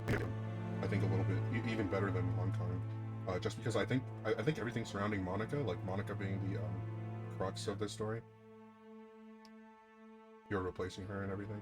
I think a little bit even better than Moncon. Just because I think everything surrounding Monica, like Monica being the crux of this story, you're replacing her and everything.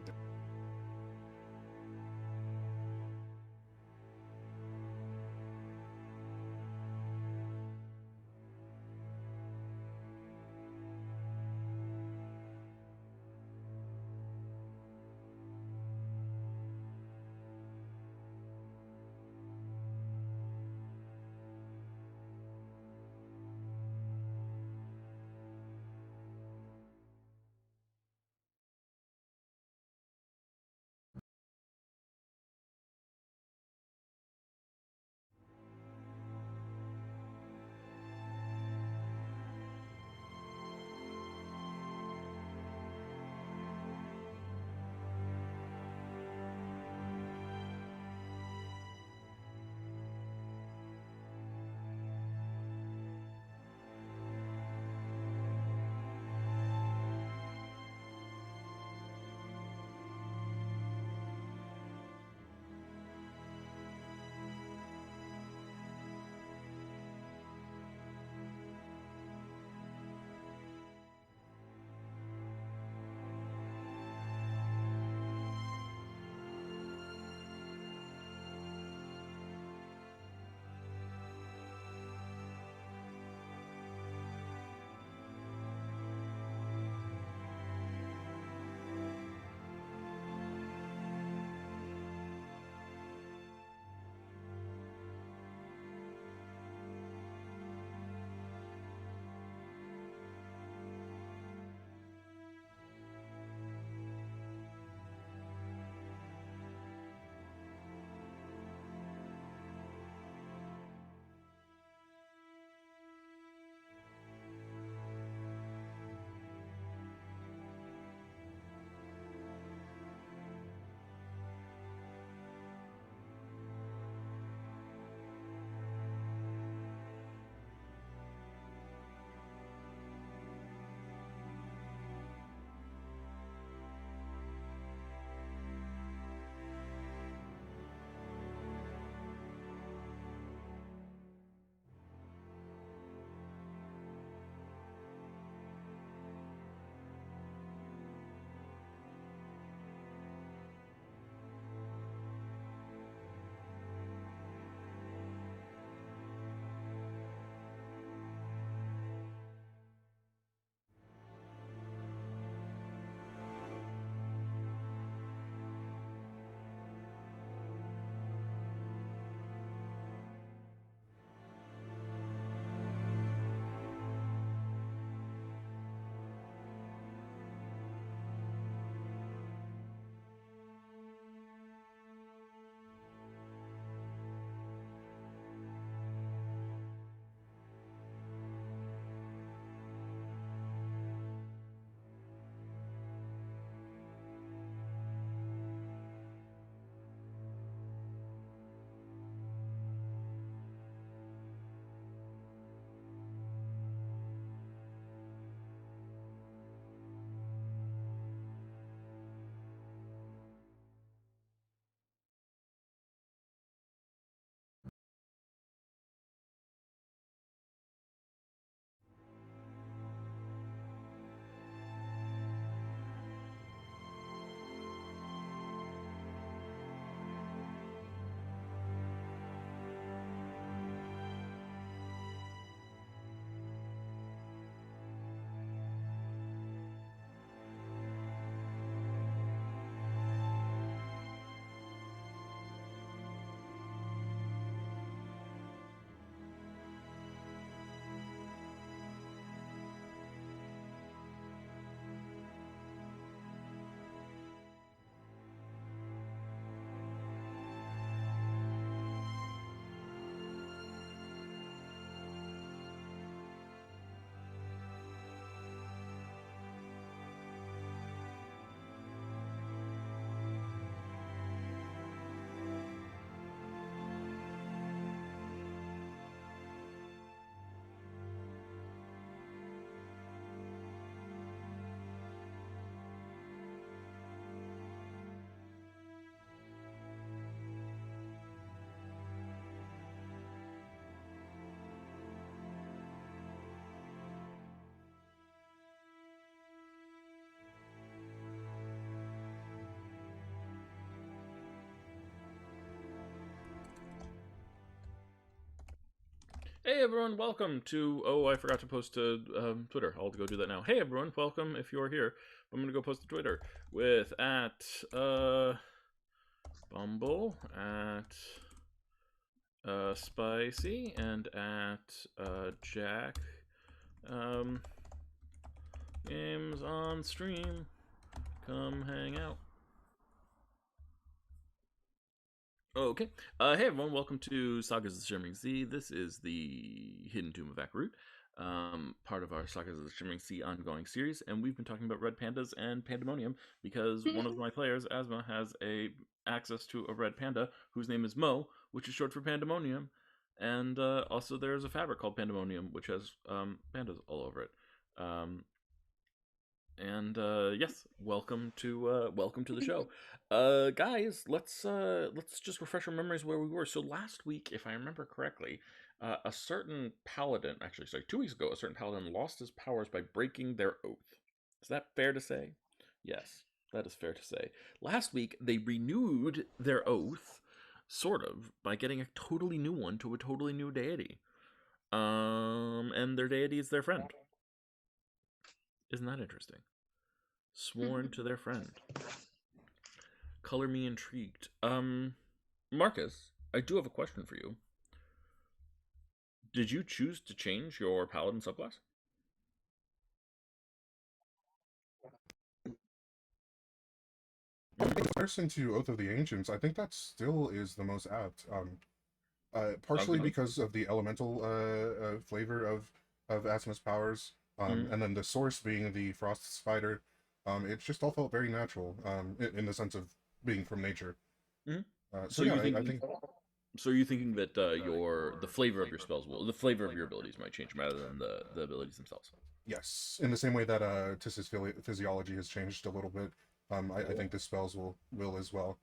Hey everyone, welcome to. Oh, I forgot to post to Twitter. I'll go do that now. Hey everyone, welcome if you're here. I'm gonna go post to Twitter with at Bumble, at Spicy, and at Jack Games on stream. Come hang out. Okay. Hey everyone, welcome to Sagas of the Shimmering Sea. This is the Hidden Tomb of Akarut, part of our Sagas of the Shimmering Sea ongoing series, and we've been talking about red pandas and pandemonium because one of my players, Asma, has access to a red panda whose name is Mo, which is short for pandemonium, and also there's a fabric called pandemonium which has pandas all over it. And yes, welcome to the show, guys. Let's just refresh our memories where we were. So last week, if I remember correctly, a certain paladin, actually, sorry, 2 weeks ago, a certain paladin lost his powers by breaking their oath. Is that fair to say? Yes, that is fair to say. Last week, they renewed their oath, sort of, by getting a totally new one to a totally new deity. And their deity is their friend. Isn't that interesting? Sworn to their friend. Color me intrigued. Marcus, I do have a question for you. Did you choose to change your paladin subclass? In comparison to Oath of the Ancients, I think that still is the most apt. Partially because of the elemental flavor of Asma's powers, and then the source being the Frost Spider. It just all felt very natural, in the sense of being from nature. So Yeah, you're thinking, I think so you're thinking that the flavor of your spells the flavor of your abilities might change rather than the abilities themselves. yes, in the same way that Tiss's physiology has changed a little bit. I think the spells will as well.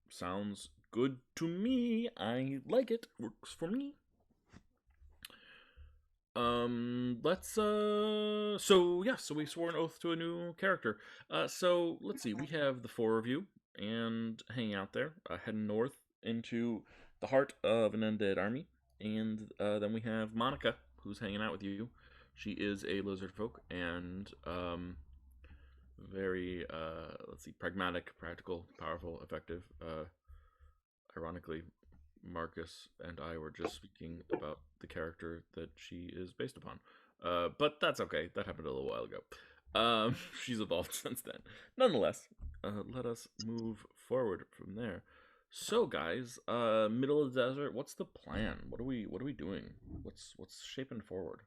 Sounds good to me. I like it. Works for me. So we swore an oath to a new character. So let's see, we have the four of you and hanging out there, heading north into the heart of an undead army, and then we have Monica, who's hanging out with you. She is a lizard folk and very let's see, pragmatic, practical, powerful, effective. Ironically, Marcus and I were just speaking about the character that she is based upon. But that's okay. That happened a little while ago. She's evolved since then. Nonetheless, let us move forward from there. So, guys, middle of the desert. What's the plan? What are we doing? What's shaping forward?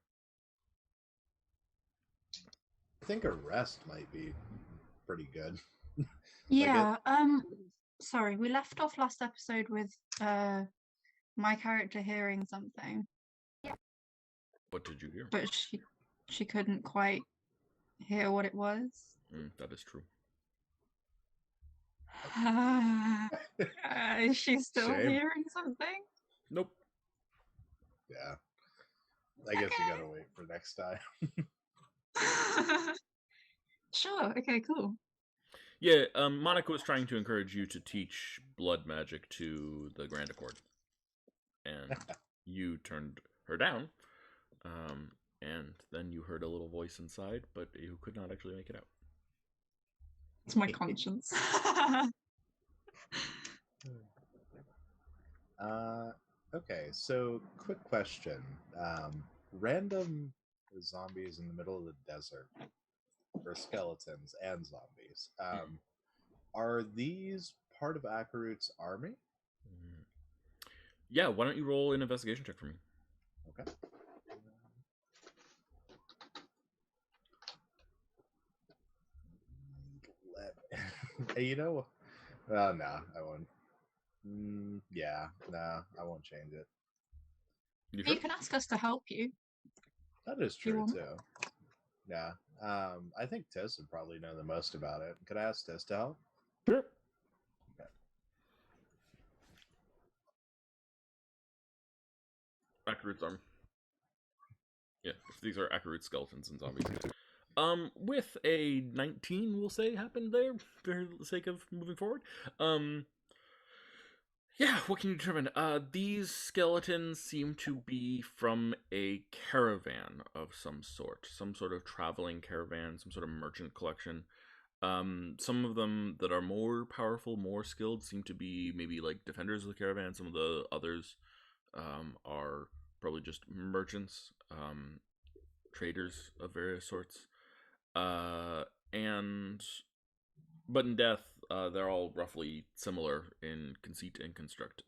I think a rest might be pretty good. Yeah. Sorry, we left off last episode with my character hearing something. What did you hear? But she couldn't quite hear what it was. That is true. Is she still Shame. hearing something? Nope. Yeah. I guess you gotta wait for next time. Sure. Okay. Cool. Yeah, Monica was trying to encourage you to teach blood magic to the Grand Accord, and you turned her down. And then you heard a little voice inside, but you could not actually make it out. It's my conscience. Okay, so quick question. Random zombies in the middle of the desert, or skeletons and zombies. Are these part of Akarut's army? Yeah, why don't you roll an investigation check for me? Okay. You know, no, I won't. Yeah, no, I won't change it. You can ask us to help you. That is true too. Yeah. I think Tiss would probably know the most about it. Could I ask Tiss to help? Sure. Okay. Akarut's arm. Yeah, these are Akarut skeletons and zombies. With a 19, we'll say, happened there for the sake of moving forward. Yeah, what can you determine? These skeletons seem to be from a caravan of some sort of traveling caravan, some sort of merchant collection. Some of them that are more powerful, more skilled, seem to be maybe like defenders of the caravan. Some of the others are probably just merchants, traders of various sorts. And but in death, they're all roughly similar in conceit and construct.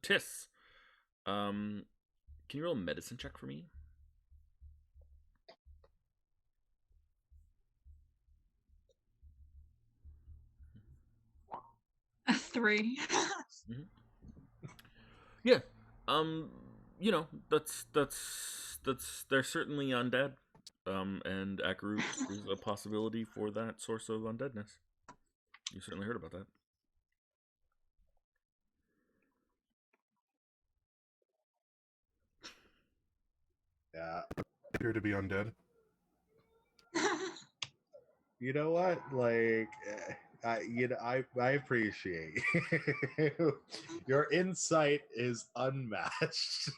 Tis, can you roll a medicine check for me? A 3. Mm-hmm. Yeah. Um, that's they're certainly undead. And Akarut is a possibility for that source of undeadness. You certainly heard about that. Yeah. Appear to be undead. You know what? Like, I appreciate your insight is unmatched.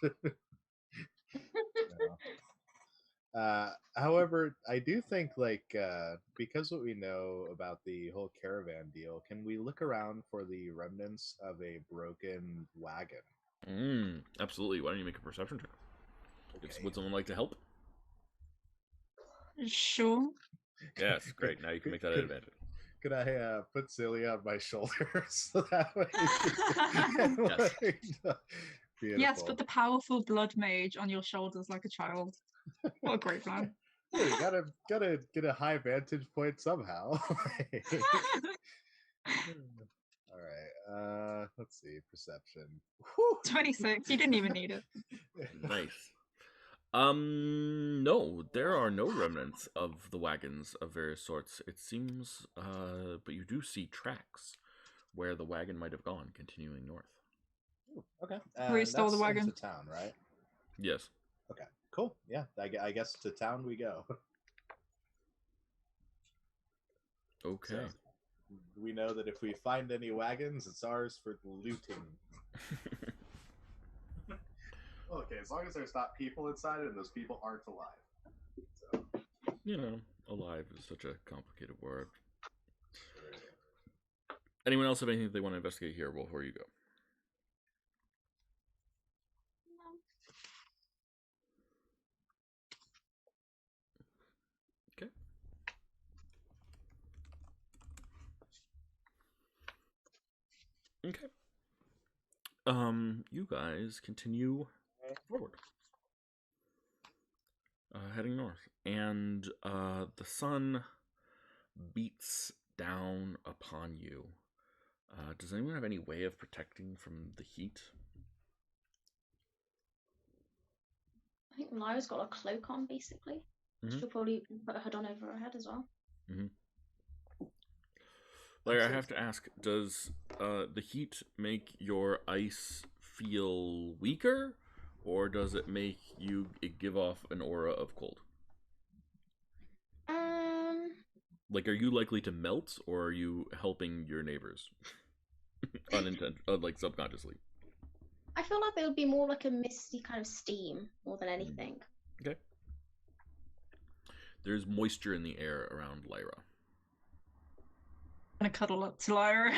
However, I do think because what we know about the whole caravan deal, can we look around for the remnants of a broken wagon? Absolutely. Why don't you make a perception check? Okay. Would someone like to help? Sure. Yes, great. Now you can make that advantage. Could I put Celia on my shoulder so that way? Yes. Yes, put the powerful blood mage on your shoulders like a child. What a great plan. Hey, gotta get a high vantage point somehow. All right. Let's see. Perception. Whew. 26. You didn't even need it. Nice. No, there are no remnants of the wagons of various sorts. It seems, but you do see tracks where the wagon might have gone, continuing north. Ooh, okay. We stole the That's wagon. into town, right? Yes. Okay. Cool. Yeah. I guess to town we go. Okay. So, we know that if we find any wagons, it's ours for looting. Okay, as long as there's not people inside and those people aren't alive. So. Alive is such a complicated word. Anyone else have anything they want to investigate here before you go? Okay. Okay. You guys continue forward. Heading north. And the sun beats down upon you. Does anyone have any way of protecting from the heat? I think Lyra's got a cloak on, basically. Mm-hmm. She'll probably put a hood on over her head as well. Mm-hmm. Lyra, I have to ask, does the heat make your ice feel weaker, or does it make it give off an aura of cold? Like, are you likely to melt, or are you helping your neighbors? Like subconsciously. I feel like it would be more like a misty kind of steam more than anything. Okay. There's moisture in the air around Lyra. I'm gonna cuddle up to Lyra.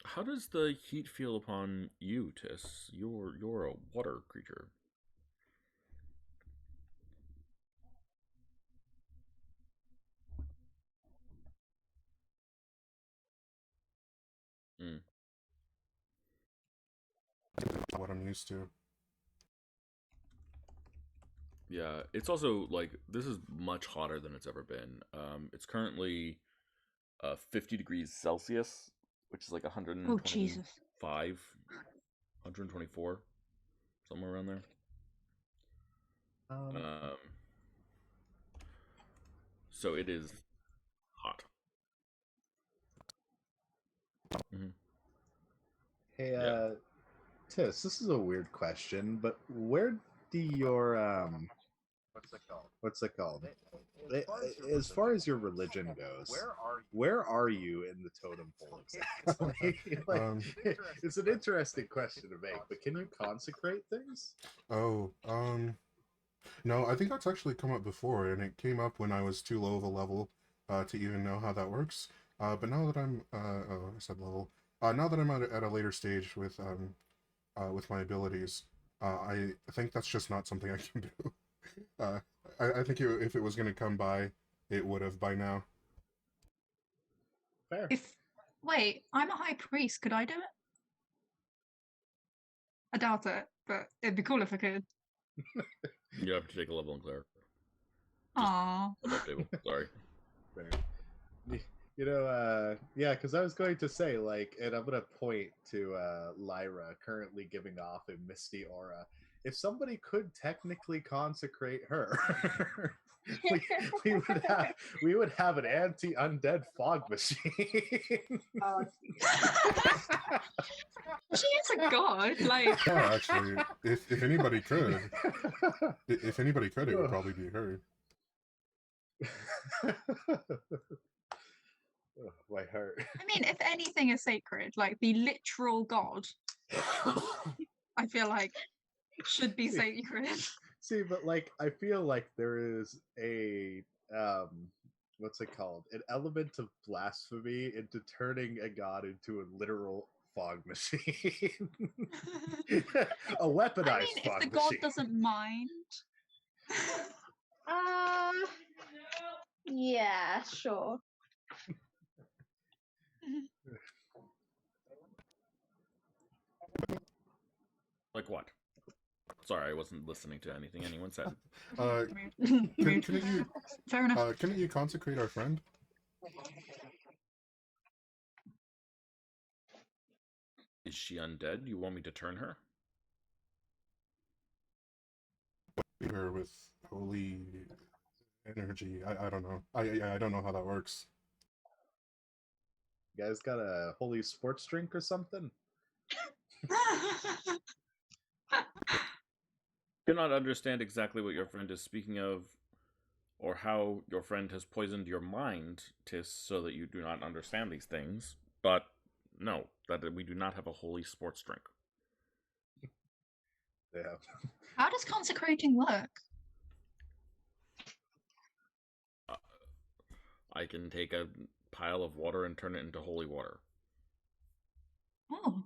How does the heat feel upon you, Tis? You're a water creature. What I'm used to. Yeah, it's also like this is much hotter than it's ever been. It's currently 50 degrees Celsius, which is like 125, 124, somewhere around there. So it is hot. Mm-hmm. Hey, Tis, this is a weird question, but where do your What's it called? As far as your religion goes, where are you in the totem pole exactly? It's an interesting question to make, but can you consecrate things? Oh, no, I think that's actually come up before, and it came up when I was too low of a level to even know how that works. But now that I'm, I said level. Now that I'm at a later stage with my abilities, I think that's just not something I can do. I think if it was going to come by, it would have by now. Fair. Wait, I'm a high priest. Could I do it? I doubt it, but it'd be cool if I could. You have to take a level in cleric. Aww. Above table. Sorry. Fair. You know, yeah, because I was going to say, like, and I'm going to point to Lyra currently giving off a misty aura. If somebody could technically consecrate her, we would have an anti-undead fog machine. She is a god, like. Yeah, actually, if anybody could, it would probably be her. Oh, my heart. I mean, if anything is sacred, like the literal god, I feel like should be sacred. See, but like, I feel like there is a what's it called? An element of blasphemy into turning a god into a literal fog machine. A weaponized I mean, fog if the machine. god doesn't mind. Yeah, sure. Like what? Sorry, I wasn't listening to anything anyone said. Fair enough. Couldn't you consecrate our friend? Is she undead? You want me to turn her? Her with holy energy. I don't know. I don't know how that works. You guys got a holy sports drink or something? Do not understand exactly what your friend is speaking of, or how your friend has poisoned your mind, Tis, so that you do not understand these things. But no, that we do not have a holy sports drink. Yeah. How does consecrating work? I can take a pile of water and turn it into holy water. Oh,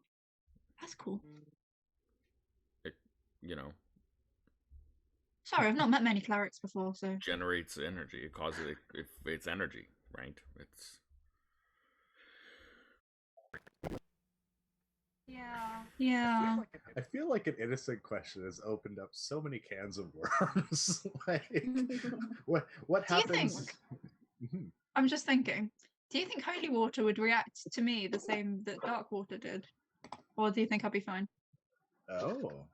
that's cool. It, you know. Sorry, I've not met many clerics before, so. Generates energy. It causes it's energy, right? It's. Yeah. I feel like an innocent question has opened up so many cans of worms. Like, what happens? I'm just thinking. Do you think holy water would react to me the same that dark water did, or do you think I'll be fine? Oh,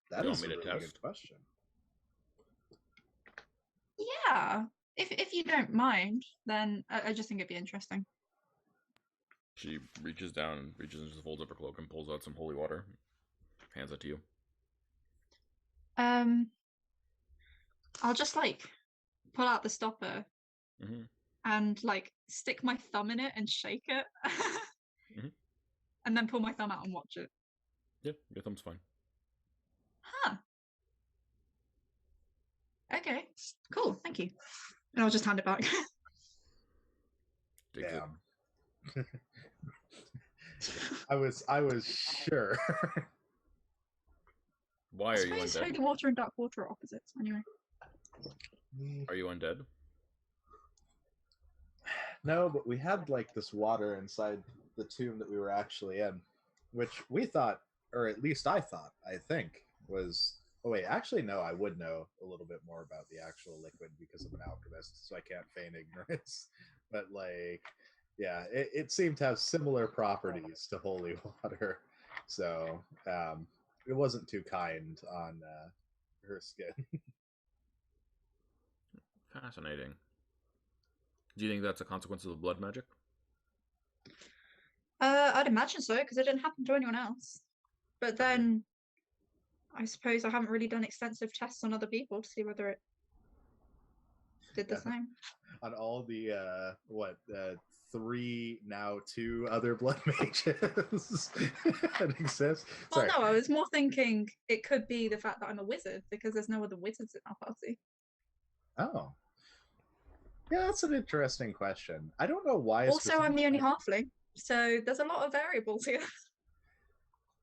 that is a really good question. Yeah, if you don't mind, then I just think it'd be interesting. She reaches down, reaches into the folds of her cloak and pulls out some holy water. Hands it to you. I'll just like pull out the stopper and like stick my thumb in it and shake it, and then pull my thumb out and watch it. Yeah, your thumb's fine. Huh. Okay. Cool. Thank you. And I'll just hand it back. Damn. I was sure. Why are you undead? Holy water and dark water are opposites, anyway. Are you undead? No, but we had like this water inside the tomb that we were actually in, which we thought, or at least I thought, I think, was. Oh wait, actually no, I would know a little bit more about the actual liquid because I'm an alchemist, so I can't feign ignorance. But like, yeah, it seemed to have similar properties to holy water, so it wasn't too kind on her skin. Fascinating. Do you think that's a consequence of the blood magic? I'd imagine so, because it didn't happen to anyone else. But then, I suppose I haven't really done extensive tests on other people to see whether it did the same. On all the 3 now 2 other blood mages that exist. Well, no, I was more thinking it could be the fact that I'm a wizard because there's no other wizards in our party. Oh. Yeah, that's an interesting question. I don't know why. Also, I'm the only halfling, so there's a lot of variables here.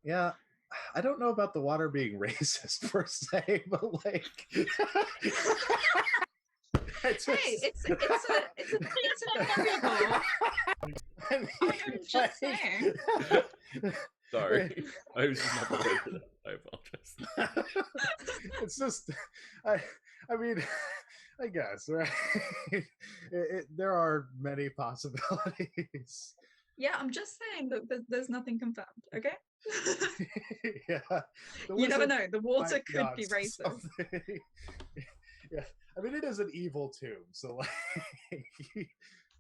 Yeah, I don't know about the water being racist per se, but like, it's a variable. I'm just saying. Sorry, I was just not prepared for that. I apologize. It's just, I mean, I guess, right? There are many possibilities. Yeah, I'm just saying that there's nothing confirmed, okay? Yeah. You never know. The water could be racist. Yeah, I mean, it is an evil tomb, so like,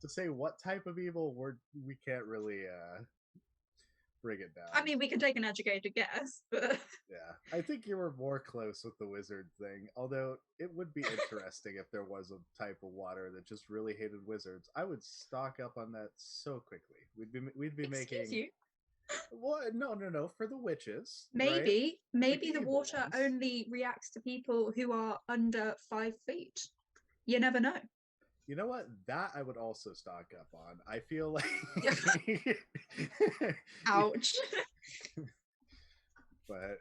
to say what type of evil we can't really bring it down. I mean, we can take an educated guess, but yeah, I think you were more close with the wizard thing. Although it would be interesting if there was a type of water that just really hated wizards. I would stock up on that so quickly. We'd be Excuse making. You? Well, no, for the witches. Maybe right? the water only reacts to people who are under 5 feet. You never know. You know what? That I would also stock up on. I feel like. Ouch. But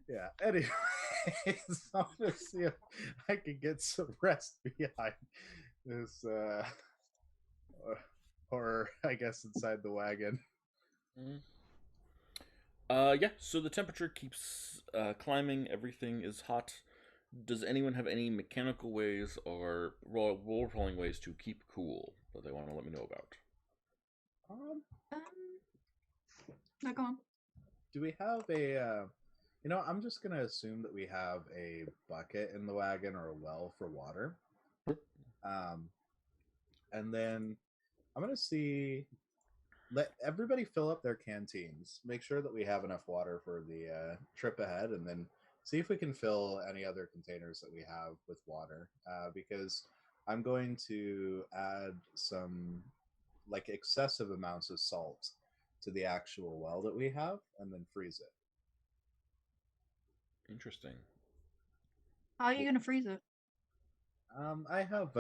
yeah. Anyways, I'm gonna see if I can get some rest behind this or I guess inside the wagon. Yeah, so the temperature keeps climbing, everything is hot. Does anyone have any mechanical ways or role-playing ways to keep cool that they want to let me know about? No, go on. Do we have a I'm just gonna assume that we have a bucket in the wagon or a well for water. And then I'm gonna let everybody fill up their canteens. Make sure that we have enough water for the trip ahead, and then see if we can fill any other containers that we have with water. Because I'm going to add some like excessive amounts of salt to the actual well that we have, and then freeze it. Interesting. How are you going to freeze it? I have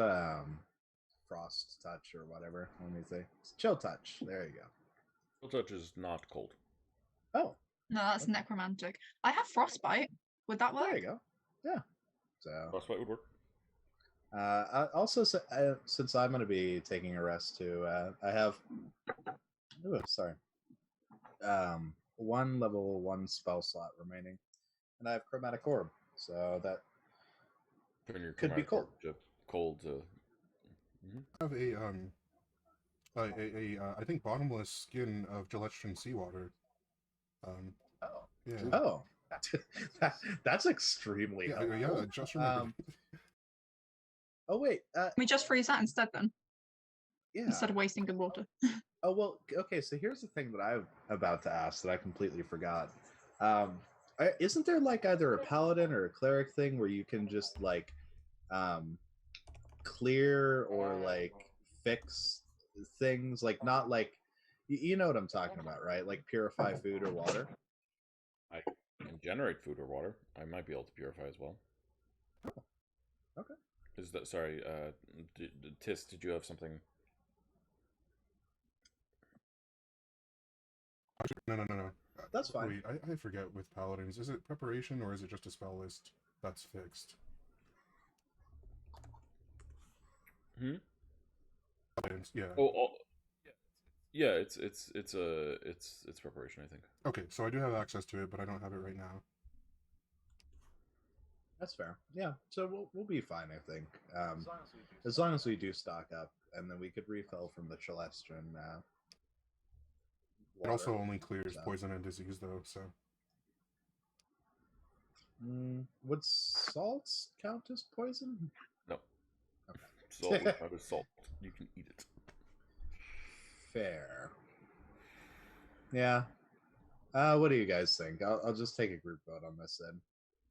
frost touch or whatever. Let me see. It's chill touch. There you go. Chill touch is not cold. Oh. No, that's necromantic. I have frostbite. Would that work? There you go. Yeah. So frostbite would work. Also, since I'm going to be taking a rest too, I have. Ooh, sorry. 1 level 1 spell slot remaining, and I have chromatic orb, so that could be cold. I have I think bottomless skin of Gillestrin seawater. Yeah. Oh, that's extremely helpful. Yeah, just remember. Oh wait, we just freeze that instead then. Yeah. Instead of wasting good water. Oh well, okay. So here's the thing that I'm about to ask that I completely forgot. Isn't there like either a paladin or a cleric thing where you can just like clear or like fix things, like not like you know what I'm talking about, right? Like purify food or water. I can generate food or water. I might be able to purify as well. Oh, okay. Is that sorry? Tis, did you have something? No. That's fine. Wait, I forget with paladins. Is it preparation or is it just a spell list that's fixed? Paladins, yeah. Yeah, it's preparation, I think. Okay, so I do have access to it, but I don't have it right now. That's fair. Yeah, so we'll be fine, I think. As long as we do stock up, and then we could refill from the Celestrin. It also only clears poison and disease, though. So, would salt count as poison? No. Okay. Salt would count as salt. You can eat it. Fair. Yeah. What do you guys think? I'll just take a group vote on this then.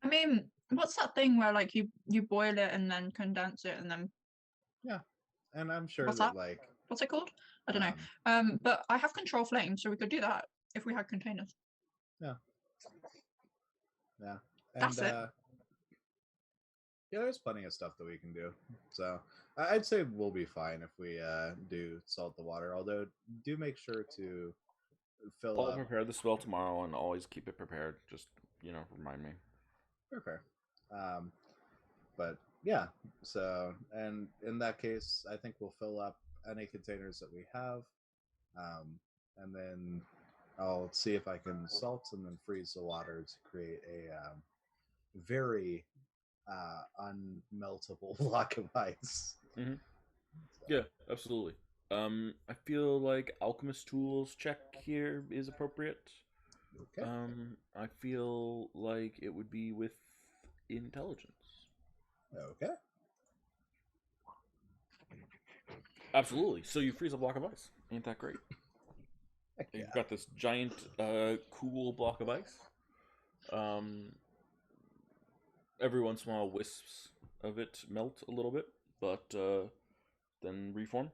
I mean, what's that thing where like you boil it and then condense it and then? Yeah, and I'm sure What's that that? like What's it called? I don't know. But I have control flame, so we could do that if we had containers. Yeah. And, That's it. Yeah, there's plenty of stuff that we can do. So I'd say we'll be fine if we do salt the water. Although do make sure to fill I'll up. prepare the spell tomorrow and always keep it prepared. Just remind me. Fair. But yeah, so and in that case, I think we'll fill up any containers that we have, and then I'll see if I can salt and then freeze the water to create a very unmeltable block of ice. Mm-hmm. Yeah, absolutely. I feel like alchemist tools check here is appropriate. Okay. I feel like it would be with intelligence. Okay. Absolutely. So you freeze a block of ice. Ain't that great? Heck yeah. You've got this giant, cool block of ice. Every once in a while, wisps of it melt a little bit, but then reform.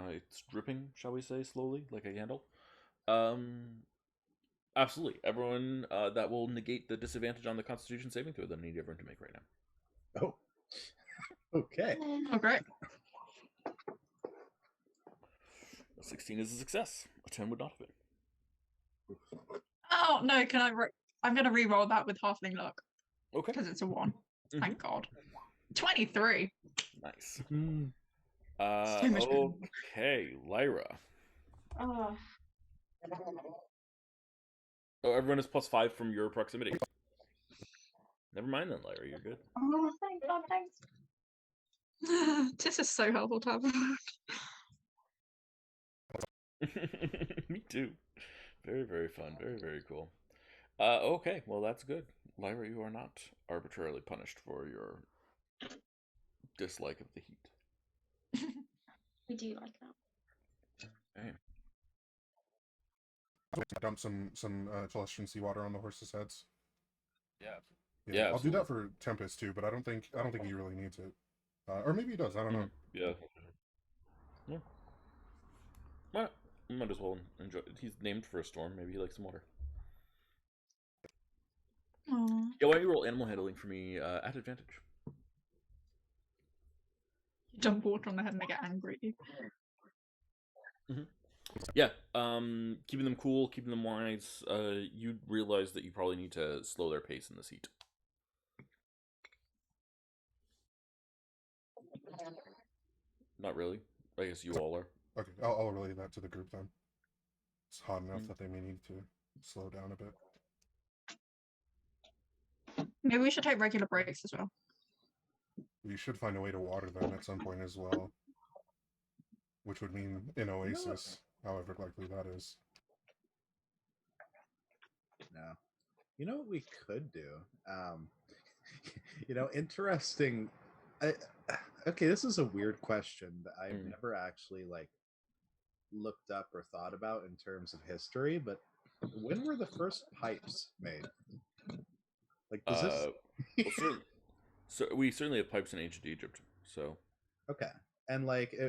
It's dripping, shall we say, slowly, like a candle. Absolutely. Everyone, that will negate the disadvantage on the Constitution saving throw that I need everyone to make right now. Oh. Okay. Oh, great. A 16 is a success. A 10 would not have been. Oh no! Can I? I'm gonna re-roll that with halfling luck. Okay. Because it's a 1. Thank God. 23. Nice. So much better. Okay, Lyra. Oh, Oh, everyone is +5 from your proximity. Never mind then, Lyra. You're good. oh, thank God, thanks. This is so helpful to have. Me too. Very, very fun. Very, very cool. Okay, well that's good. Lyra, you are not arbitrarily punished for your dislike of the heat. We do like that. Okay. Dump some Celestian seawater on the horses' heads. Yeah, I'll do absolutely. that for Tempest too, but I don't think he really needs it. Or maybe he does. I don't know. Yeah. Well, might as well enjoy it. He's named for a storm. Maybe he likes some water. Aww. Yeah, why don't you roll animal handling for me at advantage? Dump water on the head and they get angry. Yeah, keeping them cool, keeping them wise. You realize that you probably need to slow their pace in this heat. Not really. I guess you all are. Okay, I'll relay that to the group then. It's hot enough that they may need to slow down a bit. Maybe we should take regular breaks as well. We should find a way to water them at some point as well. Which would mean an oasis, however likely that is. No. You know what we could do? Interesting. Okay, this is a weird question that I've never actually looked up or thought about in terms of history, but when were the first pipes made? Does this... So we certainly have pipes in ancient Egypt, so... Okay. And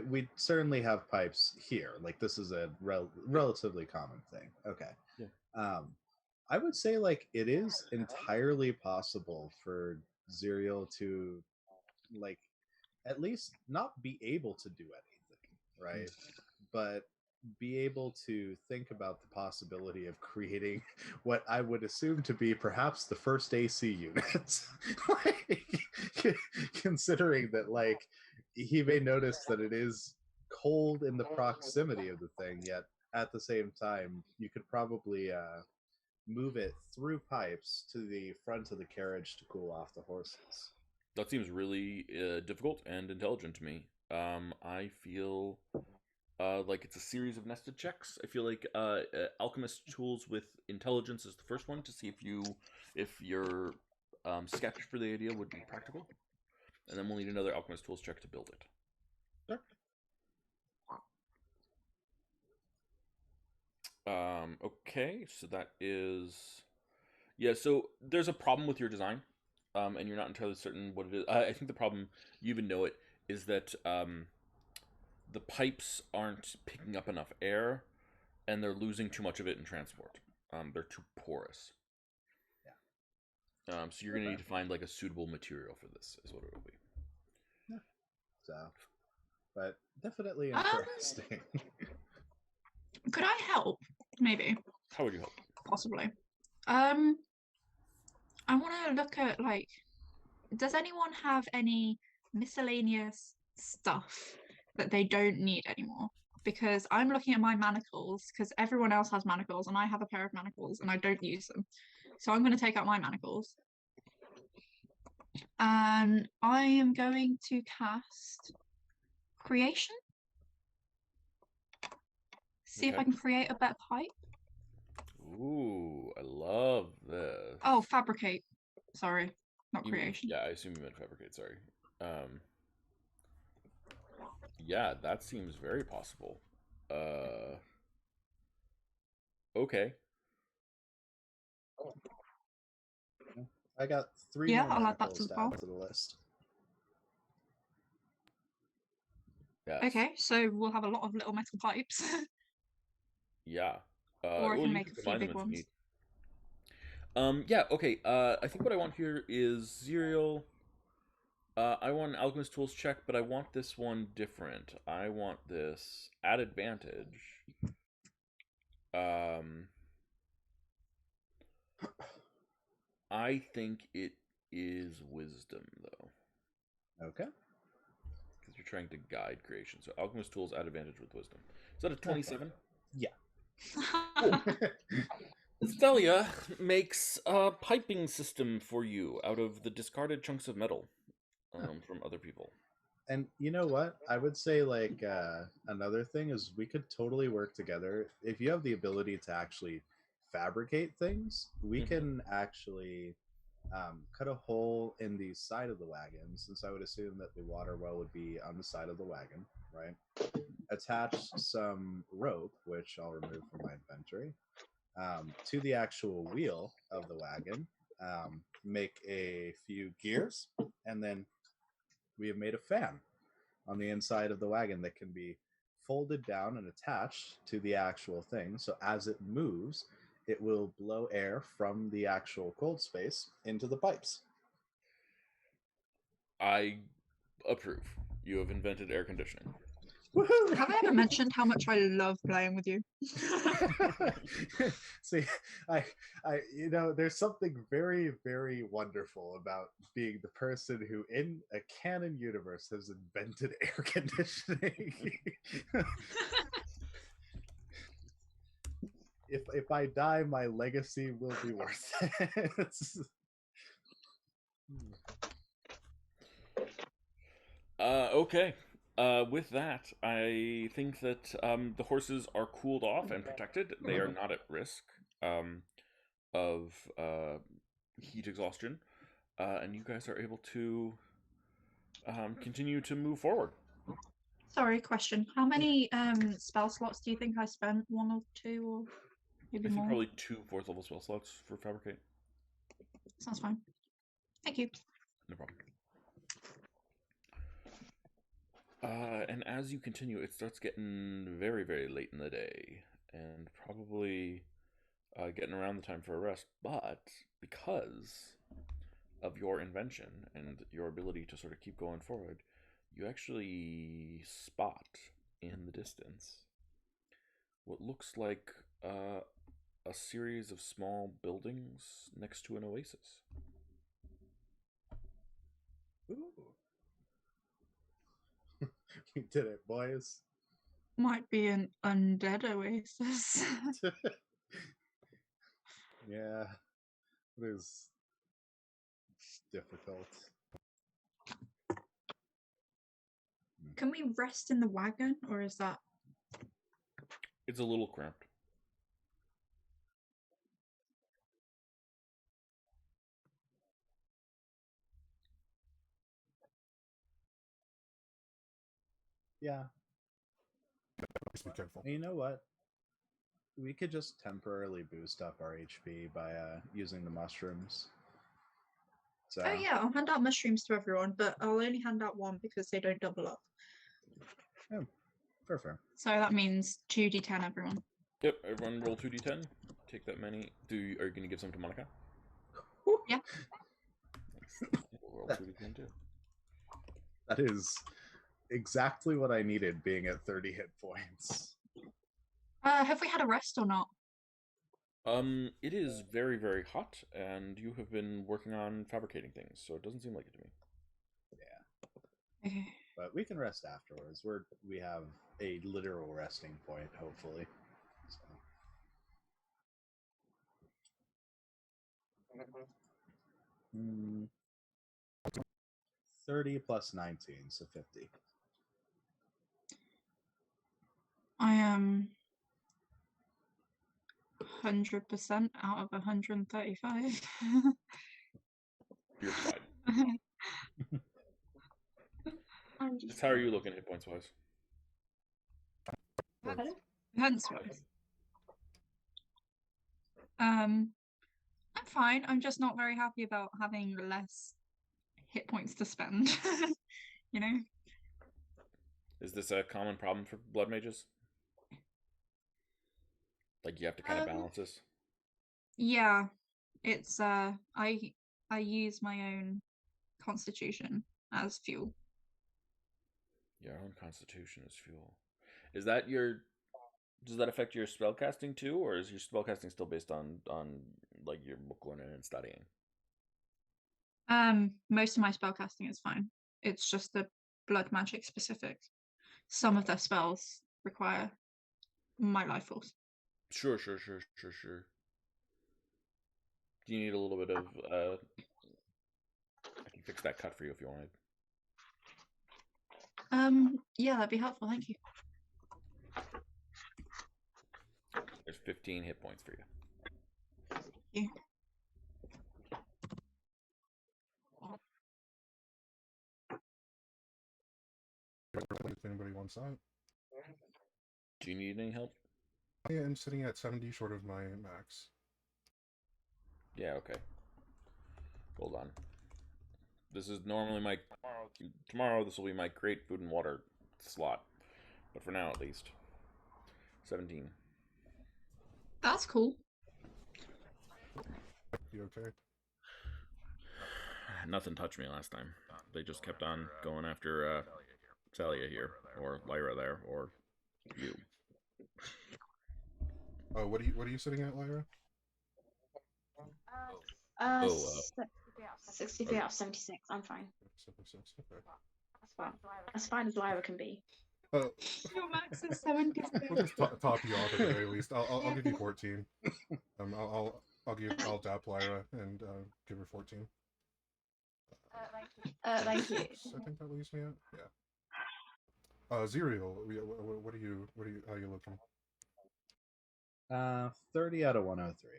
we certainly have pipes here. This is a relatively common thing. Okay. Yeah. I would say it is entirely possible for Zerial to at least not be able to do anything, right? But be able to think about the possibility of creating what I would assume to be perhaps the first AC unit. Considering that he may notice that it is cold in the proximity of the thing, yet at the same time you could probably move it through pipes to the front of the carriage to cool off the horses. That seems really difficult and intelligent to me. I feel like it's a series of nested checks. I feel like alchemist tools with intelligence is the first one to see if your sketch for the idea would be practical, and then we'll need another alchemist tools check to build it. Sure. Okay, so that is... Yeah, so there's a problem with your design, and you're not entirely certain what it is. I think the problem, you even know it, is that the pipes aren't picking up enough air, and they're losing too much of it in transport. They're too porous. Yeah. So you're going to need to find like a suitable material for this, is what it will be. Yeah. So, but definitely interesting. Could I help? Maybe. How would you help? Possibly. I want to look at, like, does anyone have any miscellaneous stuff that they don't need anymore? Because I'm looking at my manacles, because everyone else has manacles, and I have a pair of manacles, and I don't use them. So I'm going to take out my manacles. And I am going to cast Creation. See if I can create a better pipe. Ooh, I love this. Oh, Fabricate. Sorry, not Creation. Yeah, I assume you meant Fabricate, sorry. Yeah, that seems very possible. Okay. I got 3 more manacles to add to the list. Yes. Okay, so we'll have a lot of little metal pipes. Yeah. Or I can make a few big ones. Yeah, okay. I think what I want here is Zerial. I want an Alchemist Tools check, but I want this one different. I want this at advantage. I think it is Wisdom, though. Okay. Because you're trying to guide creation. So Alchemist Tools at advantage with Wisdom. Is that a 27? Yeah. Cool. Stelia makes a piping system for you out of the discarded chunks of metal from other people. And you know what? I would say, like, another thing is we could totally work together. If you have the ability to actually fabricate things, we can actually cut a hole in the side of the wagon, since I would assume that the water well would be on the side of the wagon, right? Attach some rope, which I'll remove from my inventory, to the actual wheel of the wagon, make a few gears, and then we have made a fan on the inside of the wagon that can be folded down and attached to the actual thing. So as it moves, it will blow air from the actual cold space into the pipes. I approve. You have invented air conditioning. Woohoo! Have I ever mentioned how much I love playing with you? See, I, there's something very, very wonderful about being the person who, in a canon universe, has invented air conditioning. If I die, my legacy will be worth it. Okay. With that, I think that the horses are cooled off and protected. They are not at risk of heat exhaustion, and you guys are able to continue to move forward. Sorry, question. How many spell slots do you think I spent? 1 or 2, or maybe more? Probably 2 4th level spell slots for Fabricate. Sounds fine. Thank you. No problem. And as you continue, it starts getting very, very late in the day, and probably getting around the time for a rest. But because of your invention and your ability to sort of keep going forward, you actually spot in the distance what looks like a series of small buildings next to an oasis. Ooh. You did it, boys. Might be an undead oasis. Yeah, it is difficult. Can we rest in the wagon, or is that... It's a little cramped. Yeah. Just be careful. And you know what? we could just temporarily boost up our HP by using the mushrooms. So, Oh yeah, I'll hand out mushrooms to everyone, but I'll only hand out one because they don't double up. yeah, fair. So that means 2d10 everyone. Yep, everyone roll 2d10. Take that many. Are you going to give some to Monica? Yeah. We'll roll 2d10 too. That is exactly what I needed, being at 30 hit points. Have we had a rest or not? It is very, very hot, and you have been working on fabricating things, so it doesn't seem like it to me. Yeah. Okay. But we can rest afterwards. We have a literal resting point, hopefully. So. 30 plus 19, so 50. I am 100% out of 135. You're fine. How are you looking hit points wise? Hence wise. I'm fine. I'm just not very happy about having less hit points to spend. You know? Is this a common problem for blood mages? Like you have to kind of balance this? Yeah. It's I use my own constitution as fuel. Your own constitution is fuel. Is that does that affect your spellcasting too, or is your spellcasting still based on like your book learning and studying? Most of my spellcasting is fine. It's just the blood magic specific. Some of the spells require my life force. Sure. Do you need a little bit of I can fix that cut for you if you wanted. Yeah, that'd be helpful, thank you. There's 15 hit points for you. Yeah. If anybody wants that. Do you need any help? I am sitting at 70 short of my max. Yeah, okay. Hold on. This is normally my tomorrow this will be my create food and water slot. But for now at least. 17. That's cool. You okay? Nothing touched me last time. They just kept on going after Celia here, or Lyra there, or you. Oh, what are you sitting at, Lyra? 63 out of 76. I'm fine. 76, okay. That's fine. As fine as Lyra can be. Your max is 76. We'll just top you off at the very least. I'll give you 14. I'll dap Lyra and give her 14. Thank you. I think that leaves me at Zerial. What are you? How are you looking? 30 out of 103.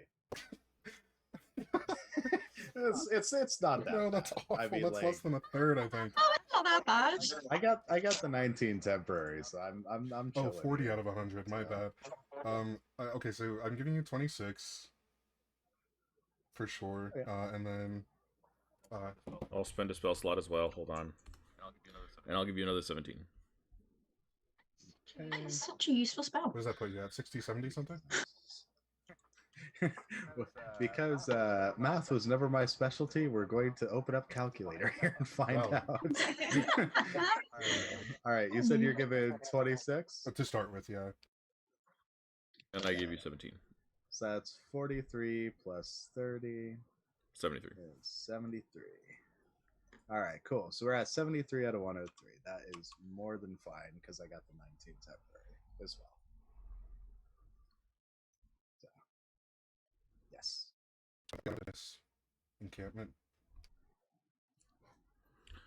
it's not that. No, that's bad. awful. I mean, that's less than a third, I think. Oh, it's not that bad. I got the 19 temporary, so I'm chilling. 40 out of 100. My bad. Okay, so I'm giving you 26 for sure, and then I'll spend a spell slot as well. Hold on, and I'll give you another 17. It's such a useful spell. What does that put you at? 60, 70 something? Because math was never my specialty, we're going to open up calculator here and find out. All right, you said you're giving 26? To start with, yeah. And I gave you 17. So that's 43 plus 30. 73. 73. All right, cool. So we're at 73 out of 103. That is more than fine because I got the 19 temporary as well. So, yes. This encampment.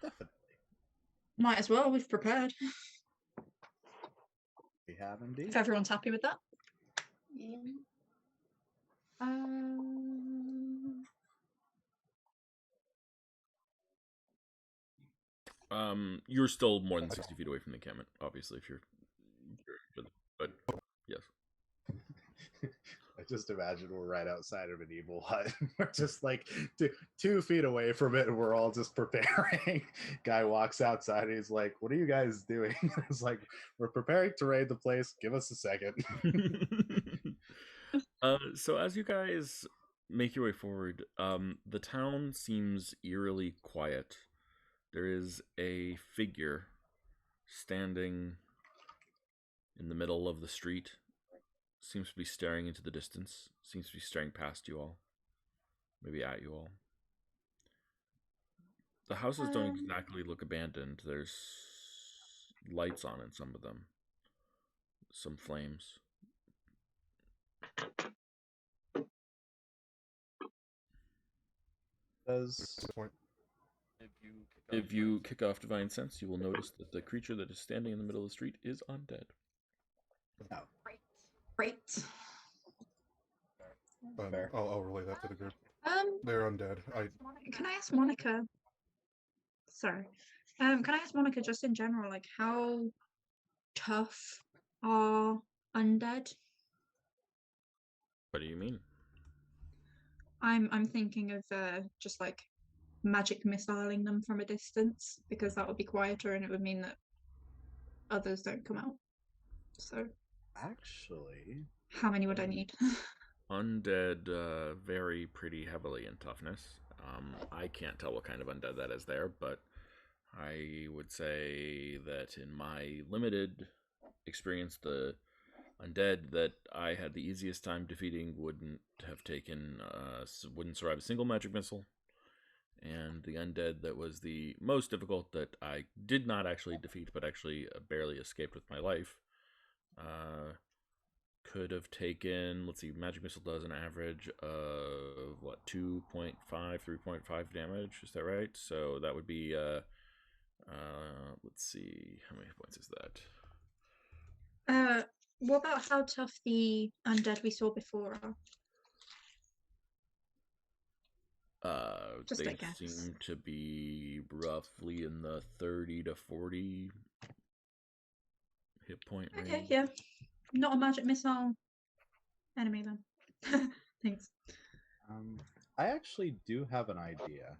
Definitely. Might as well, we've prepared. We have indeed. If everyone's happy with that. Yeah. You're still more than 60 feet away from the encampment, obviously, if you're but yes. just imagine we're right outside of an evil hut. We're just like 2 feet away from it, and we're all just preparing. Guy walks outside, and he's like, "What are you guys doing?" It's like, "We're preparing to raid the place. Give us a second." So as you guys make your way forward, the town seems eerily quiet. There is a figure standing in the middle of the street. Seems to be staring into the distance. Seems to be staring past you all. Maybe at you all. The houses don't exactly look abandoned. There's lights on in some of them. Some flames. If you kick off Divine Sense, you will notice that the creature that is standing in the middle of the street is undead. Oh. Great. I'll relay that to the group. They're undead. Can I ask Monica? Sorry. Can I ask Monica just in general, like how tough are undead? What do you mean? I'm thinking of just like magic missiling them from a distance, because that would be quieter and it would mean that others don't come out. So actually, how many would I need? Undead vary pretty heavily in toughness. I can't tell what kind of undead that is there, but I would say that in my limited experience, the undead that I had the easiest time defeating wouldn't survive a single magic missile, and the undead that was the most difficult that I did not actually defeat, but actually barely escaped with my life, could have taken, let's see, magic missile does an average of what, 2.5, 3.5 damage, is that right? So that would be let's see, how many points is that? What about how tough the undead we saw before are? They seem to be roughly in the 30 to 40 hit point range. Okay, yeah. Not a magic missile enemy then. Thanks. I actually do have an idea.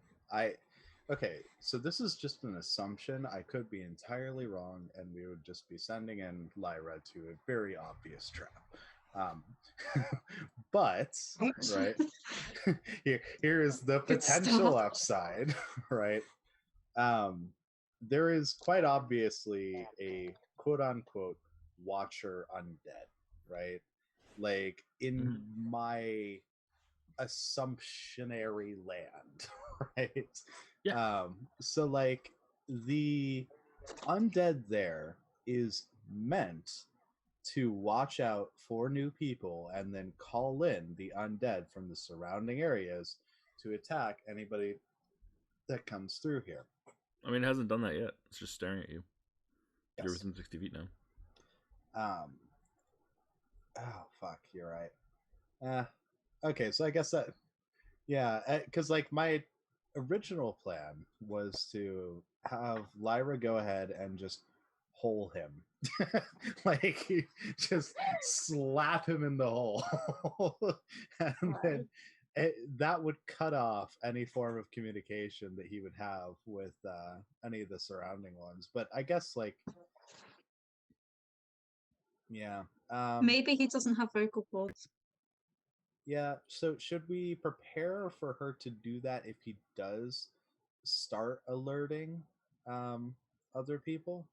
Okay, so this is just an assumption. I could be entirely wrong, and we would just be sending in Lyra to a very obvious trap. But right here is the potential upside, right? There is quite obviously a quote unquote watcher undead, right? Like in my assumptionary land, right? Yeah. So like the undead there is meant to watch out for new people and then call in the undead from the surrounding areas to attack anybody that comes through here. I mean, it hasn't done that yet. It's just staring at you. Yes. You're within 60 feet now. Oh, fuck, you're right. Okay, so I guess that... Yeah, because like my original plan was to have Lyra go ahead and just hole him. Like, just slap him in the hole. And then that would cut off any form of communication that he would have with any of the surrounding ones. But I guess, like, yeah. Maybe he doesn't have vocal cords. Yeah, so should we prepare for her to do that if he does start alerting other people?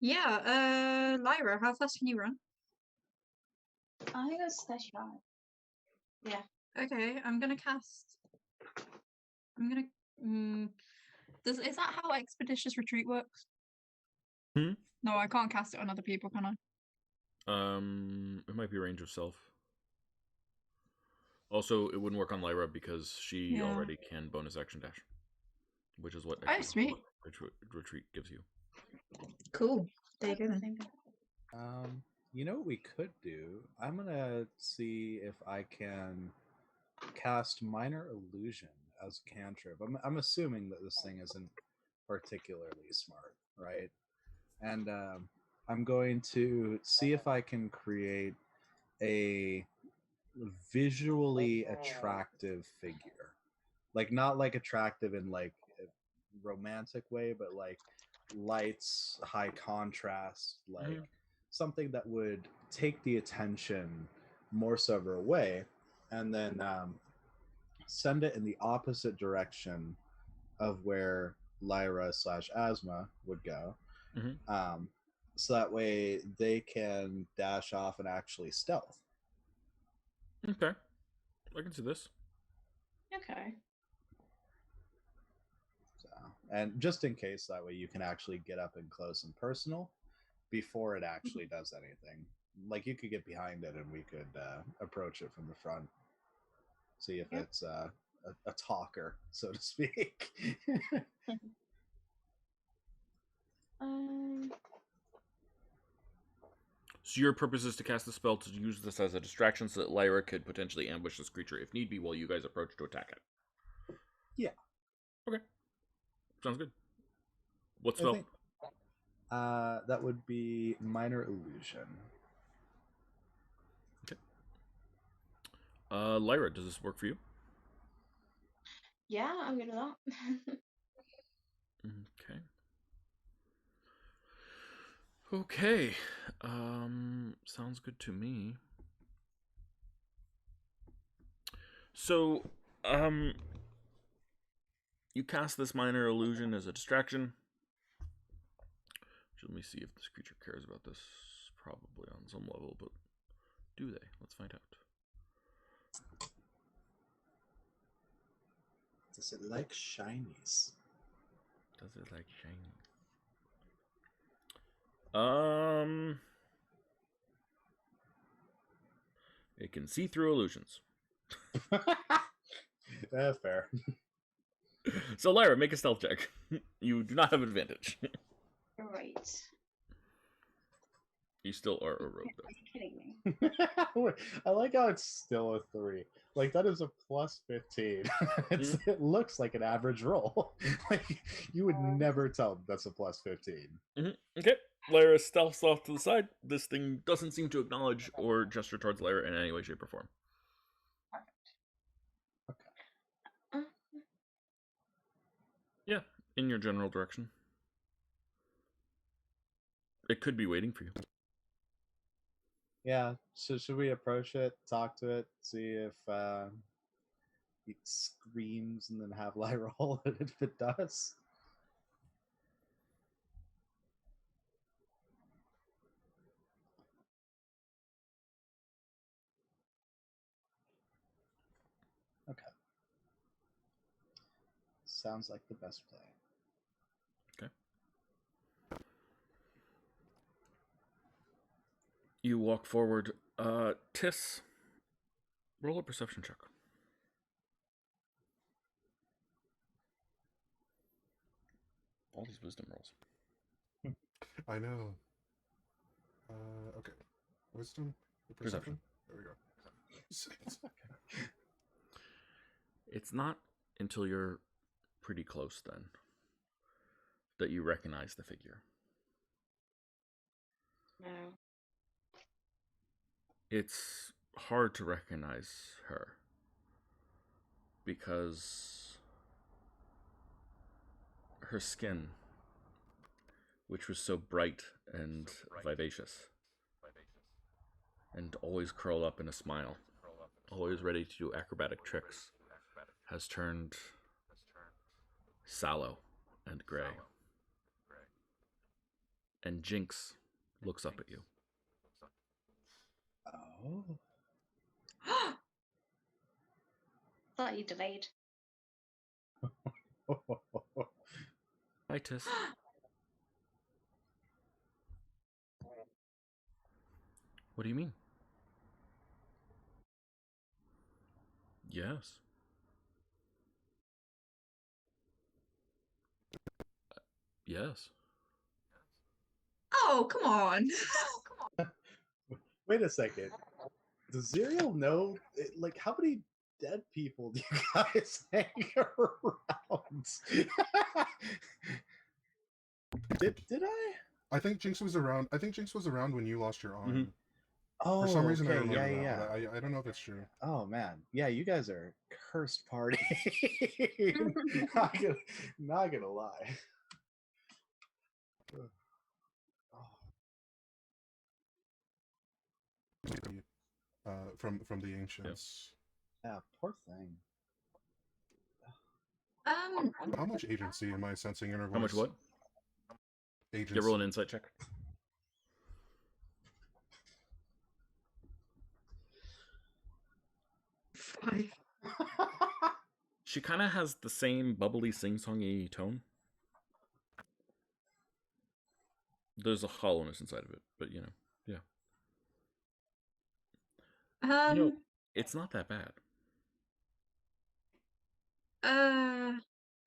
Yeah, Lyra, how fast can you run? I think it's 35. Yeah. Okay, I'm gonna cast. Is that how Expeditious Retreat works? Hmm? No, I can't cast it on other people, can I? It might be range of self. Also, it wouldn't work on Lyra because she already can bonus action dash, which is what sweet. retreat gives you. Cool. There you go then. You know what we could do? I'm gonna see if I can cast Minor Illusion as a cantrip. I'm assuming that this thing isn't particularly smart, right? And I'm going to see if I can create a visually attractive figure. Like, not like attractive in like a romantic way, but like lights, high contrast, like something that would take the attention more so of her away, and then send it in the opposite direction of where Lyra / Asma would go. So that way they can dash off and actually stealth. Okay. I can see this. Okay. So, and just in case, that way you can actually get up and close and personal before it actually does anything. Like, you could get behind it and we could approach it from the front. See if it's a talker, so to speak. So your purpose is to cast the spell to use this as a distraction so that Lyra could potentially ambush this creature if need be while you guys approach to attack it. Yeah. Okay. Sounds good. What spell? That would be Minor Illusion. Okay. Lyra, does this work for you? Yeah, I'm good with that. Okay. Okay. Sounds good to me. So, you cast this minor illusion as a distraction. Let me see if this creature cares about this. Probably on some level, but do they? Let's find out. Does it like shinies? Does it like shiny? It can see through illusions. That's fair. So, Lyra, make a stealth check. You do not have advantage. Right. You still are a rogue, though. Are you kidding me? I like how it's still a 3. Like, that is a plus 15. It looks like an average roll. Like, you would never tell that's a plus 15. Okay. Lyra stealths off to the side. This thing doesn't seem to acknowledge or gesture towards Lyra in any way, shape, or form. Okay. Yeah, in your general direction. It could be waiting for you. Yeah, so should we approach it, talk to it, see if it screams, and then have Lyra roll it if it does? Okay. Sounds like the best play. Okay. You walk forward. Tiss, roll a perception check. All these wisdom rolls. I know. Okay. Wisdom? Perception? There we go. It's not until you're pretty close then that you recognize the figure. No. It's hard to recognize her because her skin, which was so bright and vivacious, and always curled up in a smile, always ready to do acrobatic tricks, has turned sallow and gray. And Jinx looks up at you. Oh. Thought you delayed. Hi, Tiss. What do you mean? Yes. Yes. Oh, come on. Wait a second. Does Zerial know? Like, how many dead people do you guys hang around? Did I? I think Jinx was around. I think Jinx was around when you lost your arm. Oh, For some reason, I okay, remember yeah, that, yeah. but I don't know if it's true. Oh man, yeah, you guys are a cursed party. not, gonna, not gonna lie. Oh, From the ancients. yeah, poor thing. How much agency am I sensing in her voice? How much what? Agency. Yeah, roll an insight check. 5. She kind of has the same bubbly, sing-songy tone. There's a hollowness inside of it, but yeah. It's not that bad. Are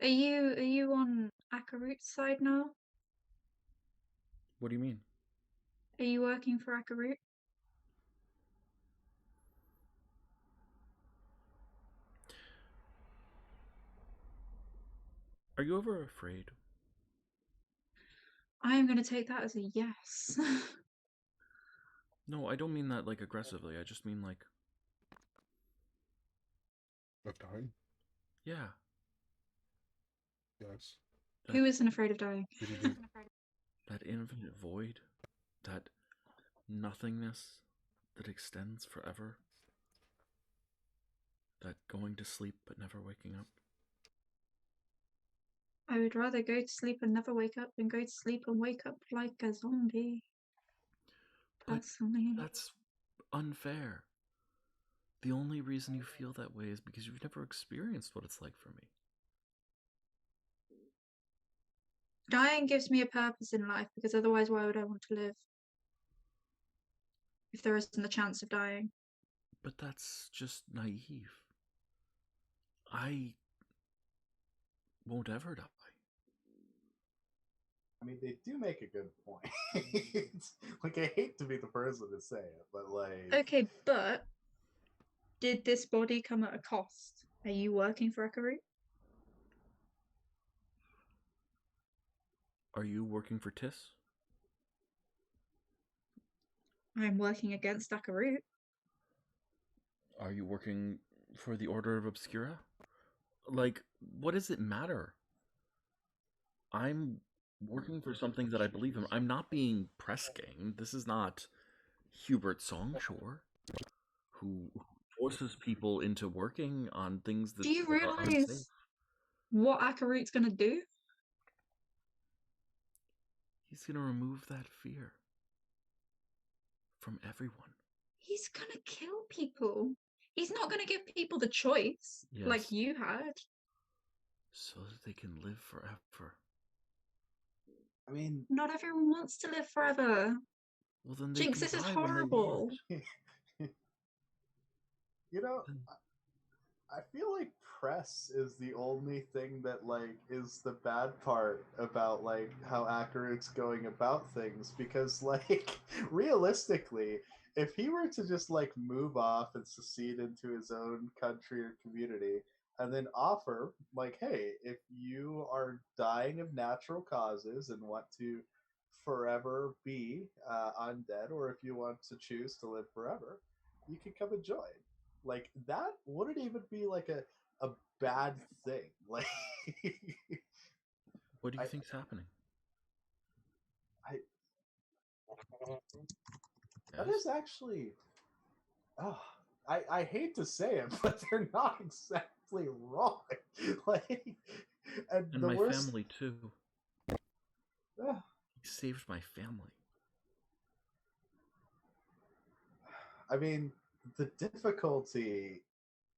you on Akarut's side now? What do you mean? Are you working for Akarut? Are you ever afraid? I am going to take that as a yes. No, I don't mean that like aggressively. I just mean like Of dying? Yeah. Yes. Who isn't afraid of dying? That infinite void, that nothingness that extends forever, that going to sleep but never waking up. I would rather go to sleep and never wake up than go to sleep and wake up like a zombie. Personally. But that's unfair. The only reason you feel that way is because you've never experienced what it's like for me. Dying gives me a purpose in life, because otherwise why would I want to live? If there isn't the chance of dying. But that's just naive. I won't ever die. I mean, they do make a good point. Like, I hate to be the person to say it, but like... Okay, but did this body come at a cost? Are you working for Akarut? Are you working for Tis? I'm working against Akarut. Are you working for the Order of Obscura? Like, what does it matter? I'm working for something that I believe in. I'm not being press gang. This is not Hubert Songshore, who forces people into working on things that Do you are unsafe. realize what Akarut's gonna do? He's gonna remove that fear from everyone. He's gonna kill people. He's not gonna give people the choice, like you had. So that they can live forever. I mean... Not everyone wants to live forever. Well, then Jinx, this is horrible. You know, I feel like press is the only thing that, like, is the bad part about, like, how Akarut's going about things, because, like, realistically, if he were to just, like, move off and secede into his own country or community, and then offer, like, hey, if you are dying of natural causes and want to forever be undead, or if you want to choose to live forever, you can come and join. Like, that wouldn't even be like a bad thing. Like, what do you think's happening? That is actually, I hate to say it, but they're not exactly wrong. Like, and the my worst... family too. He saved my family. I mean, the difficulty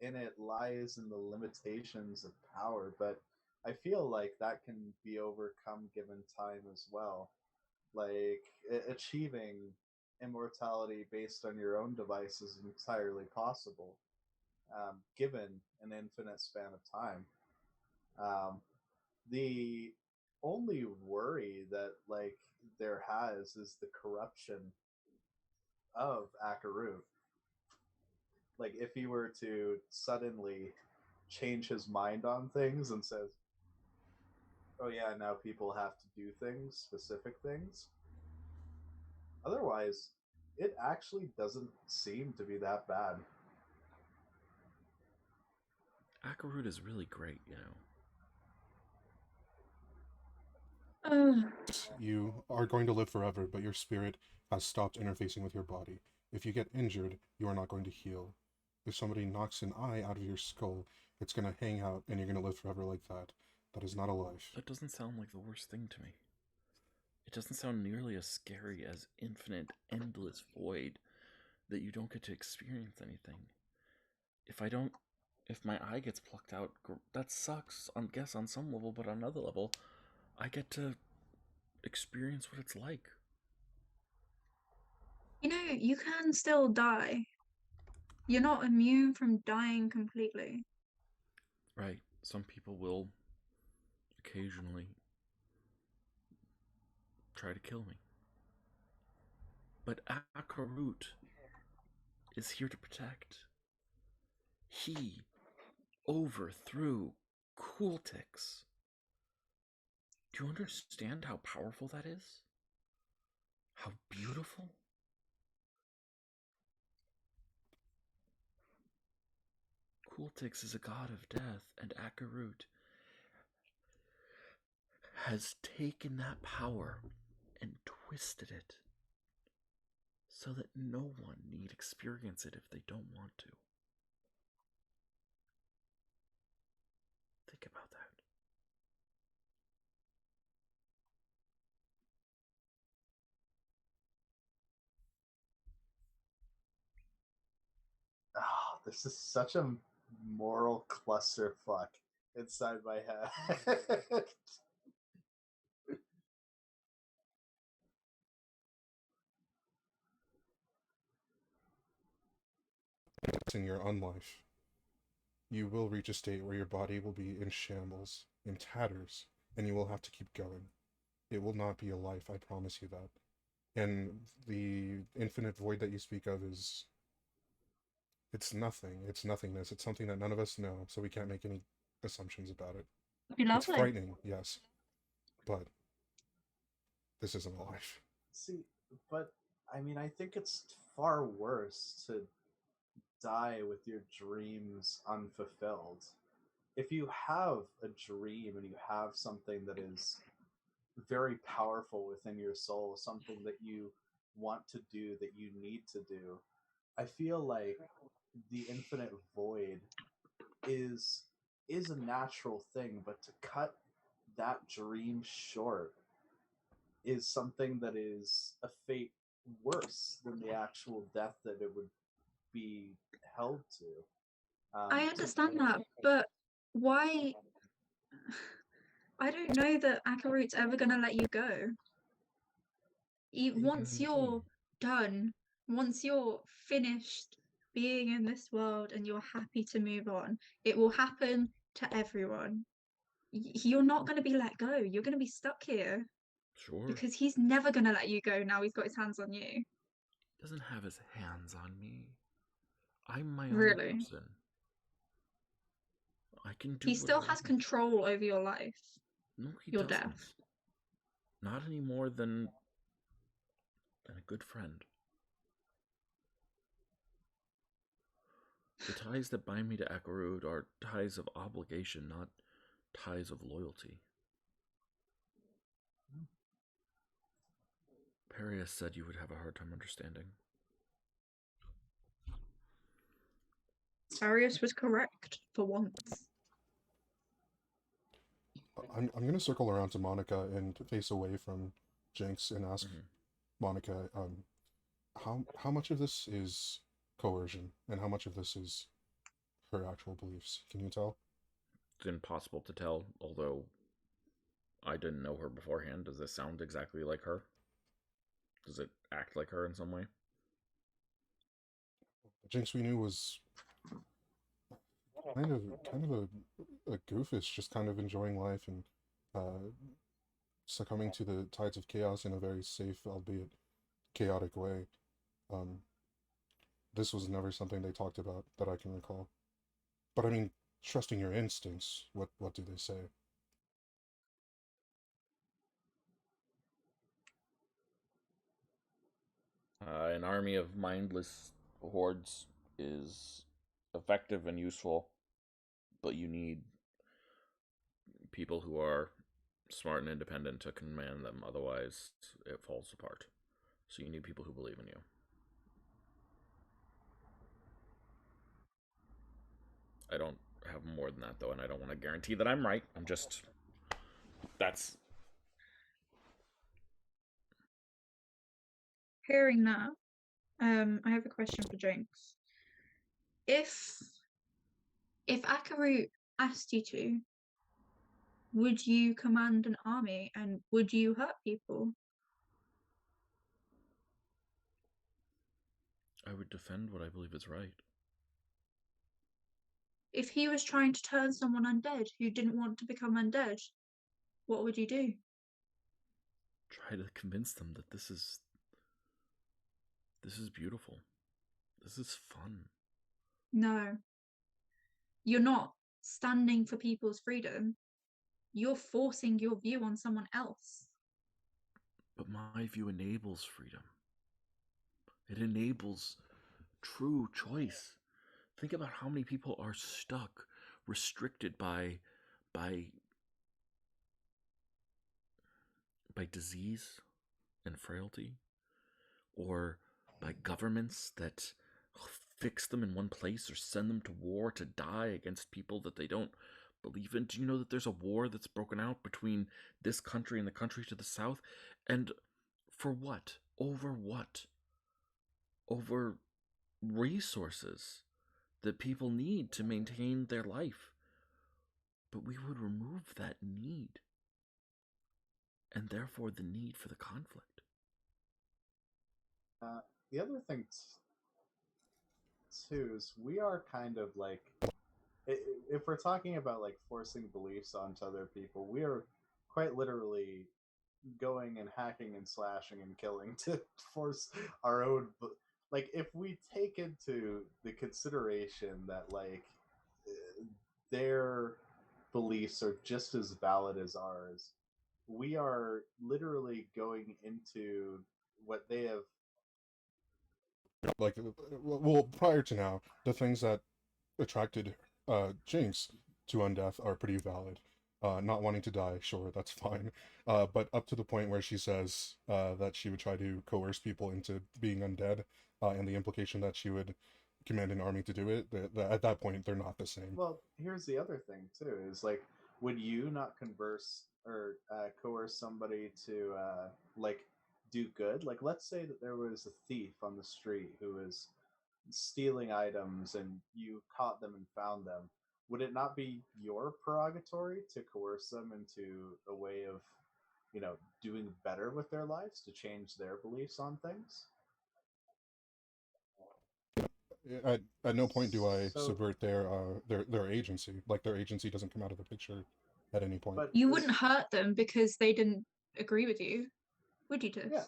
in it lies in the limitations of power, but I feel like that can be overcome given time as well. Like, achieving immortality based on your own device is entirely possible, given an infinite span of time. The only worry that, like, there has is the corruption of Akarut. Like, if he were to suddenly change his mind on things and says, oh yeah, now people have to do things, specific things. Otherwise, it actually doesn't seem to be that bad. Akarut is really great, you know. You are going to live forever, but your spirit has stopped interfacing with your body. If you get injured, you are not going to heal. If somebody knocks an eye out of your skull, it's going to hang out and you're going to live forever like that. That is not a life. That doesn't sound like the worst thing to me. It doesn't sound nearly as scary as infinite, endless void that you don't get to experience anything. If my eye gets plucked out, that sucks, I guess, on some level, but on another level, I get to experience what it's like. You know, you can still die. You're not immune from dying completely. Right. Some people will occasionally try to kill me. But Akarut is here to protect. He overthrew Cooltix. Do you understand how powerful that is? How beautiful? Cooltix is a god of death, and Akarut has taken that power and twisted it so that no one need experience it if they don't want to. Think about that. Oh, this is such a moral clusterfuck inside my head. It's in your unlife. You will reach a state where your body will be in shambles, in tatters, and you will have to keep going. It will not be a life, I promise you that. And the infinite void that you speak of it's nothing. It's nothingness. It's something that none of us know, so we can't make any assumptions about it. It'd be It's lovely. frightening, yes, but this isn't a life. See, but I mean, I think it's far worse to die with your dreams unfulfilled. If you have a dream and you have something that is very powerful within your soul, something that you want to do, that you need to do, I feel like the infinite void is is a natural thing, but to cut that dream short is something that is a fate worse than the actual death that it would be held to. I understand that, but why? I don't know that Akarut's ever gonna let you go. Once you're done, once you're finished being in this world and you're happy to move on, it will happen to everyone. You're not going to be let go. You're going to be stuck here Sure. because he's never going to let you go now he's got his hands on you. He doesn't have his hands on me. I'm my own Really? person. I can do He still has control over your life. No, he your doesn't. death. Not any more than a good friend. The ties that bind me to Akarut are ties of obligation, not ties of loyalty. Perius said you would have a hard time understanding. Arius was correct for once. I'm going to circle around to Monica and face away from Jinx and ask Monica, how much of this is coercion and how much of this is her actual beliefs? Can you tell? It's impossible to tell, although I didn't know her beforehand. Does this sound exactly like her? Does it act like her in some way? The Jinx we knew was kind of a goofus, just kind of enjoying life and succumbing to the tides of chaos in a very safe, albeit chaotic way. This was never something they talked about that I can recall. But I mean, trusting your instincts, what do they say? An army of mindless hordes is effective and useful, but you need people who are smart and independent to command them. Otherwise, it falls apart. So you need people who believe in you. I don't have more than that, though, and I don't want to guarantee that I'm right. I'm just... That's... Hearing that, I have a question for Jinx. If Akarut asked you to, would you command an army and would you hurt people? I would defend what I believe is right. If he was trying to turn someone undead who didn't want to become undead, what would you do? Try to convince them that this is beautiful. This is fun. No. You're not standing for people's freedom. You're forcing your view on someone else. But my view enables freedom. It enables true choice. Think about how many people are stuck, restricted by disease and frailty, or by governments that fix them in one place or send them to war to die against people that they don't believe in. Do you know that there's a war that's broken out between this country and the country to the south? And for what? Over what? Over resources that people need to maintain their life. But we would remove that need, and therefore the need for the conflict. The other thing, too, is we are kind of like, if we're talking about like forcing beliefs onto other people, we are quite literally going and hacking and slashing and killing to force our own. Like, if we take into the consideration that like their beliefs are just as valid as ours, we are literally going into what they have. Like, well, prior to now, the things that attracted Jinx to Undeath are pretty valid. Not wanting to die, sure, that's fine. But up to the point where she says that she would try to coerce people into being undead, and the implication that she would command an army to do it, at that point, they're not the same. Well, here's the other thing, too, is like, would you not converse or coerce somebody to like do good? Like, let's say that there was a thief on the street who was stealing items and you caught them and found them. Would it not be your prerogative to coerce them into a way of, doing better with their lives, to change their beliefs on things? At no point do I So, subvert their agency. Like, their agency doesn't come out of the picture at any point. but You wouldn't hurt them because they didn't agree with you, would you, Tiff? Yeah,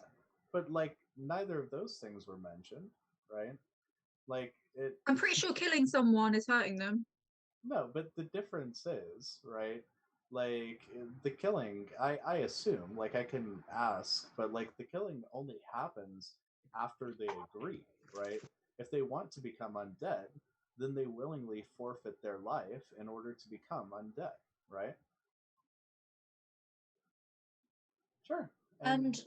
but like neither of those things were mentioned, right? Like I'm pretty sure killing someone is hurting them. No, but the difference is, right? Like the killing, I assume, like I can ask, but like the killing only happens after they agree, right? If they want to become undead, then they willingly forfeit their life in order to become undead, right? Sure. And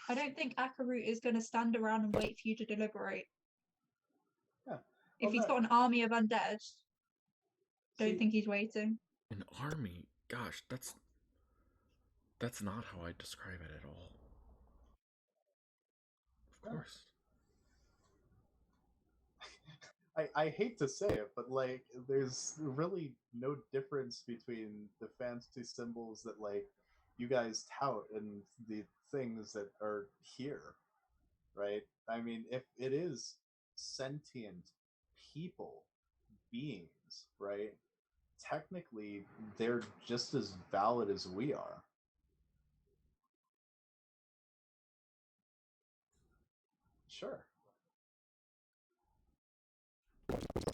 I don't think Akarut is going to stand around and wait for you to deliberate. Yeah. If he's got an army of undead, don't think he's waiting. An army? Gosh, that's not how I describe it at all. Of course. I hate to say it, but like, there's really no difference between the fantasy symbols that like you guys tout and the things that are here, right? I mean, if it is sentient people, beings, right? Technically, they're just as valid as we are. Sure.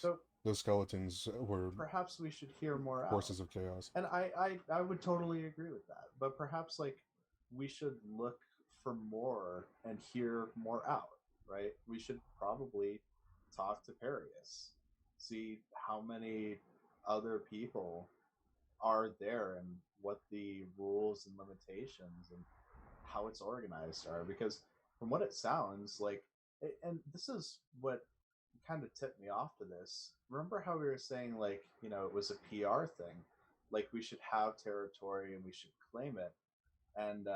So those skeletons were perhaps we should hear more forces out. of chaos. And I would totally agree with that. But perhaps like we should look for more and hear more out, right? We should probably talk to Perius, see how many other people are there and what the rules and limitations and how it's organized are. Because from what it sounds like, and this is what kind of tipped me off to this. Remember how we were saying, like, it was a PR thing, like we should have territory and we should claim it, and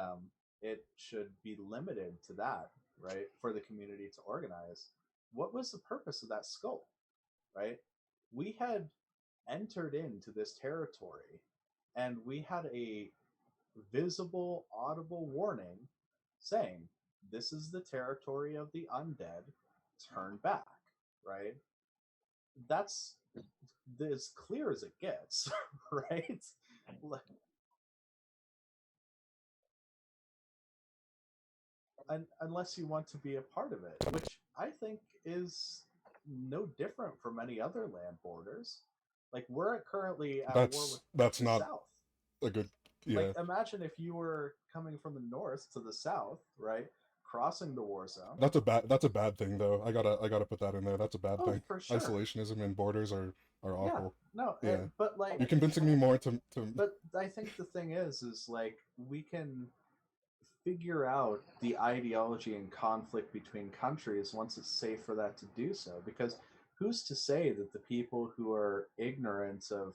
it should be limited to that, right? For the community to organize. What was the purpose of that skull, right? We had entered into this territory and we had a visible, audible warning saying, this is the territory of the undead, turn back, right? That's as clear as it gets, right? Unless you want to be a part of it, which I think is no different from any other land borders. Like, we're currently at war with that's the not South. a good, yeah. Like, imagine if you were coming from the north to the south, right? Crossing the war zone. That's a bad thing, though. I gotta put that in there. That's a bad thing. For sure. Isolationism and borders are awful. Yeah, no, yeah. But like, you're convincing me more to. But I think the thing is like, we can figure out the ideology and conflict between countries once it's safe for that to do so. Because who's to say that the people who are ignorant of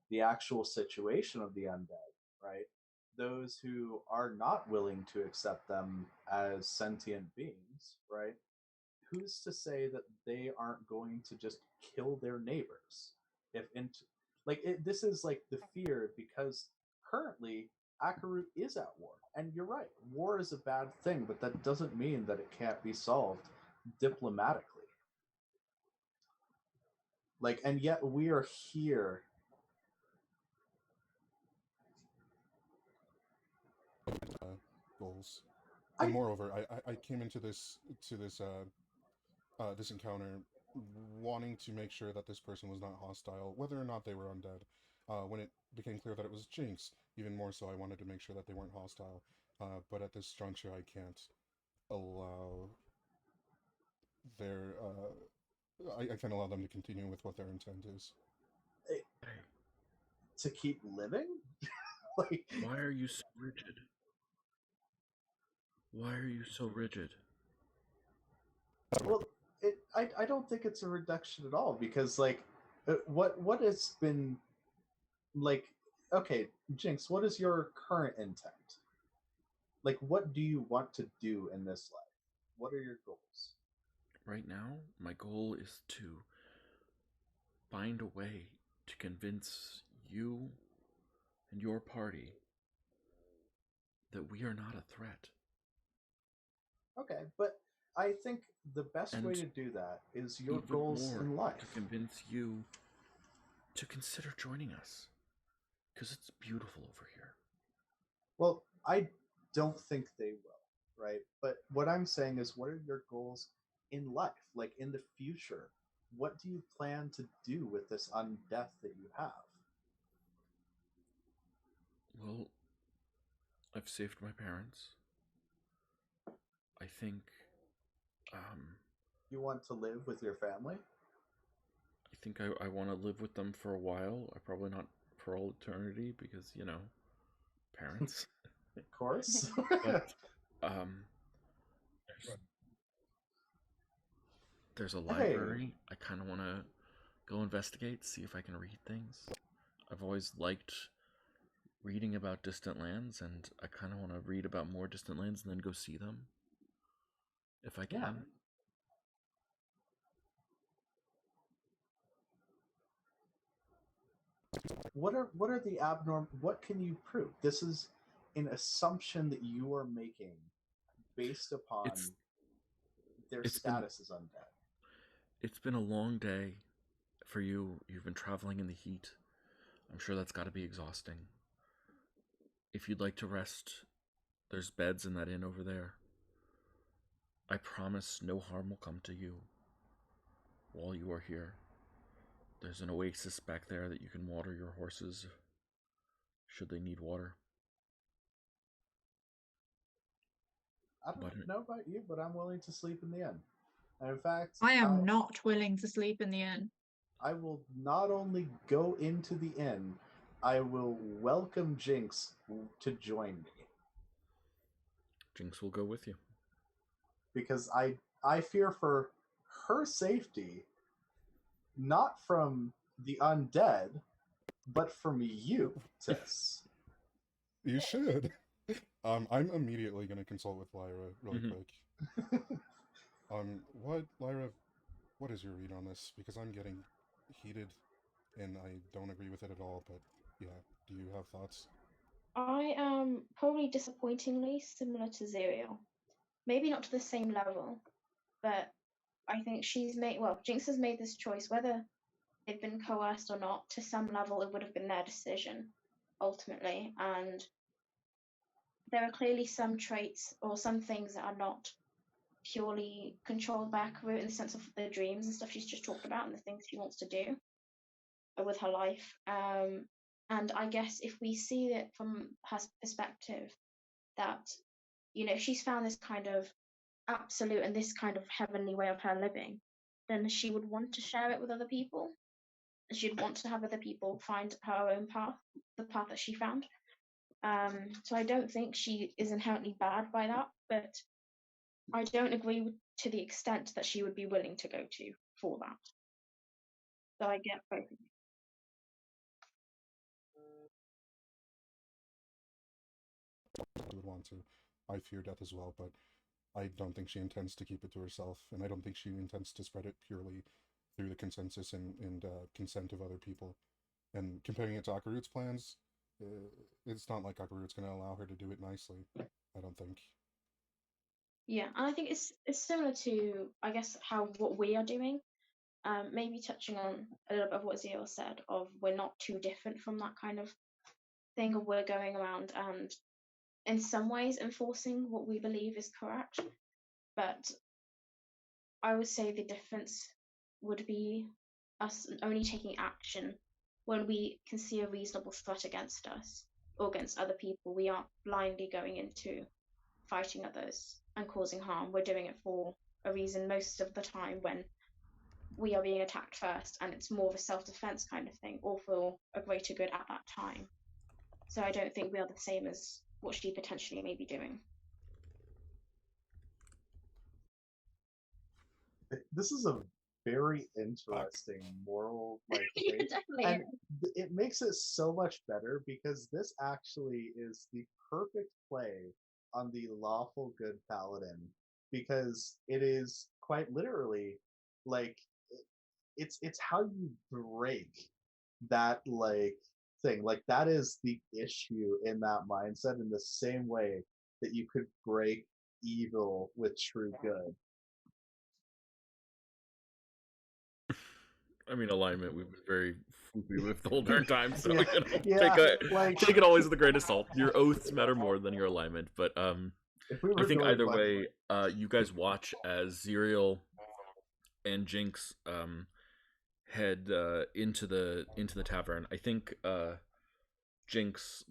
the actual situation of the undead, right? Those who are not willing to accept them as sentient beings, right? Who's to say that they aren't going to just kill their neighbors? This is like the fear, because currently Akarut is at war. And you're right, war is a bad thing, but that doesn't mean that it can't be solved diplomatically. Like, and yet we are here. Goals. And moreover, I came into this this encounter wanting to make sure that this person was not hostile, whether or not they were undead. When it became clear that it was Jinx, even more so, I wanted to make sure that they weren't hostile. But at this juncture, I can't allow their. I can't allow them to continue with what their intent is. To keep living? Like, why are you so rigid? Why are you so rigid? Well, I don't think it's a reduction at all, because like, what has been, like, okay, Jinx, what is your current intent? Like, what do you want to do in this life? What are your goals? Right now, my goal is to find a way to convince you and your party that we are not a threat. Okay, but I think the best way to do that is your goals in life. To convince you to consider joining us, because it's beautiful over here. Well, I don't think they will, right? But what I'm saying is, what are your goals in life? Like, in the future, what do you plan to do with this undeath that you have? Well, I've saved my parents. I think you want to live with your family? I think I want to live with them for a while. Probably not for all eternity, because, parents. Of course. But there's a library. I kind of want to go investigate, see if I can read things. I've always liked reading about distant lands, and I kind of want to read about more distant lands and then go see them, if I can. Yeah. What are the abnormal? What can you prove? This is an assumption that you are making based upon their status as undead. It's been a long day for you. You've been traveling in the heat. I'm sure that's got to be exhausting. If you'd like to rest, there's beds in that inn over there. I promise no harm will come to you while you are here. There's an oasis back there that you can water your horses should they need water. I don't know about you, but I'm willing to sleep in the inn. And in fact, I am not willing to sleep in the inn. I will not only go into the inn, I will welcome Jinx to join me. Jinx will go with you. Because I fear for her safety, not from the undead, but from you, Tis. You should. I'm immediately gonna consult with Lyra really quick. Lyra, what is your read on this? Because I'm getting heated, and I don't agree with it at all. But yeah, do you have thoughts? I am probably disappointingly similar to Zerial. Maybe not to the same level, but I think Jinx has made this choice, whether they've been coerced or not, to some level it would have been their decision, ultimately. And there are clearly some traits or some things that are not purely controlled by Akarut in the sense of the dreams and stuff she's just talked about and the things she wants to do with her life. And I guess if we see it from her perspective, that, she's found this kind of absolute and this kind of heavenly way of her living, then she would want to share it with other people. She'd want to have other people find her own path, the path that she found. So I don't think she is inherently bad by that, but I don't agree to the extent that she would be willing to go to for that. So I get both. I would want to. I fear death as well, but I don't think she intends to keep it to herself, and I don't think she intends to spread it purely through the consensus and consent of other people. And comparing it to Akarut's plans, it's not like Akarut's going to allow her to do it nicely. I don't think. Yeah, and I think it's similar to, I guess, what we are doing. Maybe touching on a little bit of what Zio said, of we're not too different from that kind of thing, of we're going around and in some ways enforcing what we believe is correct. But I would say the difference would be us only taking action when we can see a reasonable threat against us or against other people. We aren't blindly going into fighting others and causing harm. We're doing it for a reason most of the time when we are being attacked first, and it's more of a self-defense kind of thing, or for a greater good at that time. So I don't think we are the same as what she potentially may be doing. This is a very interesting moral trait, and it makes it so much better because this actually is the perfect play on the lawful good paladin, because it is quite literally it's how you break that thing. That is the issue in that mindset, in the same way that you could break evil with true good. I mean, alignment, we've been very floopy with the whole darn time, so yeah, take it always with a grain of salt. Your oaths matter more than your alignment, but I think either way, you guys watch as Zerial and Jinx head into the tavern. I think Jinx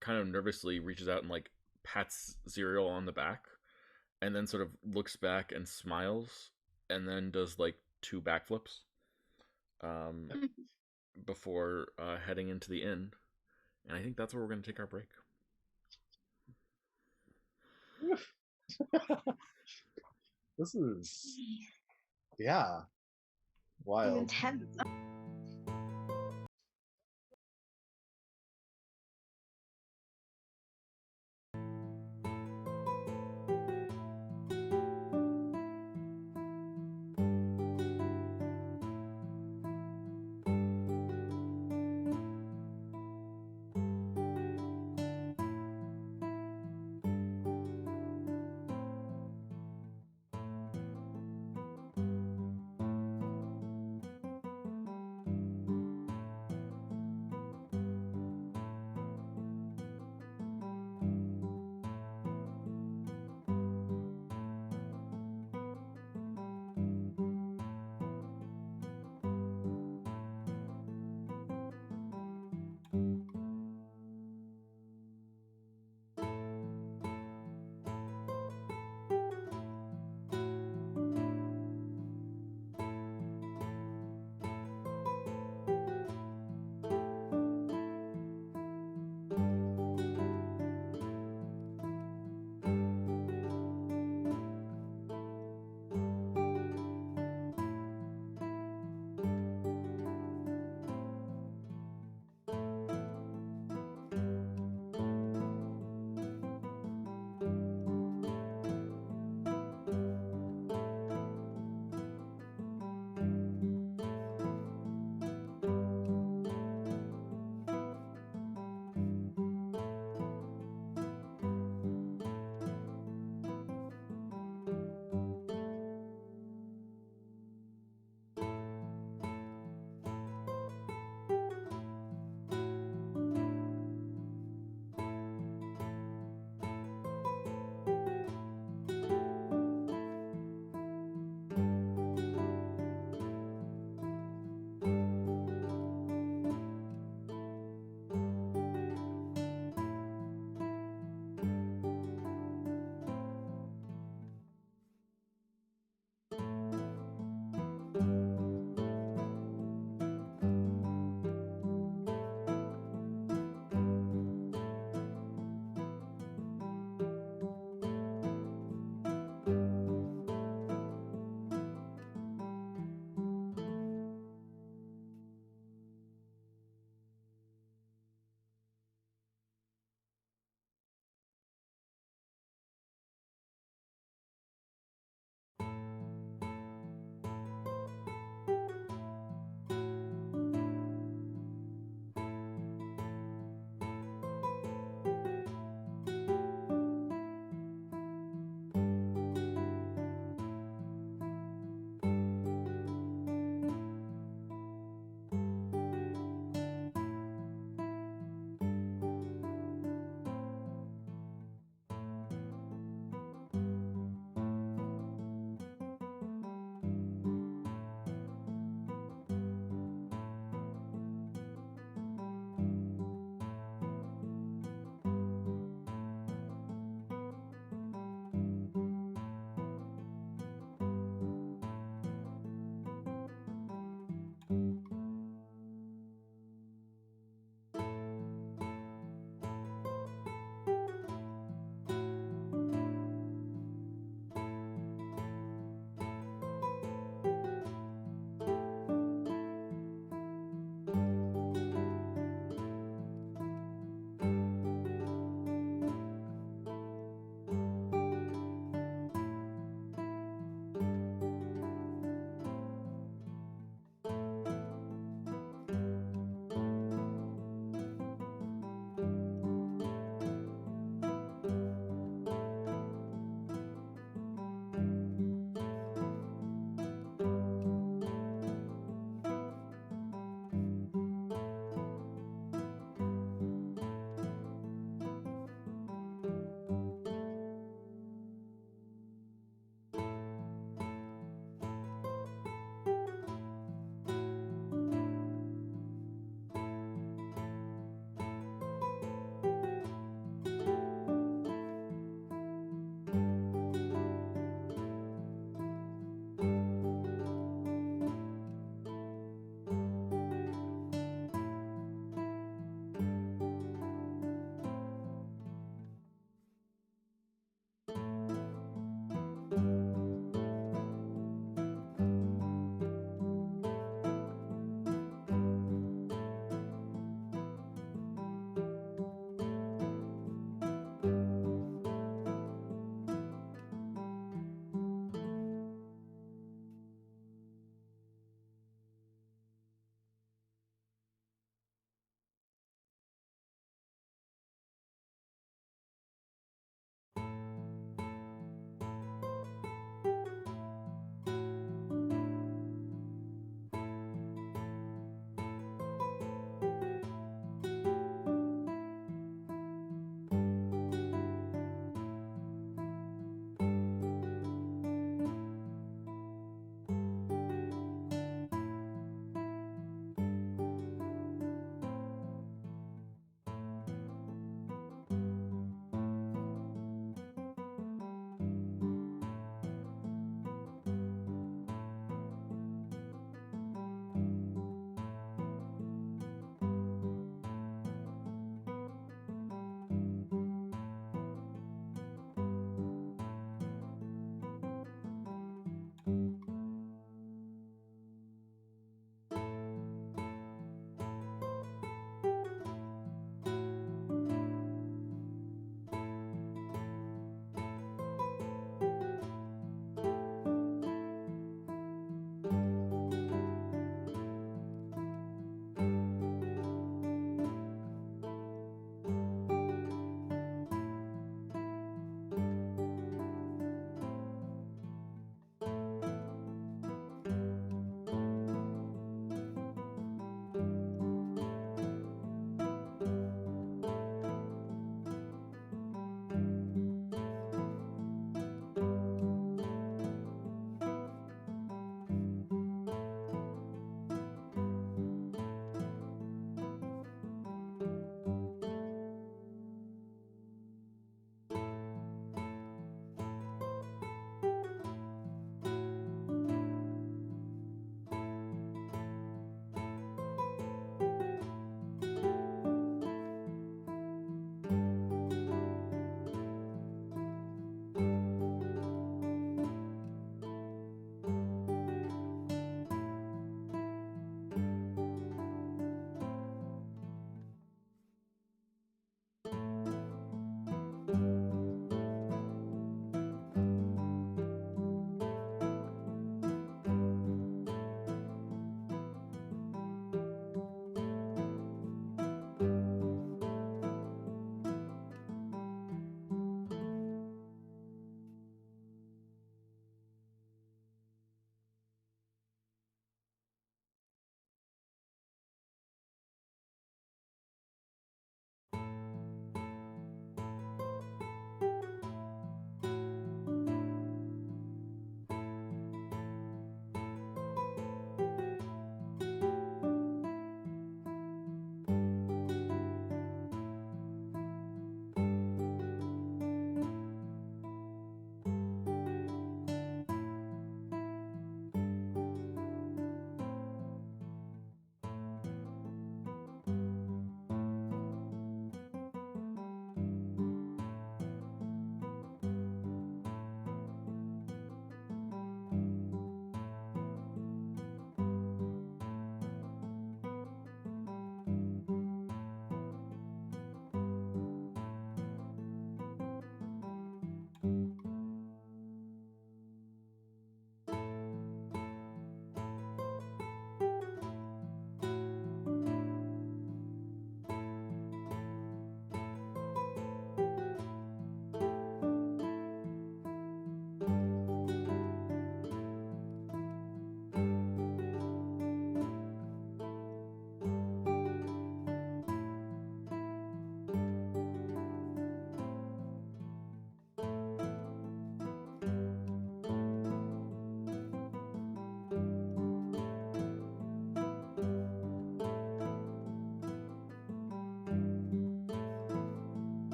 kind of nervously reaches out and pats Zerial on the back, and then sort of looks back and smiles, and then does 2 backflips before heading into the inn. And I think that's where we're going to take our break. This is, yeah, wild. Intense.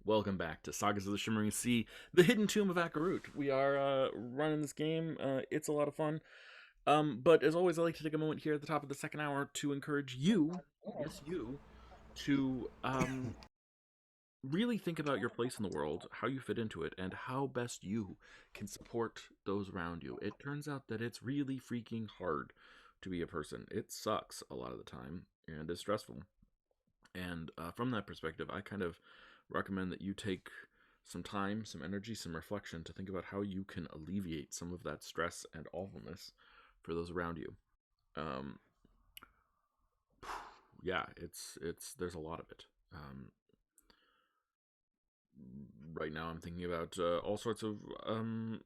Welcome back to Sagas of the Shimmering Sea, the Hidden Tomb of Akarut. We are running this game. It's a lot of fun. But as always, I like to take a moment here at the top of the second hour to encourage you, yes, you, to really think about your place in the world, how you fit into it, and how best you can support those around you. It turns out that it's really freaking hard to be a person. It sucks a lot of the time, and it's stressful. And from that perspective, I kind of recommend that you take some time, some energy, some reflection to think about how you can alleviate some of that stress and awfulness for those around you. Yeah, it's there's a lot of it. Right now I'm thinking about all sorts of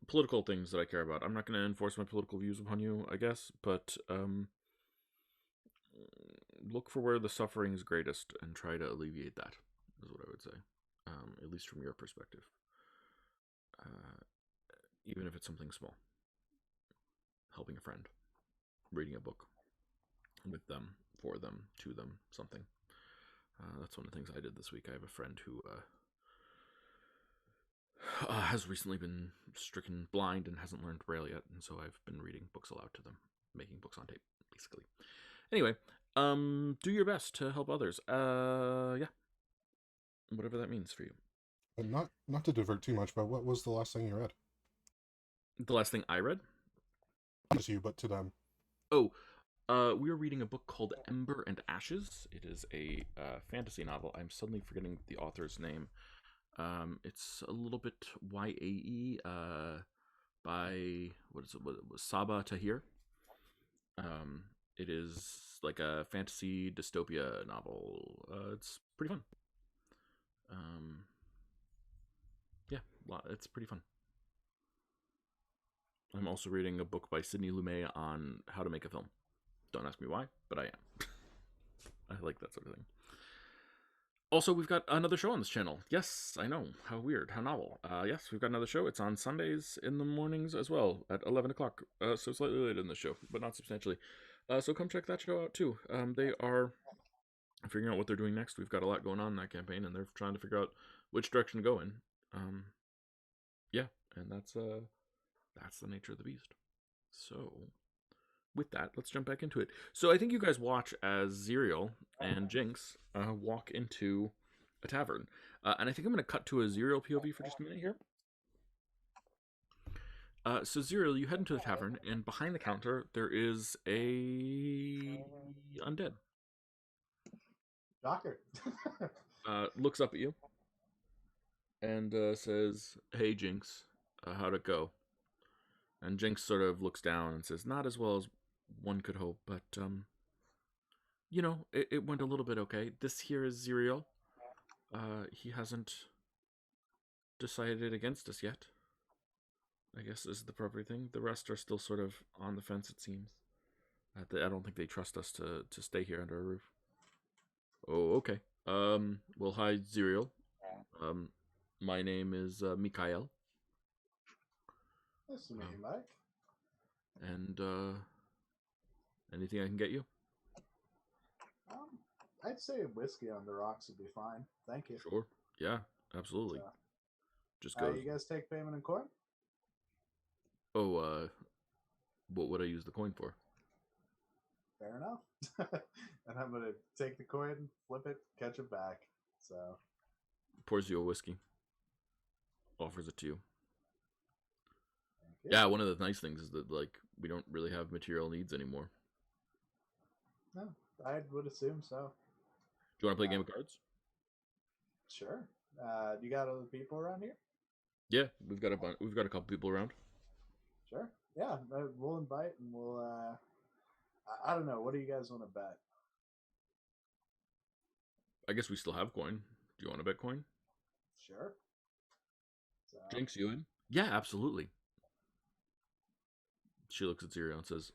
political things that I care about. I'm not going to enforce my political views upon you, I guess, but look for where the suffering is greatest and try to alleviate that, is what I would say, at least from your perspective. Even if it's something small. Helping a friend. Reading a book. With them, for them, to them, something. That's one of the things I did this week. I have a friend who has recently been stricken blind and hasn't learned Braille yet, and so I've been reading books aloud to them, making books on tape, basically. Anyway, do your best to help others. Yeah, whatever that means for you. And not to divert too much, but what was the last thing you read? The last thing I read? Not to you, but to them. Oh, we are reading a book called Ember and Ashes. It is a fantasy novel. I'm suddenly forgetting the author's name. It's a little bit YAE by what was Saba Tahir. It is like a fantasy dystopia novel. It's pretty fun. Yeah, it's pretty fun. I'm also reading a book by Sidney Lumet on how to make a film. Don't ask me why, but I am. I like that sort of thing. Also, we've got another show on this channel. Yes, I know. How weird. How novel. Yes, we've got another show. It's on Sundays in the mornings as well at 11 o'clock. So slightly later in the show, but not substantially. So come check that show out too. They are figuring out what they're doing next. We've got a lot going on in that campaign, and they're trying to figure out which direction to go in. Yeah, and that's the nature of the beast. So with that, let's jump back into it. So I think you guys watch as Zerial and Jinx walk into a tavern. And I think I'm going to cut to a Zerial POV for just a minute here. So Zerial, you head into the tavern, and behind the counter, there is a undead. Shocker. Looks up at you and says, "Hey, Jinx, how'd it go?" And Jinx sort of looks down and says, "Not as well as one could hope, but, you know, it went a little bit okay. This here is Zerial. He hasn't decided against us yet, I guess is the appropriate thing. The rest are still sort of on the fence, it seems. I don't think they trust us to stay here under a roof." "Oh, okay. Well, hi, Zerial. My name is, Mikael. Nice to meet you, Mike. And, anything I can get you?" I'd say whiskey on the rocks would be fine. Thank you. "Sure. Yeah, absolutely." So, Just goes, you guys take payment in coin? "Oh, what would I use the coin for?" Fair enough. And I'm gonna take the coin, flip it, catch it back. So Pours you a whiskey. Offers it to you. thank you. Yeah, one of the nice things is that, like, we don't really have material needs anymore. No, I would assume so. Do you want to play a game of cards? Sure. You got other people around here? Yeah, we've got a couple people around. Sure. Yeah, we'll invite and we'll. I don't know. What do you guys want to bet? I guess we still have coin. Do you want to bet coin? Sure. So, Jinx, you in? Yeah, absolutely. She looks at Zerial and says,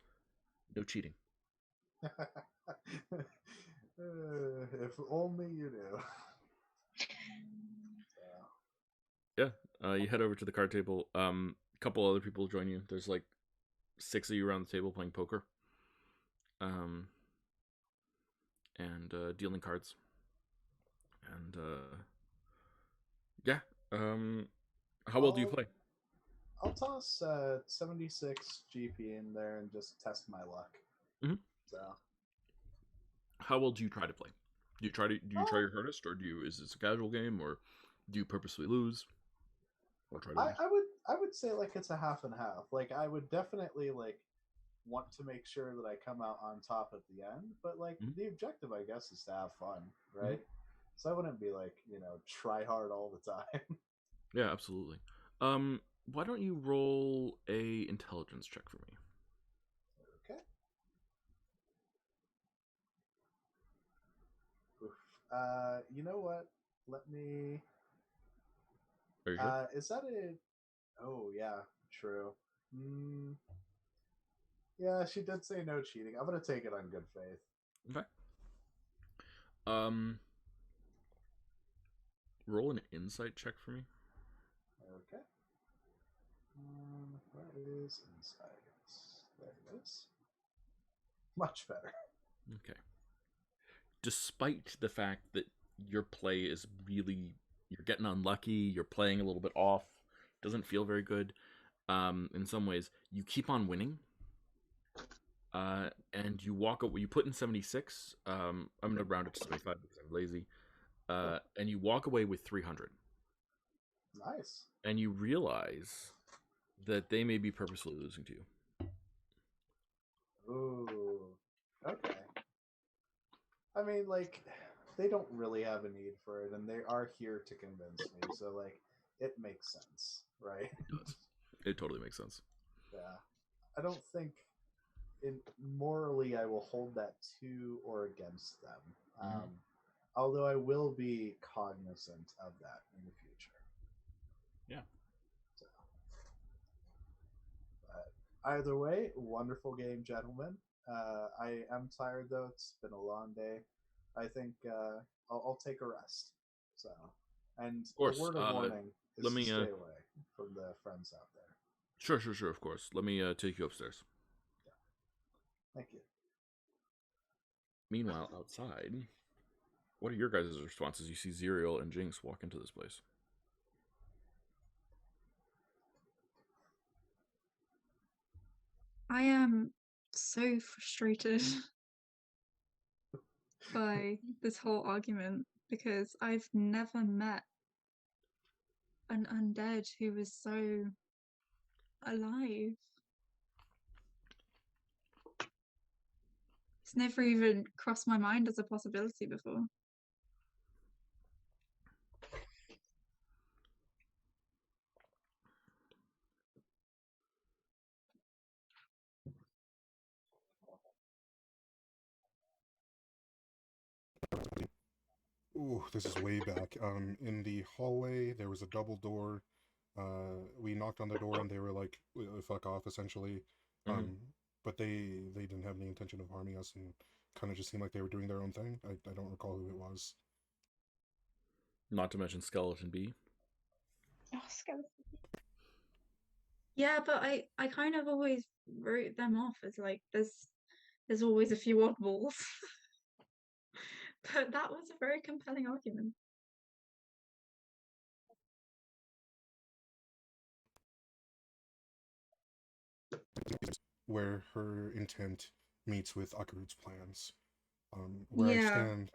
"No cheating." if only you knew. Yeah, you head over to the card table. A couple other people join you. There's like 6 of you around the table playing poker. And dealing cards. And Yeah. How well do you play? I'll toss 76 GP in there and just test my luck. Mm-hmm. So, how well do you try to play? Do you try your hardest, or is this a casual game, or do you purposely lose? Or try to win? I would say like it's a half and half. Like I would definitely like want to make sure that I come out on top at the end, but like the objective, I guess, is to have fun, right? So I wouldn't be like try hard all the time. Yeah, absolutely. Why don't you roll a intelligence check for me? Okay. You know what? Let me. Are you sure? Is that a? Oh yeah, true. Yeah, she did say no cheating. I'm gonna take it on good faith. Okay. Roll an insight check for me. Okay. Where is insight? There it is. Much better. Okay. Despite the fact that your play is really, you're getting unlucky, you're playing a little bit off, doesn't feel very good. In some ways, you keep on winning. And you walk away. You put in 76. I'm gonna round it to 75 because I'm lazy. And you walk away with 300. Nice. And you realize that they may be purposely losing to you. Ooh. Okay. I mean, like, they don't really have a need for it, and they are here to convince me. So, like, it makes sense, right? It does. It totally makes sense. Yeah. I don't think morally I will hold that to or against them. Although I will be cognizant of that in the future. Yeah. So, but either way, wonderful game, gentlemen. I am tired though. It's been a long day. I think I'll take a rest. So, and of course, the word of warning is let me, to stay away from the friends out there. Sure, of course. Let me take you upstairs. Yeah. Thank you. Meanwhile, outside, what are your guys' responses? You see Zerial and Jinx walk into this place. I am so frustrated by this whole argument because I've never met an undead who was so alive. It's never even crossed my mind as a possibility before. Ooh, this is way back. In the hallway, there was a double door. We knocked on the door and they were like, "Fuck off," essentially. But they didn't have any intention of harming us and kind of just seemed like they were doing their own thing. I don't recall who it was. Not to mention Skeleton B. Oh, skeleton. Yeah, but I kind of always wrote them off as like there's always a few oddballs. But that was a very compelling argument. Where her intent meets with Akarut's plans. Where I stand,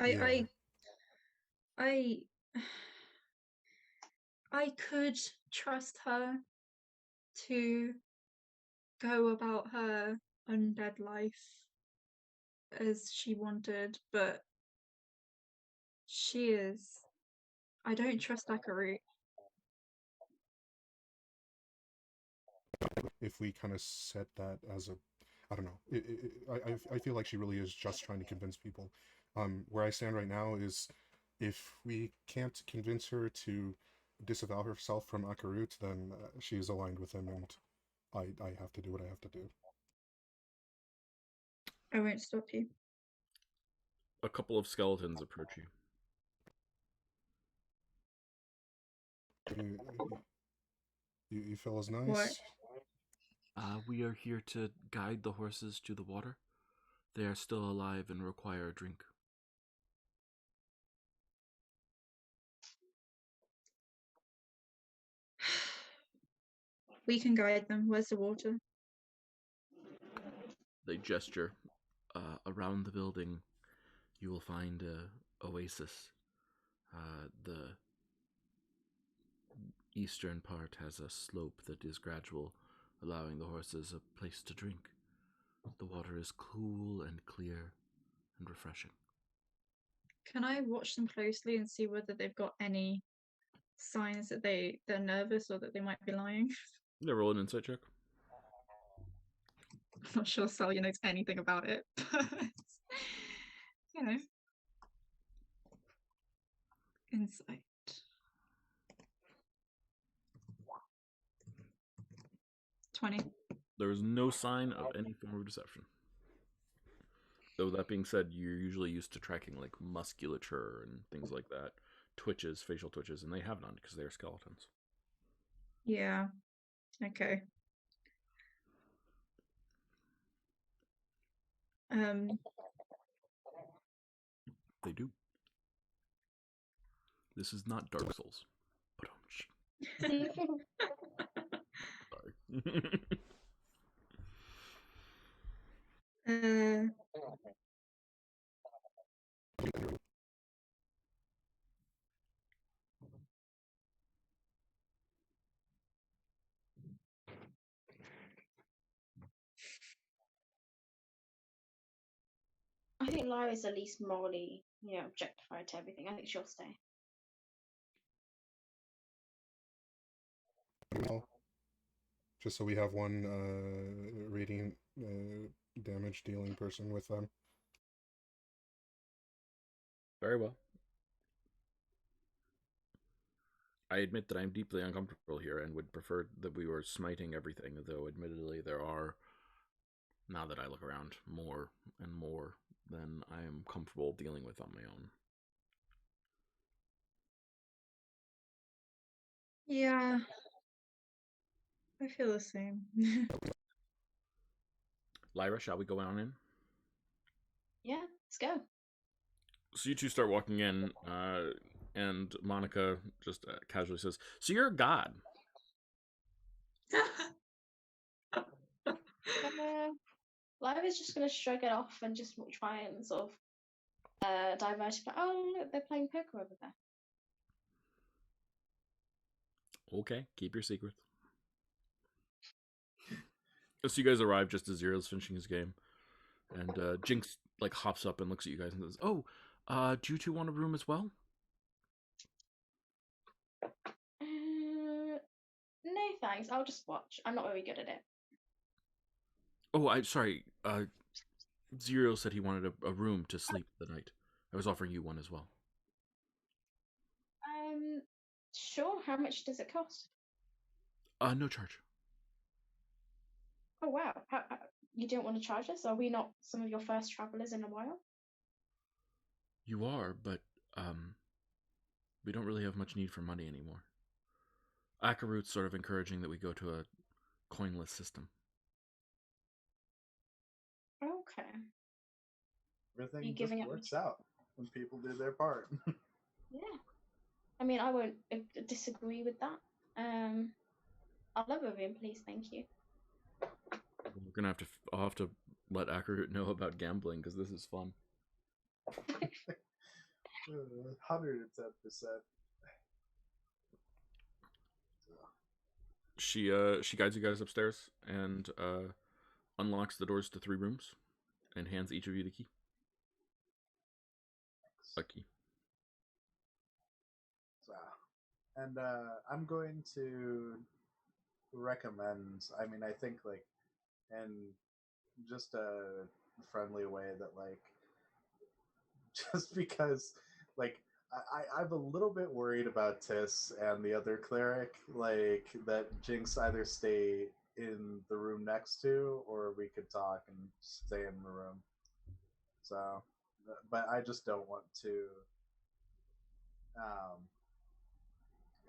I could trust her to go about her undead life as she wanted, but I don't trust Akarut. If we kind of set that as a, I don't know, I feel like she really is just trying to convince people. Where I stand right now is, if we can't convince her to disavow herself from Akarut, then she is aligned with him, and I have to do what I have to do. I won't stop you. A couple of skeletons approach you. You fellas nice? What? We are here to guide the horses to the water. They are still alive and require a drink. We can guide them. Where's the water? They gesture. Around the building, you will find a oasis. The eastern part has a slope that is gradual, allowing the horses a place to drink. The water is cool and clear and refreshing. Can I watch them closely and see whether they've got any signs that they're nervous or that they might be lying? Yeah, roll an insight check. I'm not sure Celia knows anything about it, but you know. Insight. There is no sign of any form of deception. Though that being said, you're usually used to tracking like musculature and things like that, twitches, facial twitches, and they have none because they're skeletons. Yeah. Okay. They do. This is not Dark Souls. But Sorry. I think Lyra's at least morally, objectified to everything. I think she'll stay. Well, just so we have one radiant damage dealing person with them. Very well. I admit that I'm deeply uncomfortable here and would prefer that we were smiting everything, though admittedly there are, now that I look around, more and more than I am comfortable dealing with on my own. Yeah. I feel the same. Lyra, shall we go on in? Yeah, let's go. So you two start walking in, and Monica just casually says, "So you're a god?" Lyra's just going to shrug it off and just try and sort of divert it. Oh, look, they're playing poker over there. Okay, keep your secret. So you guys arrive just as Zero's finishing his game, and Jinx like hops up and looks at you guys and says, "Oh, do you two want a room as well?" No thanks, I'll just watch. I'm not very good at it. Oh, I'm sorry. Zero said he wanted a room to sleep the night. I was offering you one as well. Sure. How much does it cost? No charge. Oh wow. How, you don't want to charge us? Are we not some of your first travelers in a while? You are, but we don't really have much need for money anymore. Akarut's sort of encouraging that we go to a coinless system. Okay. Everything just works out when people do their part. Yeah. I mean, I won't disagree with that. I'll have a room, please. Thank you. We're gonna I'll have to let Akarut know about gambling because this is fun. 110%. She guides you guys upstairs and unlocks the doors to 3 rooms and hands each of you the key. A key. So, and I'm going to recommend, I mean, I think like in just a friendly way that like just because like I'm a little bit worried about Tiss and the other cleric, like that Jinx either stay in the room next to or we could talk and stay in the room. So, but I just don't want to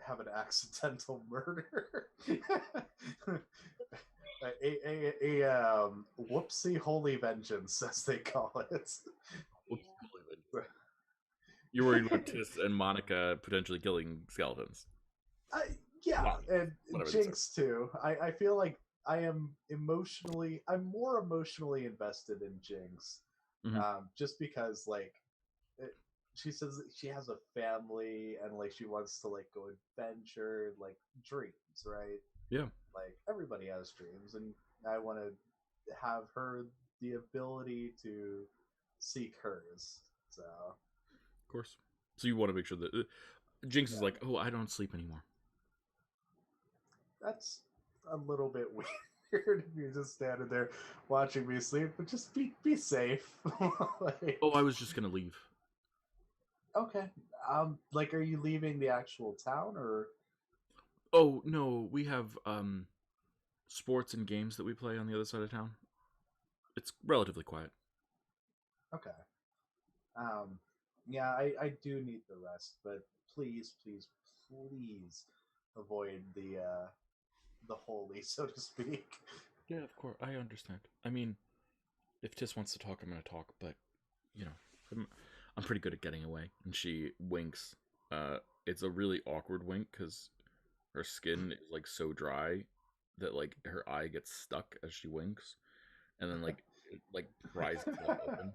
have an accidental murder. a whoopsie holy vengeance, as they call it. You're worried about Tiss and Monica potentially killing skeletons. Yeah, Well, and whatever they say. Jinx too. I feel like I'm more emotionally invested in Jinx, just because like it, she says that she has a family and like she wants to like go adventure, like dreams, right? Yeah. Like everybody has dreams, and I want to have her the ability to seek hers. So, Of course. So you want to make sure that Jinx is yeah. like, oh, I don't sleep anymore. That's a little bit weird if you're just standing there watching me sleep, but just be safe. Like, Oh, I was just gonna leave. okay. Like, are you leaving the actual town or? Oh no, we have sports and games that we play on the other side of town. It's relatively quiet. Okay. Yeah, I do need the rest, but please, please, please avoid the holy, so to speak. Yeah, of course. I understand. I mean, if Tiss wants to talk, I'm gonna talk, but you know, I'm pretty good at getting away. And she winks. It's a really awkward wink because her skin is like so dry that like her eye gets stuck as she winks, and then like it, like pries itself open.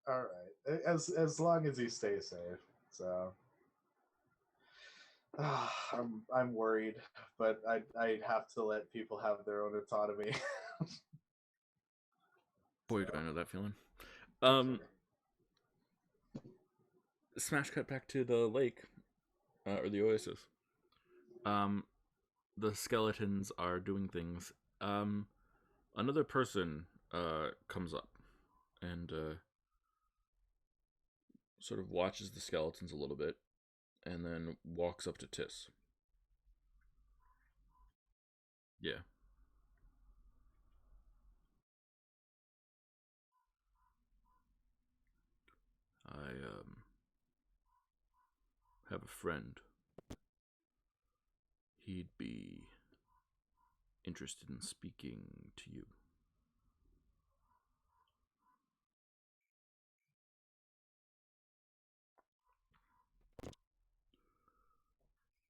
All right, as long as you stay safe. So, I'm worried, but I have to let people have their own autonomy. Boy, do I know that feeling. Um, Smash cut back to the lake, or the oasis. Um, the skeletons are doing things. Another person comes up and sort of watches the skeletons a little bit, and then walks up to Tiss. Yeah. I have a friend. He'd be interested in speaking to you.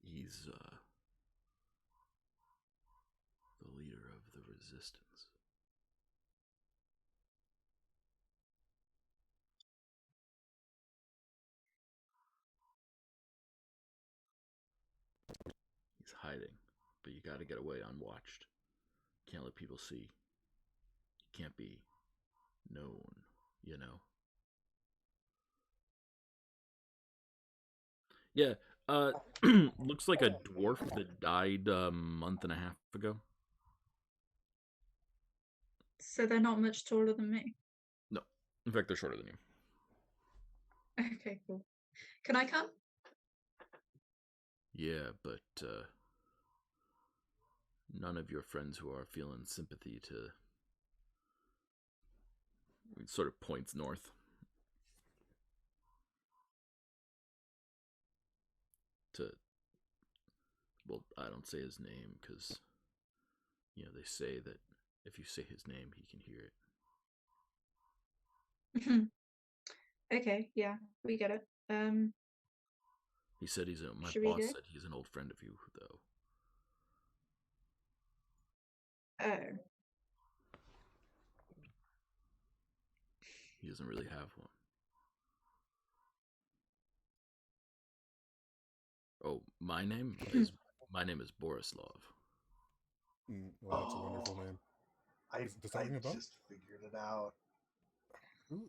He's the leader of the resistance. He's hiding, but you gotta get away unwatched. Can't let people see. You can't be known, you know? Yeah, looks like a dwarf that died a month and a half ago. So they're not much taller than me. No, in fact, they're shorter than you. Okay, cool. Can I come? Yeah, but none of your friends who are feeling sympathy to. It sort of points north. To. Well, I don't say his name because, you know, they say that if you say his name, he can hear it. Okay, yeah, we get it. He said my Should we boss go? said he's an old friend of you, though. Oh, He doesn't really have one. Oh, my name is Borislav. Well, that's a wonderful name. Does that ring a bell? Just figured it out. Ooh,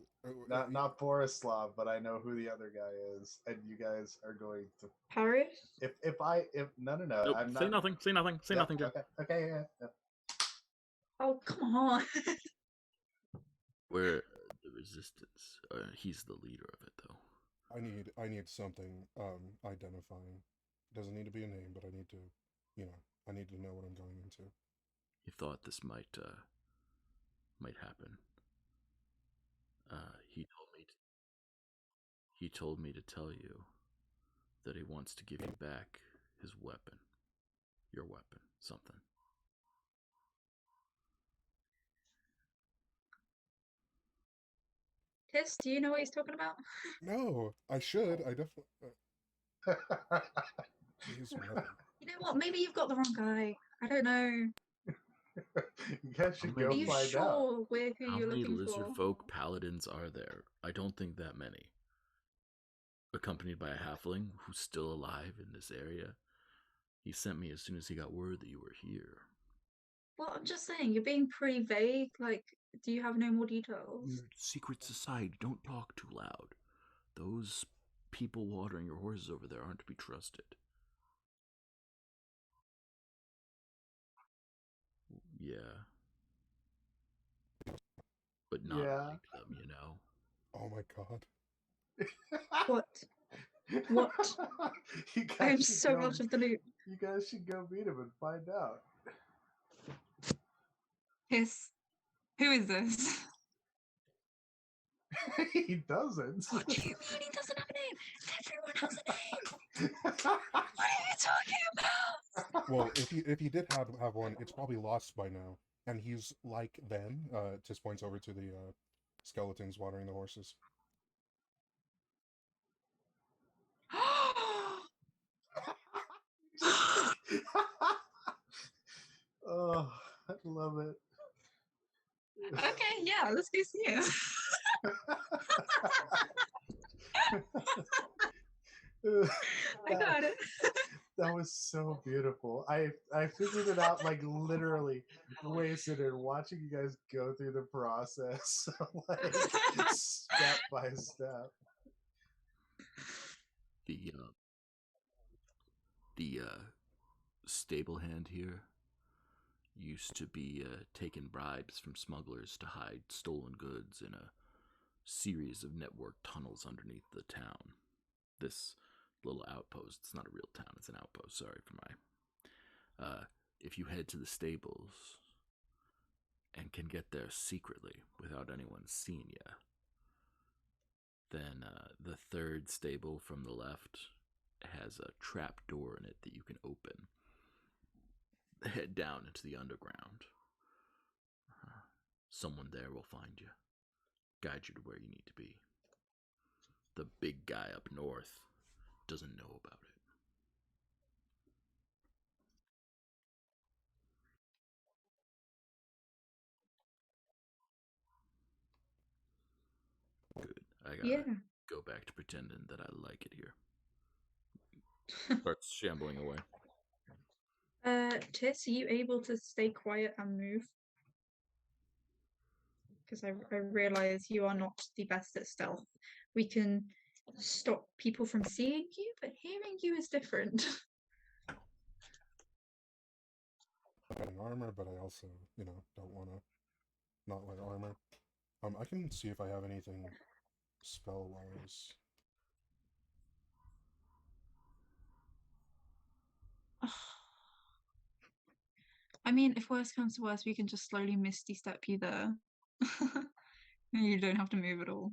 Not Borislav, but I know who the other guy is, and you guys are going to. Paris? If no, Nope, I'm say not. nothing. Say nothing. Say nothing, Jack. Okay, yeah. Oh, come on. We're the resistance. He's the leader of it, though. I need something identifying. Doesn't need to be a name, but I need to, I need to know what I'm going into. He thought this might happen. He told me to tell you that he wants to give you back his weapon. Your weapon. Something. Tiss, do you know what he's talking about? No, I should. I definitely. His mother. You know what? Maybe you've got the wrong guy. I don't know. You guys should How go Are many- you find out. sure we're who How you're many looking lizard for? folk paladins are there? I don't think that many. Accompanied by a halfling who's still alive in this area. He sent me as soon as he got word that you were here. Well, I'm just saying, you're being pretty vague. Like, do you have no more details? Secret society, don't talk too loud. Those people watering your horses over there aren't to be trusted. Yeah. But not Yeah. like them, you know? Oh my god. What? What? You guys I'm should so go- out of the loop. You guys should go meet him and find out. Yes. Who is this? He doesn't. What do you mean he doesn't have a name? Everyone has a name. What are you talking about? Well, if he did have one, it's probably lost by now. And he's like them. Tis points over to the skeletons watering the horses. Oh, I love it. Okay, yeah, let's go see it. I got it. That was so beautiful. I figured it out like literally wasted it watching you guys go through the process, like step by step. The stable hand here used to be taking bribes from smugglers to hide stolen goods in a series of networked tunnels underneath the town. This little outpost, it's not a real town, it's an outpost, sorry for my... if you head to the stables and can get there secretly without anyone seeing you, then the third stable from the left has a trap door in it that you can open. Head down into the underground. Someone there will find you, guide you to where you need to be. The big guy up north doesn't know about it. Good. I gotta go back to pretending that I like it here. Starts shambling away. Tis, are you able to stay quiet and move? Because I realize you are not the best at stealth. We can stop people from seeing you, but hearing you is different. I've got an armor, but I also, don't want to not wear armor. I can see if I have anything spell-wise. I mean, if worse comes to worse, we can just slowly misty step you there. And you don't have to move at all.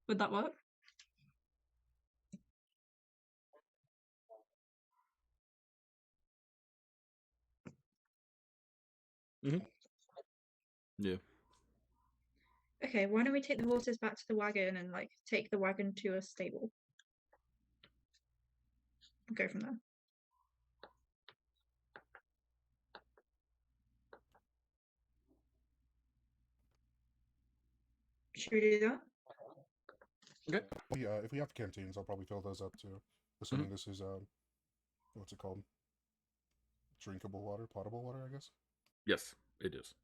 Would that work? Yeah. Okay, why don't we take the horses back to the wagon and take the wagon to a stable? Go from there. Should we do that? Okay. If we have canteens, I'll probably fill those up too. Assuming this is what's it called? Drinkable water, potable water, I guess. Yes, it is.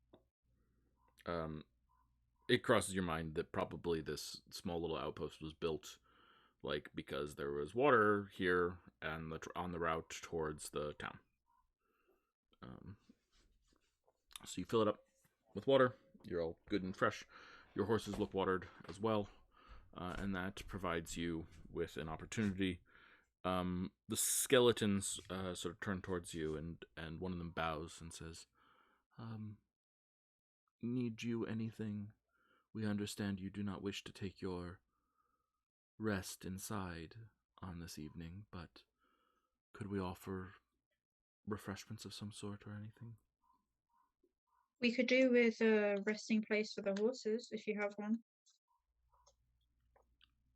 It crosses your mind that probably this small little outpost was built because there was water here and on the route towards the town. So you fill it up with water. You're all good and fresh. Your horses look watered as well, and that provides you with an opportunity. The skeletons sort of turn towards you, and one of them bows and says, "Need you anything? We understand you do not wish to take your rest inside on this evening, but could we offer refreshments of some sort or anything?" We could do with a resting place for the horses if you have one.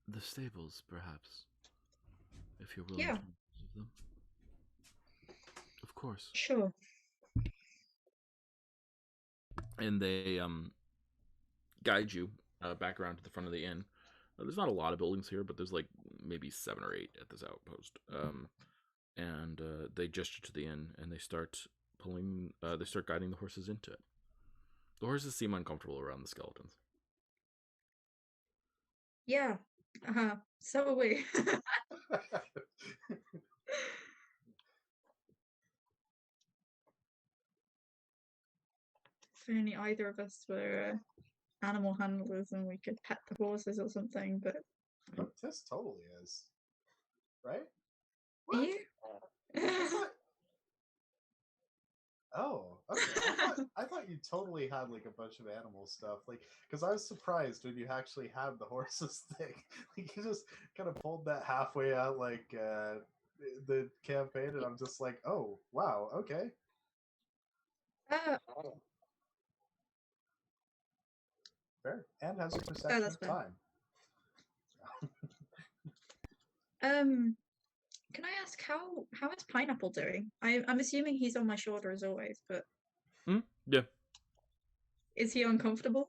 The stables, perhaps, if you're willing Yeah. to use them. Of course. Sure. And they guide you back around to the front of the inn. There's not a lot of buildings here, but there's like maybe 7 or 8 at this outpost. And they gesture to the inn, and they start pulling. They start guiding the horses into it. The horses seem uncomfortable around the skeletons. Yeah. So are we. If only either of us were animal handlers and we could pet the horses or something, but Oh, Tis totally is. Right? are What? you? I thought... Oh, okay. I thought you totally had like a bunch of animal stuff, like because I was surprised when you actually had the horses thing. Like you just kind of pulled that halfway out, like the campaign, and I'm just like, oh wow, okay. Uh, Fair. And has a oh, perception that's of fair. time. Can I ask how is Pineapple doing? I'm assuming he's on my shoulder as always, but Yeah. is he uncomfortable?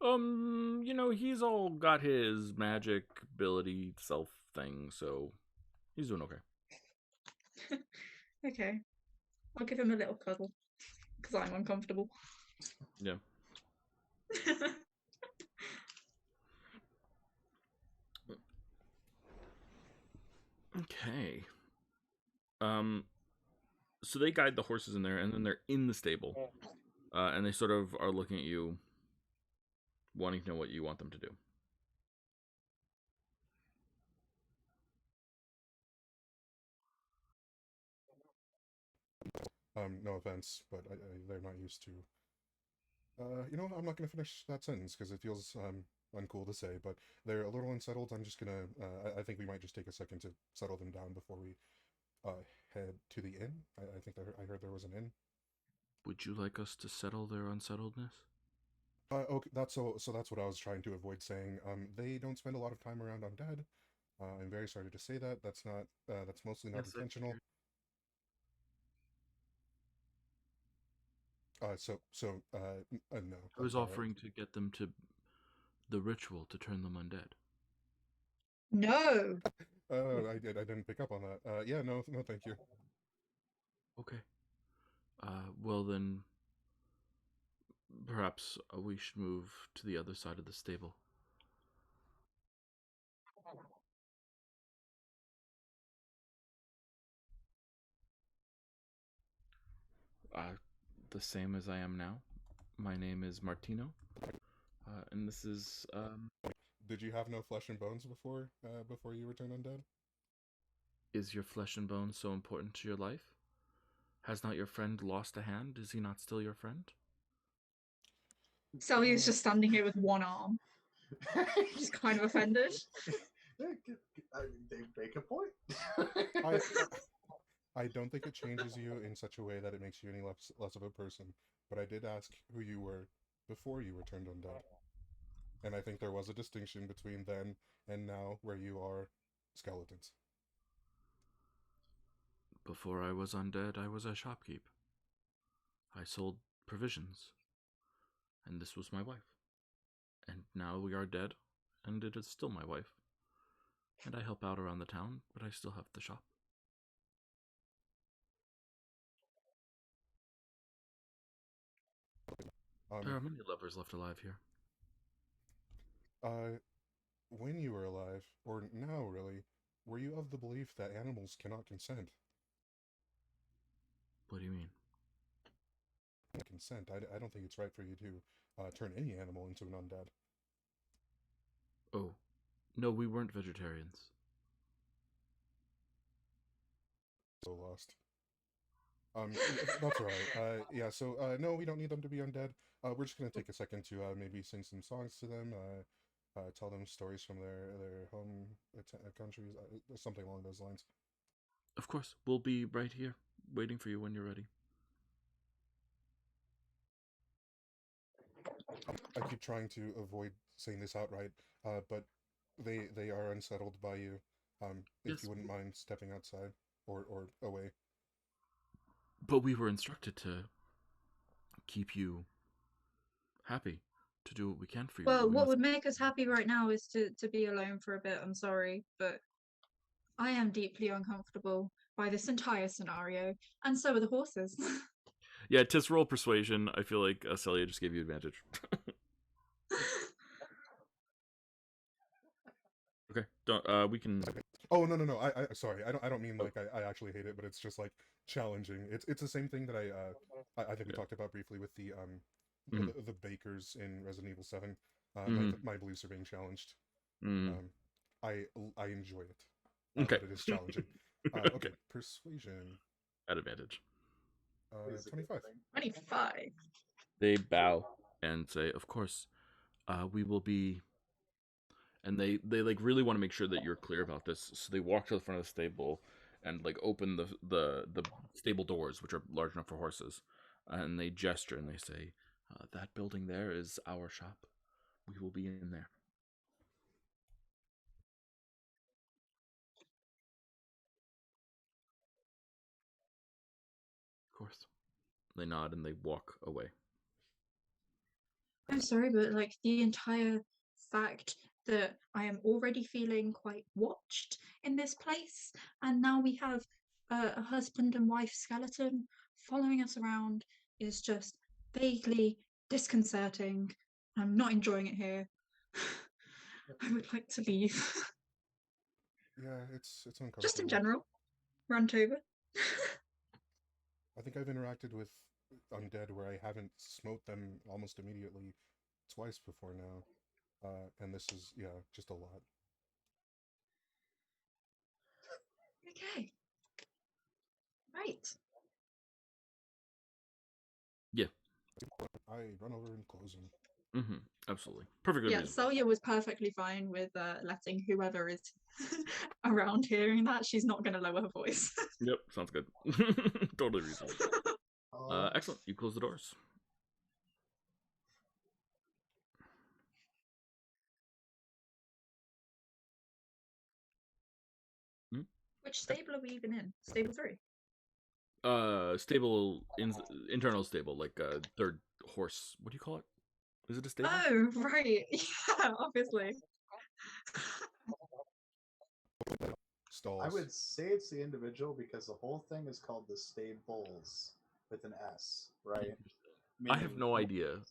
He's all got his magic ability self thing, so he's doing okay. Okay. I'll give him a little cuddle because I'm uncomfortable. Yeah. Okay. So they guide the horses in there, and then they're in the stable, and they sort of are looking at you, wanting to know what you want them to do. No offense, but they're not used to. I'm not gonna finish that sentence because it feels uncool to say, but they're a little unsettled. I'm just gonna. I think we might just take a second to settle them down before we head to the inn. I think I heard there was an inn. Would you like us to settle their unsettledness? Okay, so that's what I was trying to avoid saying. They don't spend a lot of time around undead. I'm very sorry to say that. That's mostly not intentional. No. I was offering to get them to the ritual to turn them undead. No. Oh, I didn't pick up on that. Yeah, no, thank you. Okay. Well then, perhaps we should move to the other side of the stable. The same as I am now. My name is Martino, and this is. Did you have no flesh and bones before you returned undead? Is your flesh and bones so important to your life? Has not your friend lost a hand? Is he not still your friend? Sally's just standing here with one arm. Just kind of offended. They make a point. I don't think it changes you in such a way that it makes you any less of a person, but I did ask who you were before you returned undead. And I think there was a distinction between then and now where you are skeletons. Before I was undead, I was a shopkeep. I sold provisions, and this was my wife. And now we are dead, and it is still my wife. And I help out around the town, but I still have the shop. There are many lovers left alive here. When you were alive, or now really, were you of the belief that animals cannot consent? What do you mean? Consent. I don't think it's right for you to turn any animal into an undead. Oh, no, we weren't vegetarians. So lost. That's alright. Yeah, so, no, we don't need them to be undead. We're just gonna take a second to, maybe sing some songs to them, tell them stories from their home countries, something along those lines. Of course, we'll be right here, waiting for you when you're ready. I keep trying to avoid saying this outright, but they are unsettled by you. If Yes. you wouldn't mind stepping outside or away. But we were instructed to keep you happy, to do what we can for you. Well, what would make us happy right now is to be alone for a bit. I'm sorry, but I am deeply uncomfortable by this entire scenario, and so are the horses. Yeah, Tis, roll persuasion. I feel like Celia just gave you advantage. Okay, don't. We can. Oh no! I sorry. I don't mean like I actually hate it, but it's just like challenging. It's the same thing that I think we talked about briefly with the the bakers in Resident Evil 7. My beliefs are being challenged. I enjoy it. Okay. But it is challenging. Okay, persuasion. At advantage. 25. 25. They bow and say, "Of course, we will be." And they like really want to make sure that you're clear about this. So they walk to the front of the stable and like open the stable doors, which are large enough for horses, and they gesture and they say, "That building there is our shop. We will be in there." Of course. They nod and they walk away. I'm sorry, but like the entire fact that I am already feeling quite watched in this place, and now we have a husband and wife skeleton following us around is just vaguely disconcerting. I'm not enjoying it here. I would like to leave. Yeah, it's uncomfortable. Just in general, rant over. I think I've interacted with undead where I haven't smote them almost immediately twice before now. And this is, yeah, just a lot. Okay. Right. Yeah. I run over and close them. Absolutely. Perfectly Yeah, reasonable. Selya was perfectly fine with letting whoever is around hearing that. She's not going to lower her voice. Yep, sounds good. Totally reasonable. Excellent. You close the doors. Which stable are we even in? Stable 3? Stable, internal stable, like third horse. What do you call it? Is it a stable? Oh, right. Yeah, obviously. Stalls. I would say it's the individual because the whole thing is called the stables with an S, right? I have no idea.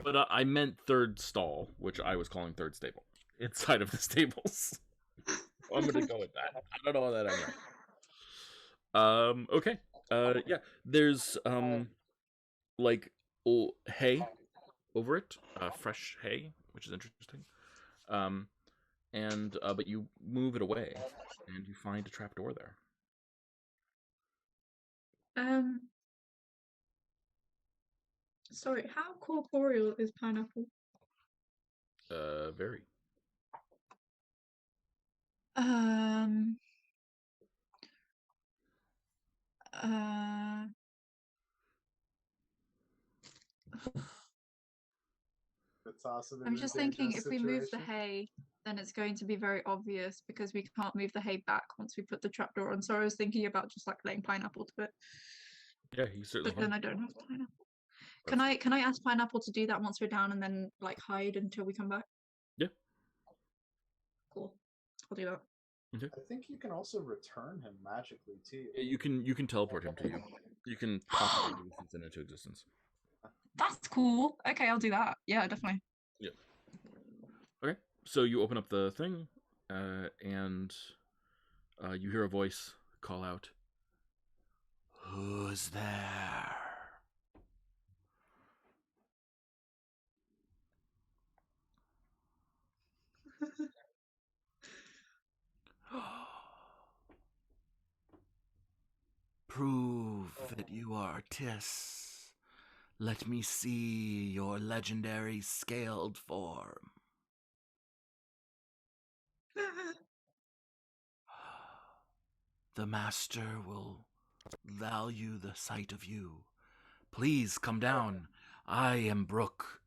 But I meant third stall, which I was calling third stable. Inside of the stables. I'm gonna go with that. I don't know what that I meant. Okay. Yeah. There's like hay over it, fresh hay, which is interesting. And but you move it away, and you find a trapdoor there. Sorry, how corporeal is Pineapple? Very. I'm just thinking if we move the hay, then it's going to be very obvious because we can't move the hay back once we put the trapdoor on. So I was thinking about just like letting Pineapple do it. Yeah, he's certainly. But then I don't have Pineapple. Can I ask Pineapple to do that once we're down and then like hide until we come back? Yeah. Cool. I'll do that. Okay. I think you can also return him magically too. Yeah, you can teleport him to you. You can possibly move him into existence. That's cool. Okay, I'll do that. Yeah, definitely. Yeah. Okay, so you open up the thing, and you hear a voice call out, "Who's there?" Prove that you are Tis. Let me see your legendary scaled form. The master will value the sight of you. Please come down. I am Brooke.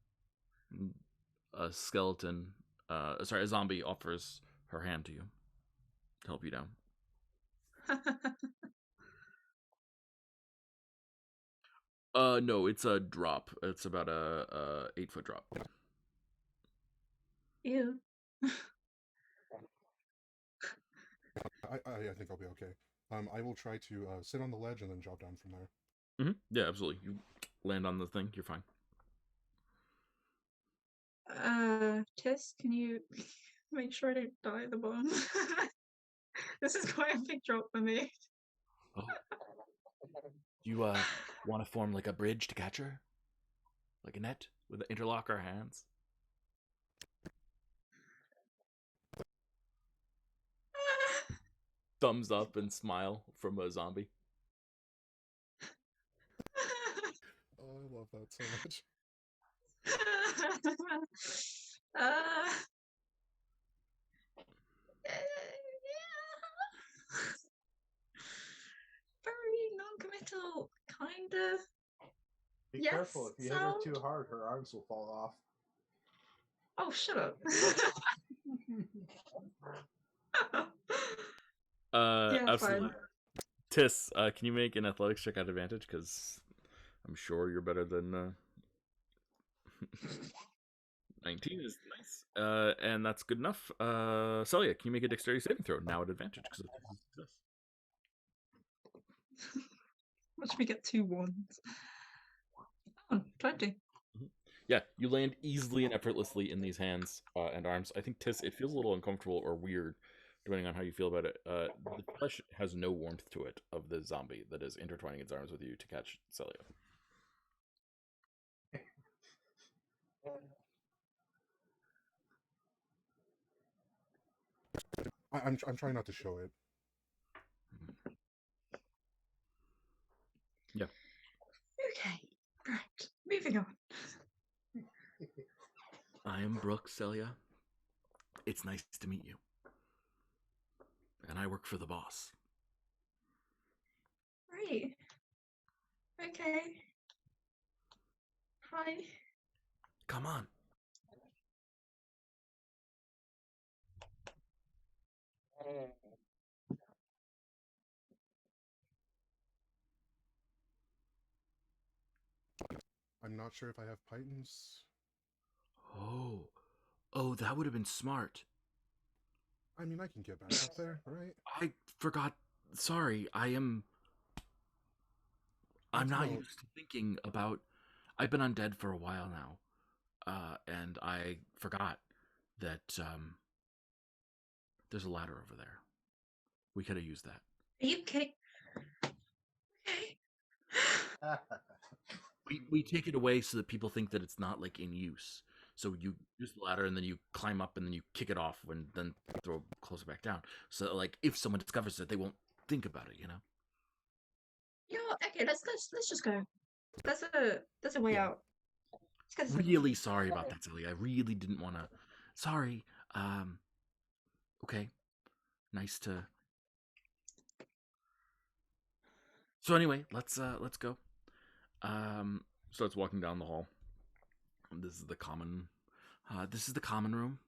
A skeleton, a zombie offers her hand to you to help you down. No, it's a drop. It's about a 8-foot drop. Ew. I think I'll be okay. I will try to sit on the ledge and then drop down from there. Yeah, absolutely. You land on the thing, you're fine. Tis, can you make sure I don't die at the bottom? This is quite a big drop for me. Oh. You want to form like a bridge to catch her? Like a net with interlock our hands? Thumbs up and smile from a zombie. Oh, I love that so much. Very non-committal, kinda. Be Yes, careful. If you hit her so- too hard, her arms will fall off. Oh, shut up. Yeah, Absolutely. fine. Tis, can you make an athletics check at advantage? Because I'm sure you're better than 19 is nice. And that's good enough. Celia, can you make a dexterity saving throw now at advantage? Because Watch me get 2 ones. Oh, 20. yeah, you land easily and effortlessly in these hands and arms. I think Tis, it feels a little uncomfortable or weird, depending on how you feel about it. The flesh has no warmth to it of the zombie that is intertwining its arms with you to catch Celia. I'm trying not to show it. Yeah. Okay, right. Moving on. I am Brooke, Celia. It's nice to meet you. And I work for the boss. Right. Okay. Hi. Come on. I'm not sure if I have pythons. Oh, that would have been smart. I mean, I can get back up there, right? I forgot. Sorry, I'm not No. used to thinking about. I've been undead for a while now, and I forgot that there's a ladder over there. We could have used that. Are you kidding? Okay. We take it away so that people think that it's not like in use. So you use the ladder and then you climb up and then you kick it off and then close it back down. So like if someone discovers it, they won't think about it, you know? You know what? Okay, let's just go. There's a way Yeah. out. Let's get this Really sorry about that, Silly. I really didn't want to. Sorry. Okay. Nice to. So anyway, let's go. Starts walking down the hall. This is the common. This is the common room.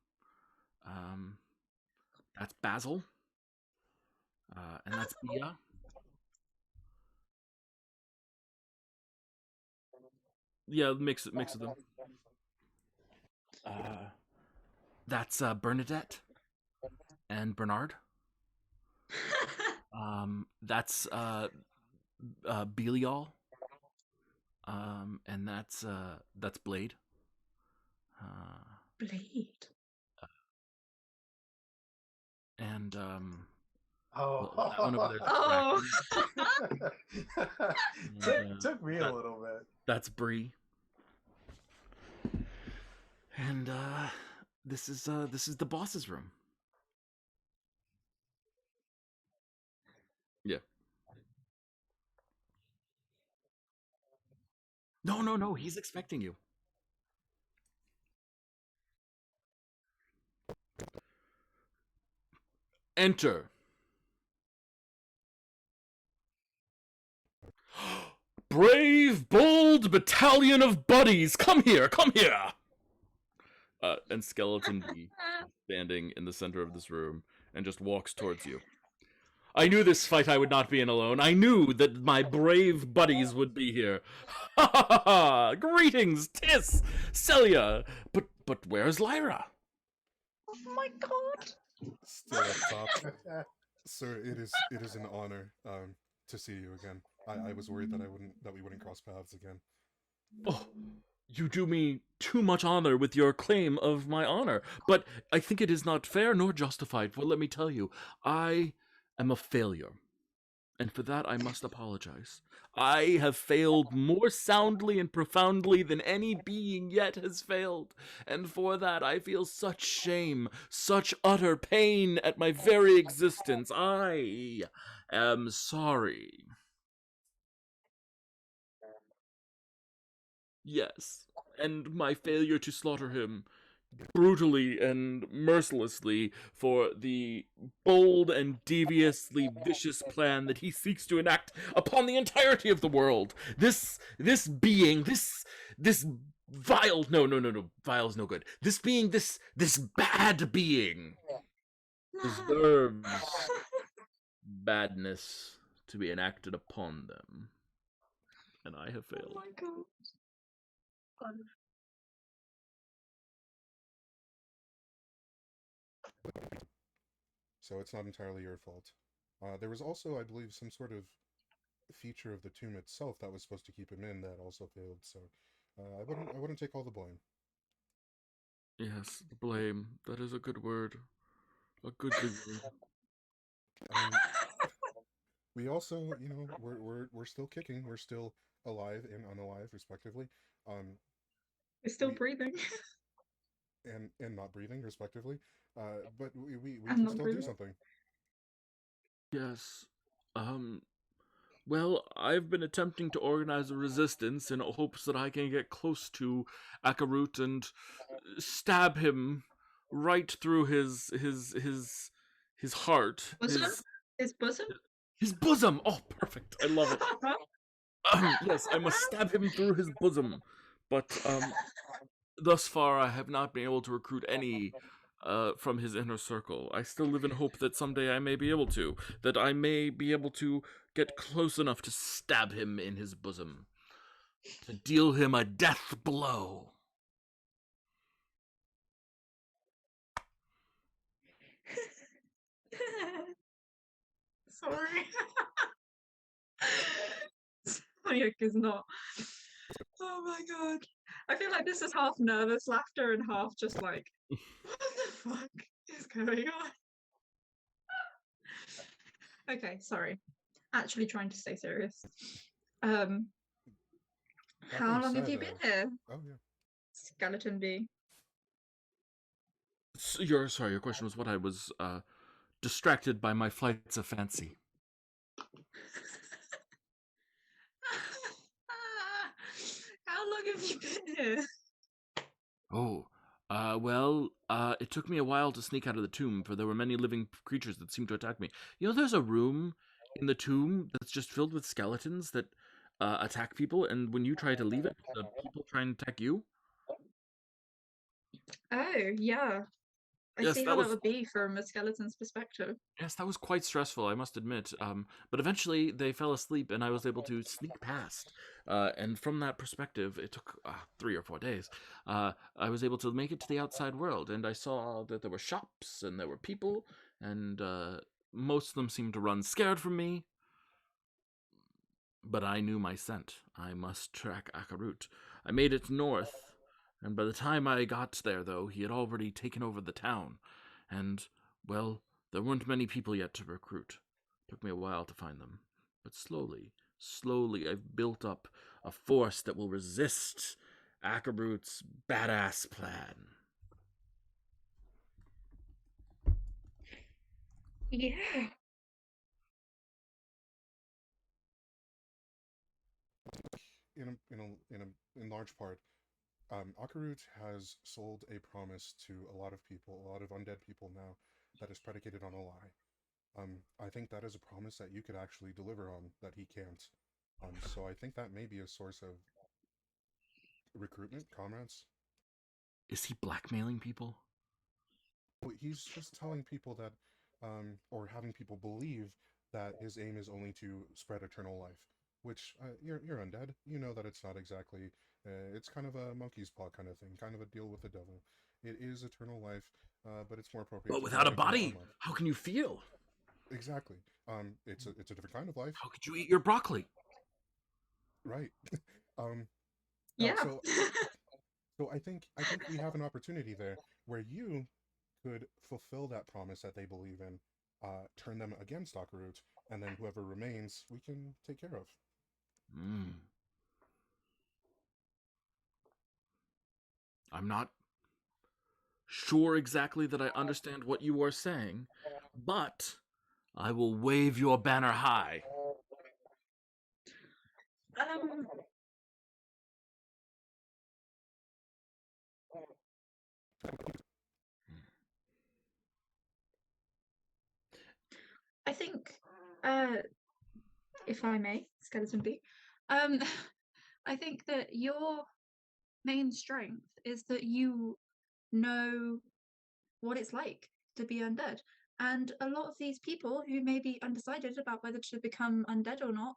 That's Basil. And that's Bia. Yeah, mix of them. That's Bernadette and Bernard. That's Belial. And that's Blade. Blade. And Oh, well, that one over there. Oh. took me a little bit. That's Bree. And this is the boss's room. Yeah. No, he's expecting you. Enter. Brave, bold battalion of buddies, come here, come here. And Skeleton B standing in the center of this room and just walks towards you. I knew this fight I would not be in alone. I knew that my brave buddies would be here. Ha ha ha ha! Greetings, Tiss, Celia. But where's Lyra? Oh my god. Still up top. Sir, it is an honor to see you again. I was worried that we wouldn't cross paths again. Oh, you do me too much honor with your claim of my honor, but I think it is not fair nor justified, for let me tell you, I am a failure, and for that I must apologize. I have failed more soundly and profoundly than any being yet has failed, and for that I feel such shame, such utter pain at my very existence. I am sorry. Yes, and my failure to slaughter him brutally and mercilessly for the bold and deviously vicious plan that he seeks to enact upon the entirety of the world. This being, this vile, no, vile's no good. This being, this bad being deserves badness to be enacted upon them. And I have Oh failed. my god. So it's not entirely your fault. There was also, I believe, some sort of feature of the tomb itself that was supposed to keep him in that also failed. So I wouldn't take all the blame. Yes, blame. That is a good word. A goodly word. We also, you know, we're still kicking. We're still alive and unalive, respectively. We're still we- breathing. and not breathing, respectively. But we I'm can not still do breathing. something. Yes. Well, I've been attempting to organize a resistance in hopes that I can get close to Akarut and stab him right through his heart, Bosom? His bosom? his bosom. Oh, perfect! I love it. Yes, I must stab him through his bosom. But thus far, I have not been able to recruit any from his inner circle. I still live in hope that someday I may be able to. That I may be able to get close enough to stab him in his bosom. To deal him a death blow. Sorry. Sonic is not. Oh my god. I feel like this is half nervous laughter and half just like, what the fuck is going on? Okay, sorry. Actually trying to stay serious. That How being long have said, you been here, Oh yeah. Skeleton B? Your question was what I was distracted by my flights of fancy. How long have you been here? Oh, it took me a while to sneak out of the tomb, for there were many living creatures that seemed to attack me. You know, there's a room in the tomb that's just filled with skeletons that attack people, and when you try to leave it, the people try and attack you. Oh, yeah. I Yes, see that how was that would be from a skeleton's perspective. yes, that was quite stressful, I must admit. But eventually they fell asleep, and I was able to sneak past. And from that perspective, it took 3 or 4 days. I was able to make it to the outside world, and I saw that there were shops and there were people, and most of them seemed to run scared from me. But I knew my scent. I must track Akarut. I made it north, and by the time I got there, though, he had already taken over the town. And, well, there weren't many people yet to recruit. Took me a while to find them. But slowly, I've built up a force that will resist Akarut's badass plan. Yeah. In large part, Akarut has sold a promise to a lot of people, a lot of undead people now, that is predicated on a lie. I think that is a promise that you could actually deliver on that he can't. So I think that may be a source of recruitment, comrades. Is he blackmailing people? He's just telling people that, or having people believe that his aim is only to spread eternal life. Which you're undead. You know that it's not exactly. It's kind of a monkey's paw kind of thing, kind of a deal with the devil. It is eternal life, but it's more appropriate. But To without a try and body, life. how can you feel? Exactly. It's a different kind of life, How could you eat your broccoli? right? um, no, Yeah. so I think we have an opportunity there where you could fulfill that promise that they believe in, turn them against Akarut, and then whoever remains, we can take care of. Mm. I'm not sure exactly that I understand what you are saying, but I will wave your banner high. Um, I think, if I may, Skeleton B, um, I think that your main strength is that you know what it's like to be undead. And a lot of these people who may be undecided about whether to become undead or not,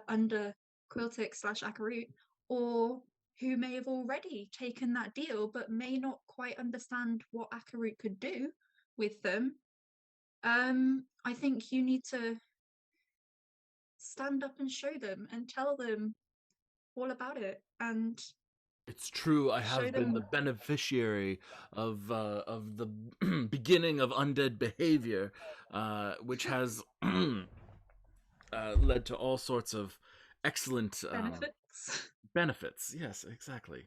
under Quiltic / Akarut, or who may have already taken that deal but may not quite understand what Akarut could do with them, I think you need to stand up and show them and tell them all about it and It's true. I show have been them. the beneficiary of the beginning of undead behavior, which has led to all sorts of excellent Benefits. benefits. Yes, exactly.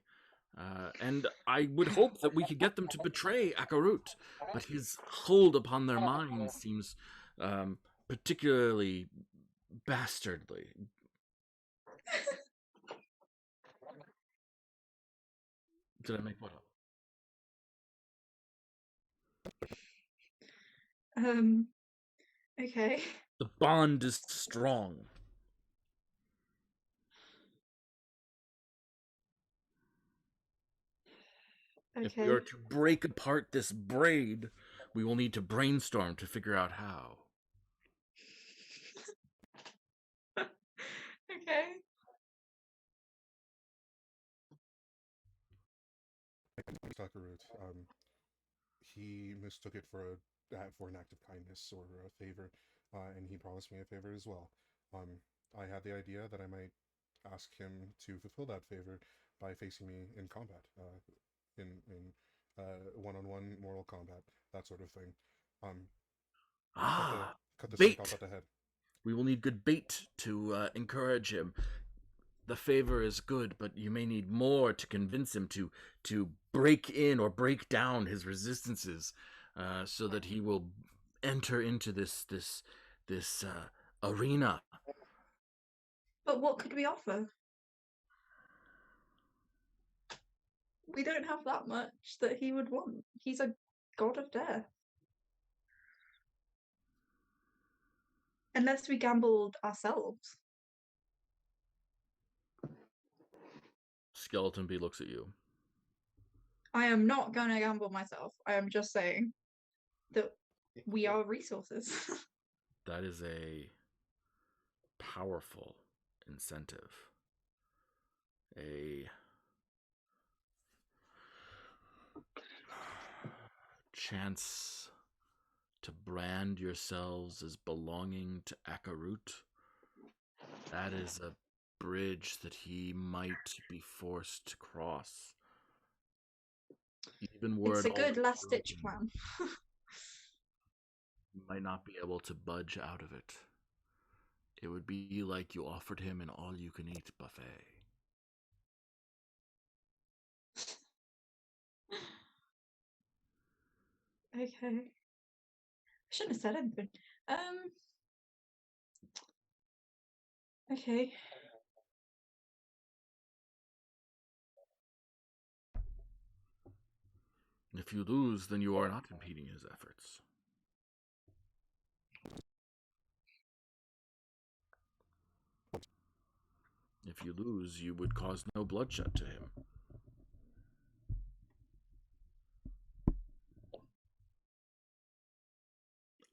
And I would hope that we could get them to betray Akarut, but his hold upon their minds seems particularly bastardly. Did I make what up? Okay. The bond is strong. If we Okay. are to break apart this braid, we will need to brainstorm to figure out how. Okay. Akarut. He mistook it for an act of kindness or a favor, and he promised me a favor as well. I had the idea that I might ask him to fulfill that favor by facing me in combat, in one-on-one Mortal Kombat, that sort of thing. Um, Ah, cut the snake off bait! at the head. We will need good bait to encourage him. The favor is good, but you may need more to convince him to break in or break down his resistances, so that he will enter into this arena. But what could we offer? We don't have that much that he would want. He's a god of death. Unless we gambled ourselves. Skeleton Bee looks at you. I am not going to gamble myself. I am just saying that we are resources. That is a powerful incentive. A chance to brand yourselves as belonging to Akarut. That is a bridge that he might be forced to cross. Even were It's a it good all last-ditch broken, plan. he might not be able to budge out of it. It would be like you offered him an all-you-can-eat buffet. Okay. I shouldn't have said anything. Okay. If you lose, then you are not impeding his efforts. If you lose, you would cause no bloodshed to him.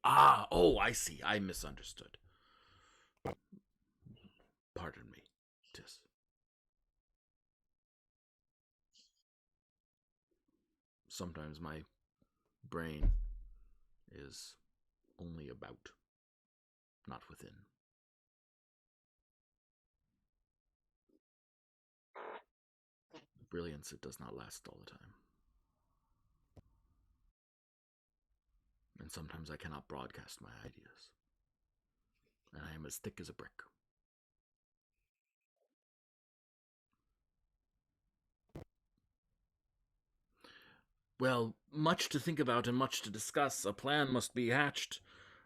Ah, oh, I see. I misunderstood. Pardon me, Tis. Sometimes my brain is only about, not within. Brilliance, it does not last all the time. And sometimes I cannot broadcast my ideas. And I am as thick as a brick. Well, much to think about and much to discuss. A plan must be hatched.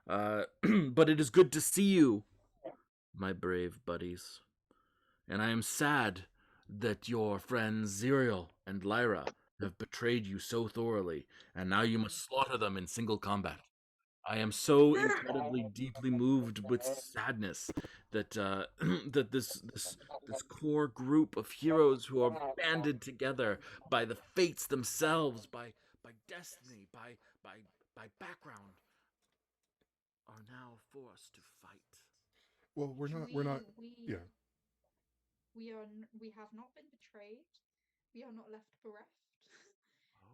But it is good to see you, my brave buddies. And I am sad that your friends Zerial and Lyra have betrayed you so thoroughly, and now you must slaughter them in single combat. I am so incredibly deeply moved with sadness that that this core group of heroes who are banded together by the fates themselves, by destiny, by background, are now forced to fight. Well, we're not. Yeah. We have not been betrayed. We are not left bereft.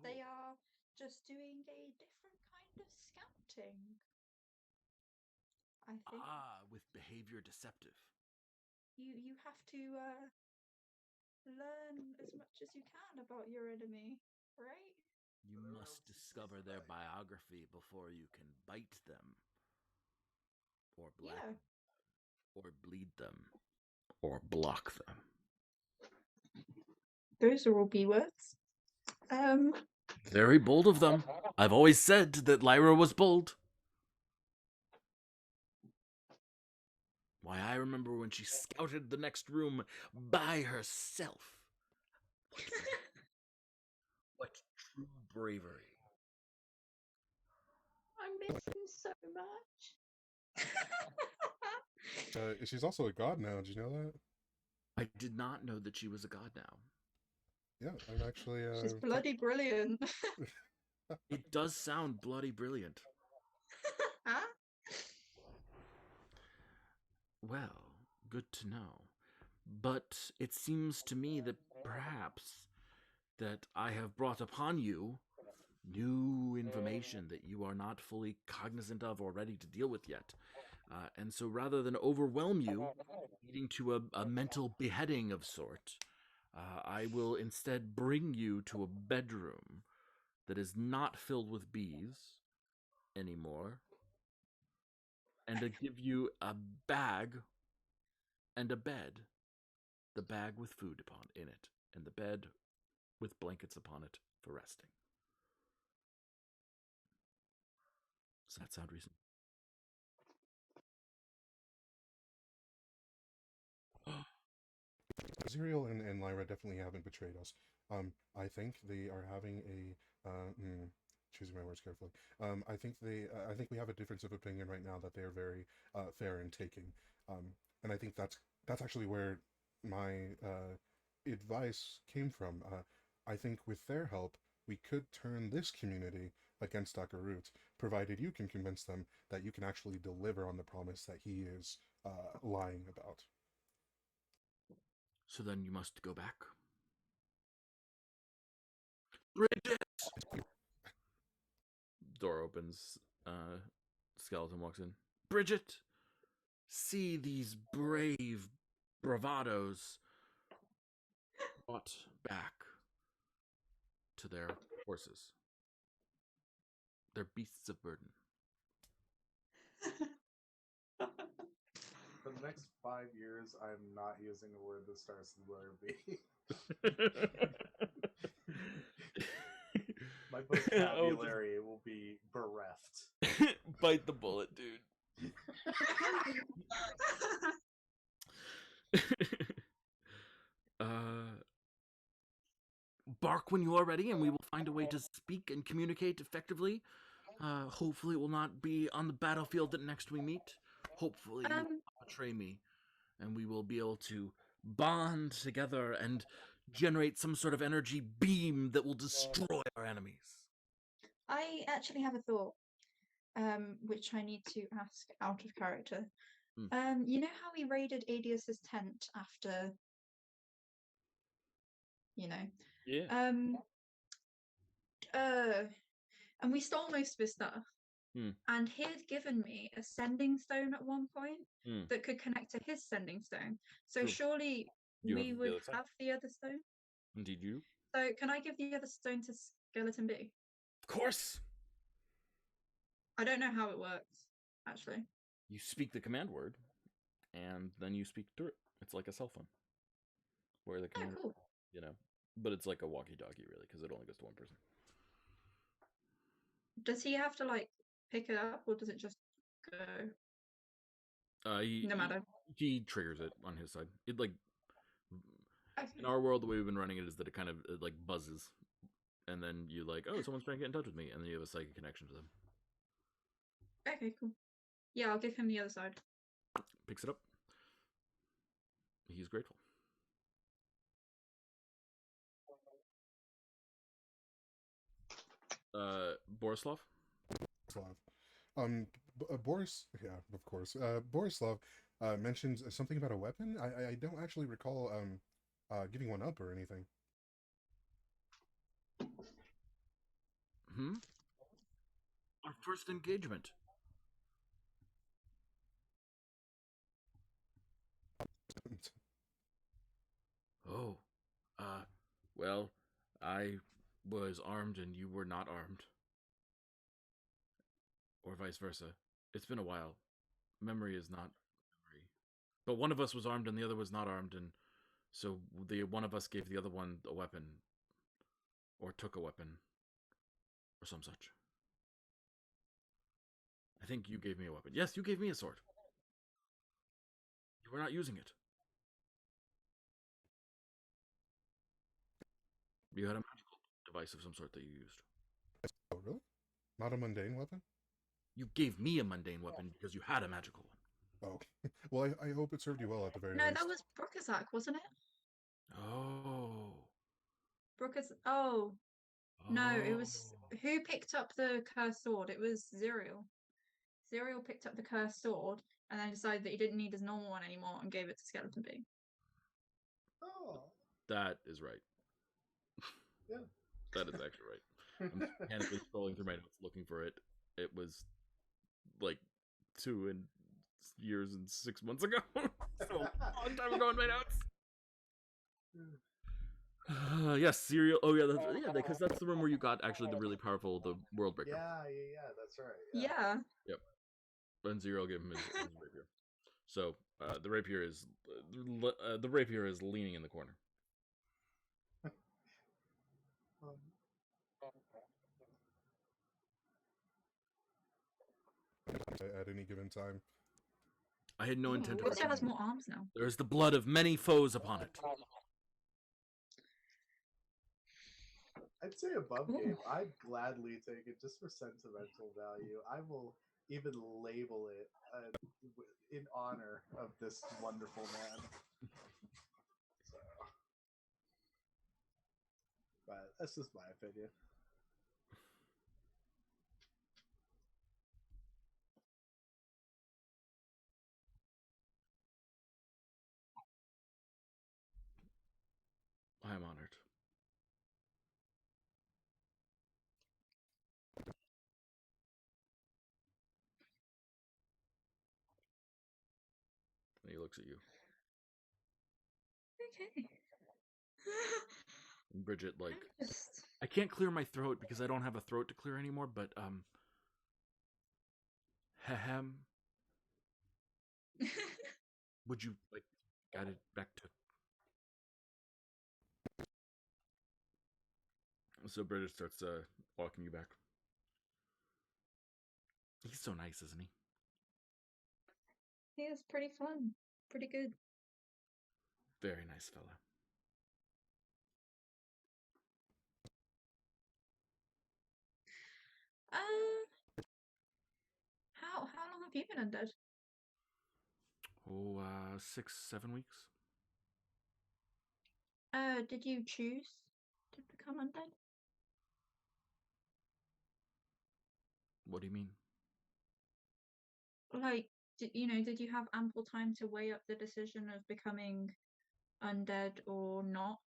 They are just doing a different kind of scouting. I think. Ah, with behavior deceptive. You have to learn as much as you can about your enemy, right? You must discover their biography before you can bite them, or blacken, or bleed them, or block them. Those are all B words. Very bold of them. I've always said that Lyra was bold. Why, I remember when she scouted the next room by herself. What true bravery. I miss him so much. She's also a god now. Did you know that? I did not know that she was a god now. Yeah, I'm actually. She's bloody brilliant. It does sound bloody brilliant. Huh? Well, good to know. But it seems to me that perhaps that I have brought upon you new information that you are not fully cognizant of or ready to deal with yet. And so rather than overwhelm you, leading to a mental beheading of sort, I will instead bring you to a bedroom that is not filled with bees anymore, and to give you a bag and a bed. The bag with food in it, and the bed with blankets upon it for resting. Does that sound reasonable? Zerial and Lyra definitely haven't betrayed us. I think they are having choosing my words carefully. I think we have a difference of opinion right now that they are very fair in taking. And I think that's actually where my advice came from. I think with their help, we could turn this community against Akarut, provided you can convince them that you can actually deliver on the promise that he is lying about. So then you must go back. Bridget! Door opens. Skeleton walks in. Bridget! See these brave bravados brought back to their horses. They're beasts of burden. For the next 5 years, I'm not using a word that starts with the letter B. My vocabulary will be bereft. Bite the bullet, dude. Bark when you are ready, and we will find a way to speak and communicate effectively. Hopefully it will not be on the battlefield that next we meet. Hopefully you will not betray me, and we will be able to bond together and generate some sort of energy beam that will destroy our enemies. I actually have a thought. which I need to ask out of character. Hmm. You know how we raided Adius's tent after, Yeah. And we stole most of his stuff. Hmm. And he had given me a sending stone at one point Hmm. that could connect to his sending stone. So True. surely You have we the would other side. have the other stone. Indeed, you. So can I give the other stone to Skeleton B? Of course. I don't know how it works, actually. You speak the command word, and then you speak through it. It's like a cell phone, where the command, Oh, cool. but it's like a walkie-talkie, really, because it only goes to one person. Does he have to like pick it up, or does it just go? No matter. He triggers it on his side. It like Okay. in our world, the way we've been running it is that it kind of like buzzes, and then you like, oh, someone's trying to get in touch with me, and then you have a psychic connection to them. Okay, cool. Yeah, I'll give him the other side. Picks it up. He's grateful. Borislav. Boris, yeah, of course. Borislav mentions something about a weapon. I don't actually recall giving one up or anything. Our first engagement. Oh, well, I was armed and you were not armed. Or vice versa. It's been a while. Memory is not memory. But one of us was armed and the other was not armed, and so the one of us gave the other one a weapon. Or took a weapon. Or some such. I think you gave me a weapon. Yes, you gave me a sword. You were not using it. You had a magical device of some sort that you used. Oh, really? Not a mundane weapon? You gave me a mundane weapon because you had a magical one. Oh, well, I hope it served you well at the very No, least. that was Brookazak, wasn't it? Oh. Oh. No, it was... Who picked up the cursed sword? It was Ziriel. Ziriel picked up the cursed sword and then decided that he didn't need his normal one anymore and gave it to Skeleton B. Oh. That is right. Yeah. That is actually right. I'm mechanically scrolling through my notes looking for it. It was like 2 years and 6 months ago. So a long time ago in my notes. Yes, Serial. Oh yeah, because that's the room where you got actually the really powerful, the World Breaker. Yeah, that's right. Yeah. Yep. And Zero gave him his rapier. So the rapier is leaning in the corner. At any given time. I had no intent of. Also has more arms now. There is the blood of many foes upon it. I'd say above game. I'd gladly take it just for sentimental value. I will even label it in honor of this wonderful man. So, but that's just my opinion. I am honored. And he looks at you. Okay. And Bridget, like, I can't clear my throat because I don't have a throat to clear anymore, but, would you, like, guide it back to... So Bridget starts, walking you back. He's so nice, isn't he? He is pretty fun. Pretty good. Very nice fella. How long have you been undead? Oh, 6, 7 weeks. Did you choose to become undead? What do you mean? like, did you have ample time to weigh up the decision of becoming undead or not?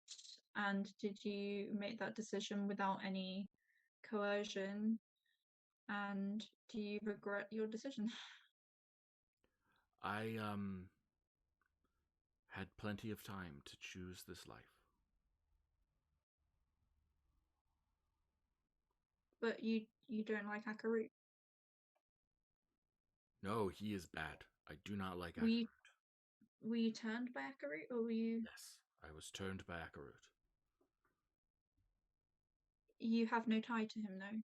And did you make that decision without any coercion? And do you regret your decision? I had plenty of time to choose this life. But you don't like Akarut? No, he is bad. I do not like Were you, Akarut. were you turned by Akarut, or were you? Yes, I was turned by Akarut. You have no tie to him, though.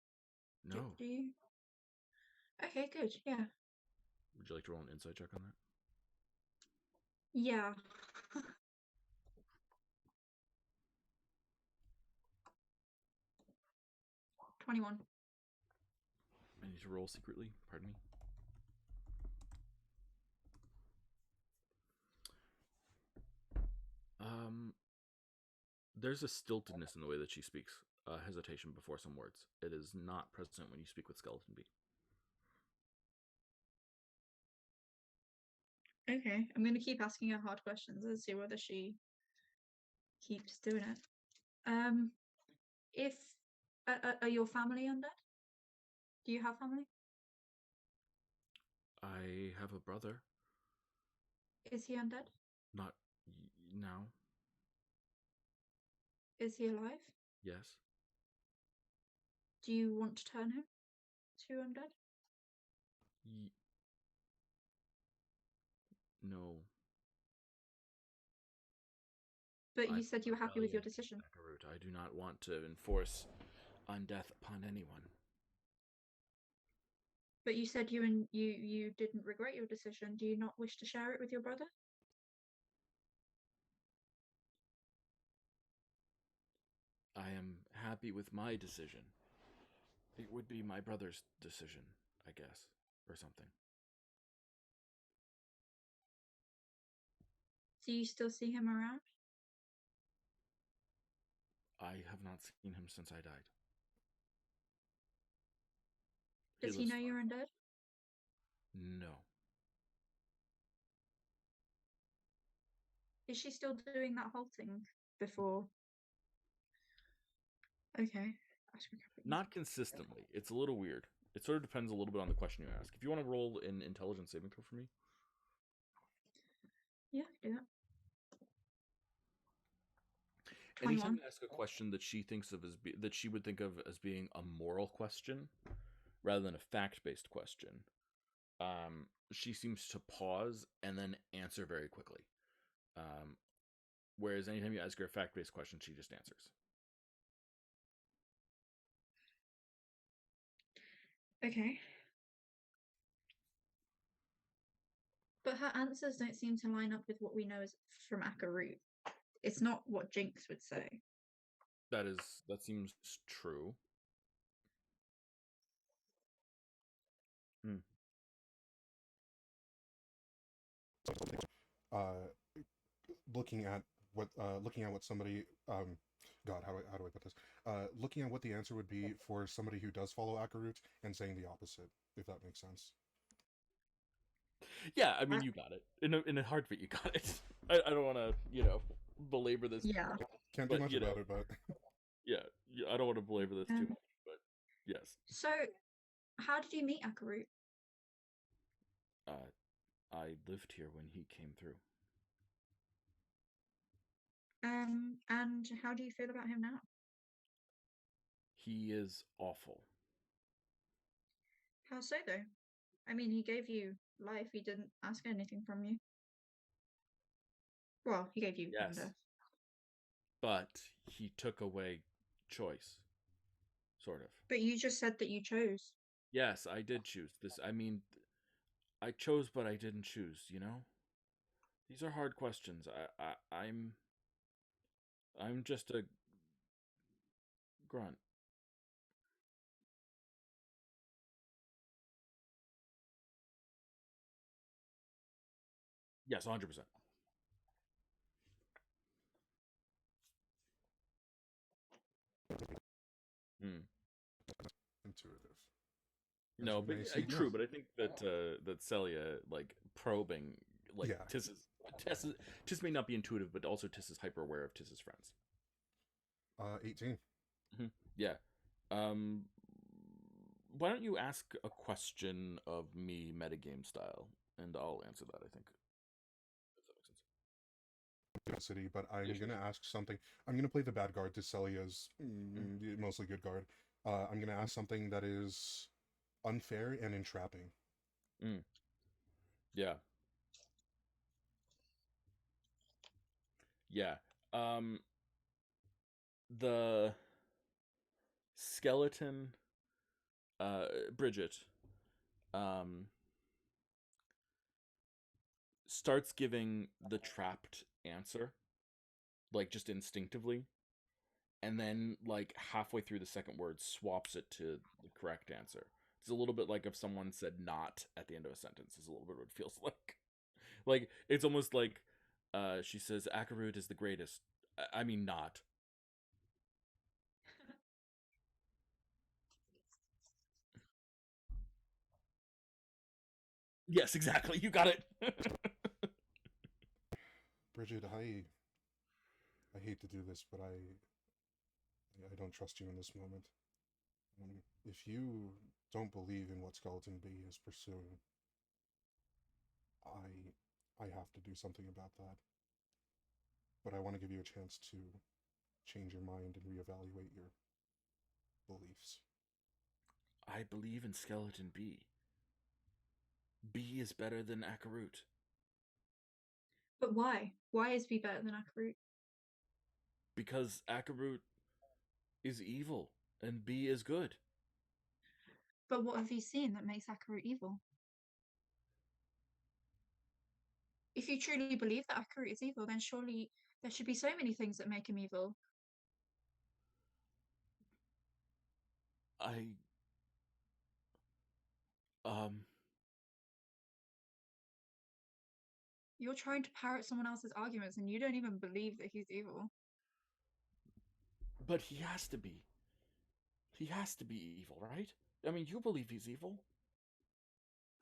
No. Do you? Okay, good. Yeah. Would you like to roll an insight check on that? Yeah. 21. I need to roll secretly. Pardon me. There's a stiltedness in the way that she speaks, hesitation before some words. It is not present when you speak with Skeleton Bee. Okay, I'm going to keep asking her hard questions and see whether she keeps doing it. If are your family undead? Do you have family? I have a brother. Is he undead? Not now. Is he alive? Yes. Do you want to turn him to undead? No. But you said you were happy with your decision. Akarut. I do not want to enforce undeath upon anyone. But you said you didn't regret your decision. Do you not wish to share it with your brother? I am happy with my decision. It would be my brother's decision, I guess, or something. Do you still see him around? I have not seen him since I died. Does he know you're undead? No. Is she still doing that whole thing before? Okay. Not consistently. It's a little weird. It sort of depends a little bit on the question you ask. If you want to roll an intelligence saving throw for me. Yeah, do that. Anytime you ask a question that she thinks of that she would think of as being a moral question rather than a fact-based question, she seems to pause and then answer very quickly. Whereas anytime you ask her a fact-based question, she just answers. Okay. But her answers don't seem to line up with what we know from Akarut. It's not what Jinx would say. That seems true. Looking at what somebody God, how do I put this? Looking at what the answer would be for somebody who does follow Akarut and saying the opposite, if that makes sense. Yeah, I mean, you got it. In a heartbeat, you got it. I don't want to, belabor this. Yeah. Can't do much about it, but yeah, I don't want to belabor this too much, but yes. So, how did you meet Akarut? I lived here when he came through. And how do you feel about him now? He is awful. How so, though? I mean, he gave you life. He didn't ask anything from you. Well, he gave you death. But he took away choice, sort of. But you just said that you chose. Yes, I did choose this. I mean, I chose, but I didn't choose. These are hard questions. I'm just a grunt. Yes, 100%. Intuitive. No, you but may see. true. No. But I think that Celia like probing like Yeah. Tiss may not be intuitive, but also Tiss is hyper aware of Tiss's friends. 18. Yeah. Why don't you ask a question of me metagame style, and I'll answer that, I think. If that makes sense. City, but I'm Yeah, sure, gonna sure. ask something. I'm gonna play the bad guard to Celia's mostly good guard. I'm gonna ask something that is unfair and entrapping. Yeah. Yeah. The skeleton Bridget starts giving the trapped answer, like just instinctively, and then like halfway through the second word swaps it to the correct answer. It's a little bit like if someone said not at the end of a sentence is a little bit what it feels like. Like it's almost like she says Akarut is the greatest. I mean not. Yes, exactly. You got it. Bridget, I hate to do this, but I don't trust you in this moment. If you don't believe in what Skeleton B is pursuing, I have to do something about that. But I want to give you a chance to change your mind and reevaluate your beliefs. I believe in Skeleton B. B is better than Akarut. But why? Why is B better than Akarut? Because Akarut is evil and B is good. But what have you seen that makes Akarut evil? If you truly believe that Akarut is evil, then surely there should be so many things that make him evil. I You're trying to parrot someone else's arguments and you don't even believe that he's evil. But he has to be. He has to be evil, right? I mean, you believe he's evil.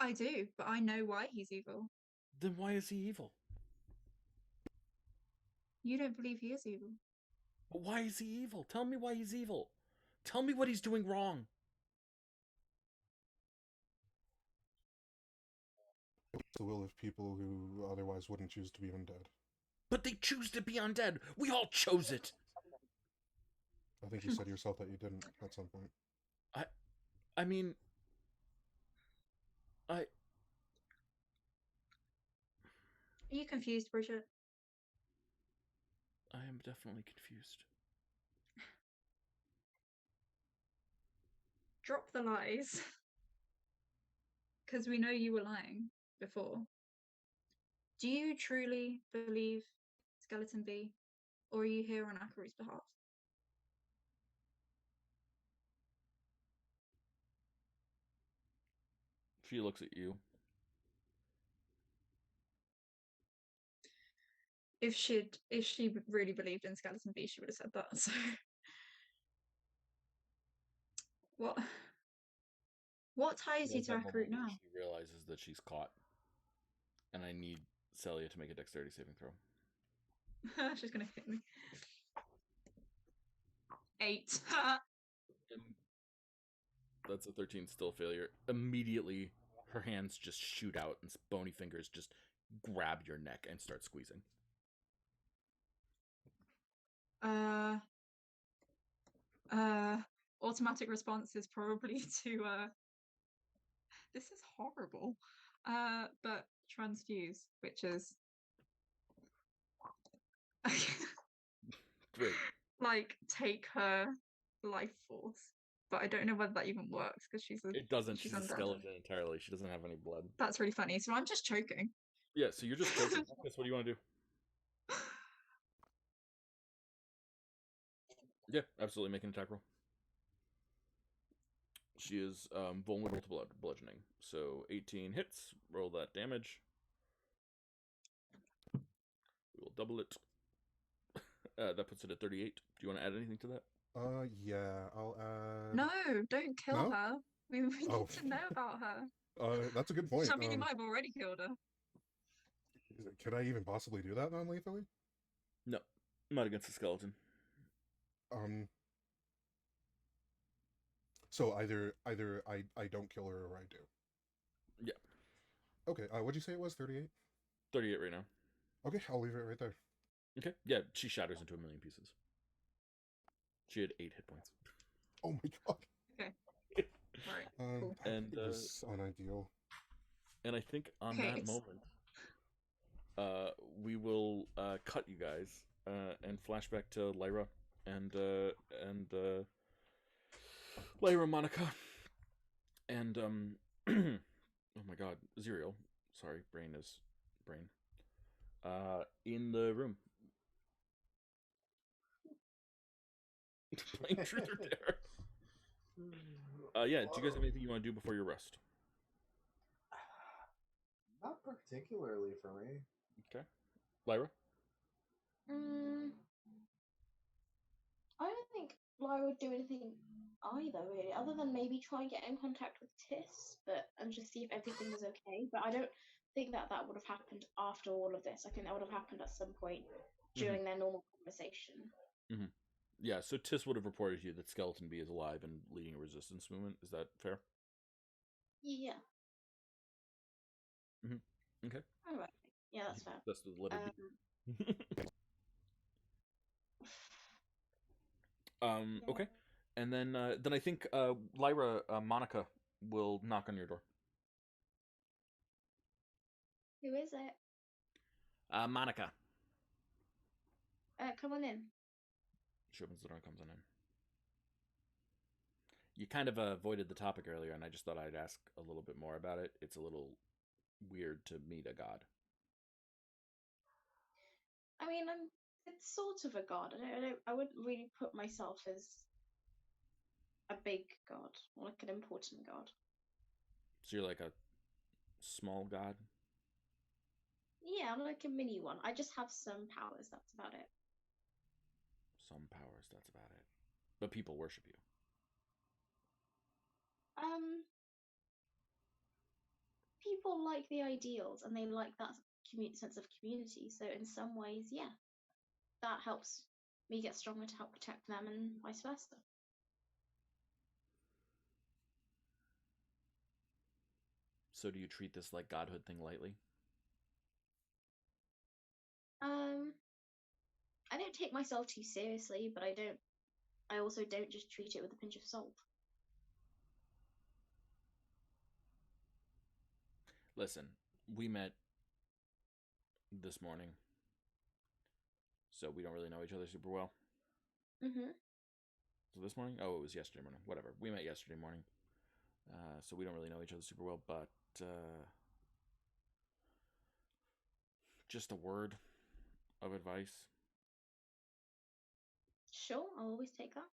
I do, but I know why he's evil. Then why is he evil? You don't believe he is evil. But why is he evil? Tell me why he's evil. Tell me what he's doing wrong. The will of people who otherwise wouldn't choose to be undead. But they choose to be undead. We all chose it. I think you said yourself that you didn't at some point. I mean, Are you confused, Bridget? I am definitely confused. Drop the lies. Because we know you were lying before. Do you truly believe Skeleton B? Or are you here on Akarut's behalf? She looks at you. If she really believed in Skeleton B, she would have said that. So what ties you to Akarut now? She realizes that she's caught, and I need Celia to make a dexterity saving throw. She's gonna hit me. 8. That's a 13, still a failure. Immediately, her hands just shoot out, and bony fingers just grab your neck and start squeezing. Automatic response is probably to this is horrible. But transfuse, which is Great. like take her life force. But I don't know whether that even works because It doesn't. She's a undead. skeleton entirely. She doesn't have any blood. That's really funny. So I'm just choking. Yeah, so you're just choking. Guess what do you want to do? Yeah, absolutely. Make an attack roll. She is vulnerable to bludgeoning. So 18 hits. Roll that damage. We will double it. That puts it at 38. Do you want to add anything to that? Yeah, I'll add... No, don't kill her. We need Oh. to know about her. That's a good point. I mean, you might have already killed her. Could I even possibly do that non-lethally? No, not against a skeleton. So either I don't kill her or I do. Yeah. Okay. What'd you say it was? 38? 38 right now. Okay, I'll leave it right there. Okay. Yeah, she shatters into a million pieces. She had 8 hit points. Oh my god. Okay. Right. Cool. And it was unideal. And I think on Okay, that it's- moment, we will cut you guys and flash back to Lyra and Lyra, Monica, and oh my god, Zerial. Sorry, brain. In the room. Playing Truth or Dare. Yeah, do you guys have anything you want to do before your rest? Not particularly for me. Okay. Lyra? I don't think Lyra would do anything either, really, other than maybe try and get in contact with Tis, and just see if everything was okay. But I don't think that would have happened after all of this. I think that would have happened at some point during their normal conversation. Mm-hmm. Yeah, so Tis would have reported to you that Skeleton Bee is alive and leading a resistance movement. Is that fair? Yeah. Mm-hmm. Okay. All right. Yeah, that's fair. That's the letter B. Okay. And then I think Lyra, Monica will knock on your door. Who is it? Monica. Come on in. She opens the door and comes on in. You kind of avoided the topic earlier, and I just thought I'd ask a little bit more about it. It's a little weird to meet a god. I mean, it's sort of a god. I wouldn't really put myself as a big god, or like an important god. So you're like a small god? Yeah, I'm like a mini one. I just have some powers, that's about it. Some powers, that's about it. But people worship you. People like the ideals, and they like that sense of community. So in some ways, yeah, that helps me get stronger to help protect them, and vice versa. So do you treat this like godhood thing lightly? I don't take myself too seriously, but I also don't just treat it with a pinch of salt. Listen, we met this morning, so we don't really know each other super well. Mm-hmm. So this morning? Oh, it was yesterday morning. Whatever. We met yesterday morning, so we don't really know each other super well, but just a word of advice. Sure, I'll always take that.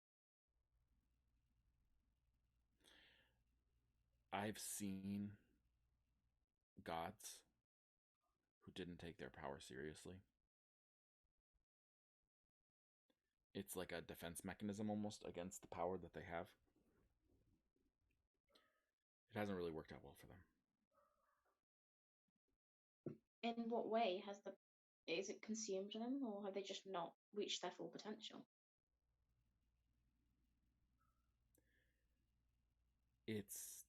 I've seen gods who didn't take their power seriously. It's like a defense mechanism almost against the power that they have. It hasn't really worked out well for them. In what way is it consumed them, or have they just not reached their full potential? It's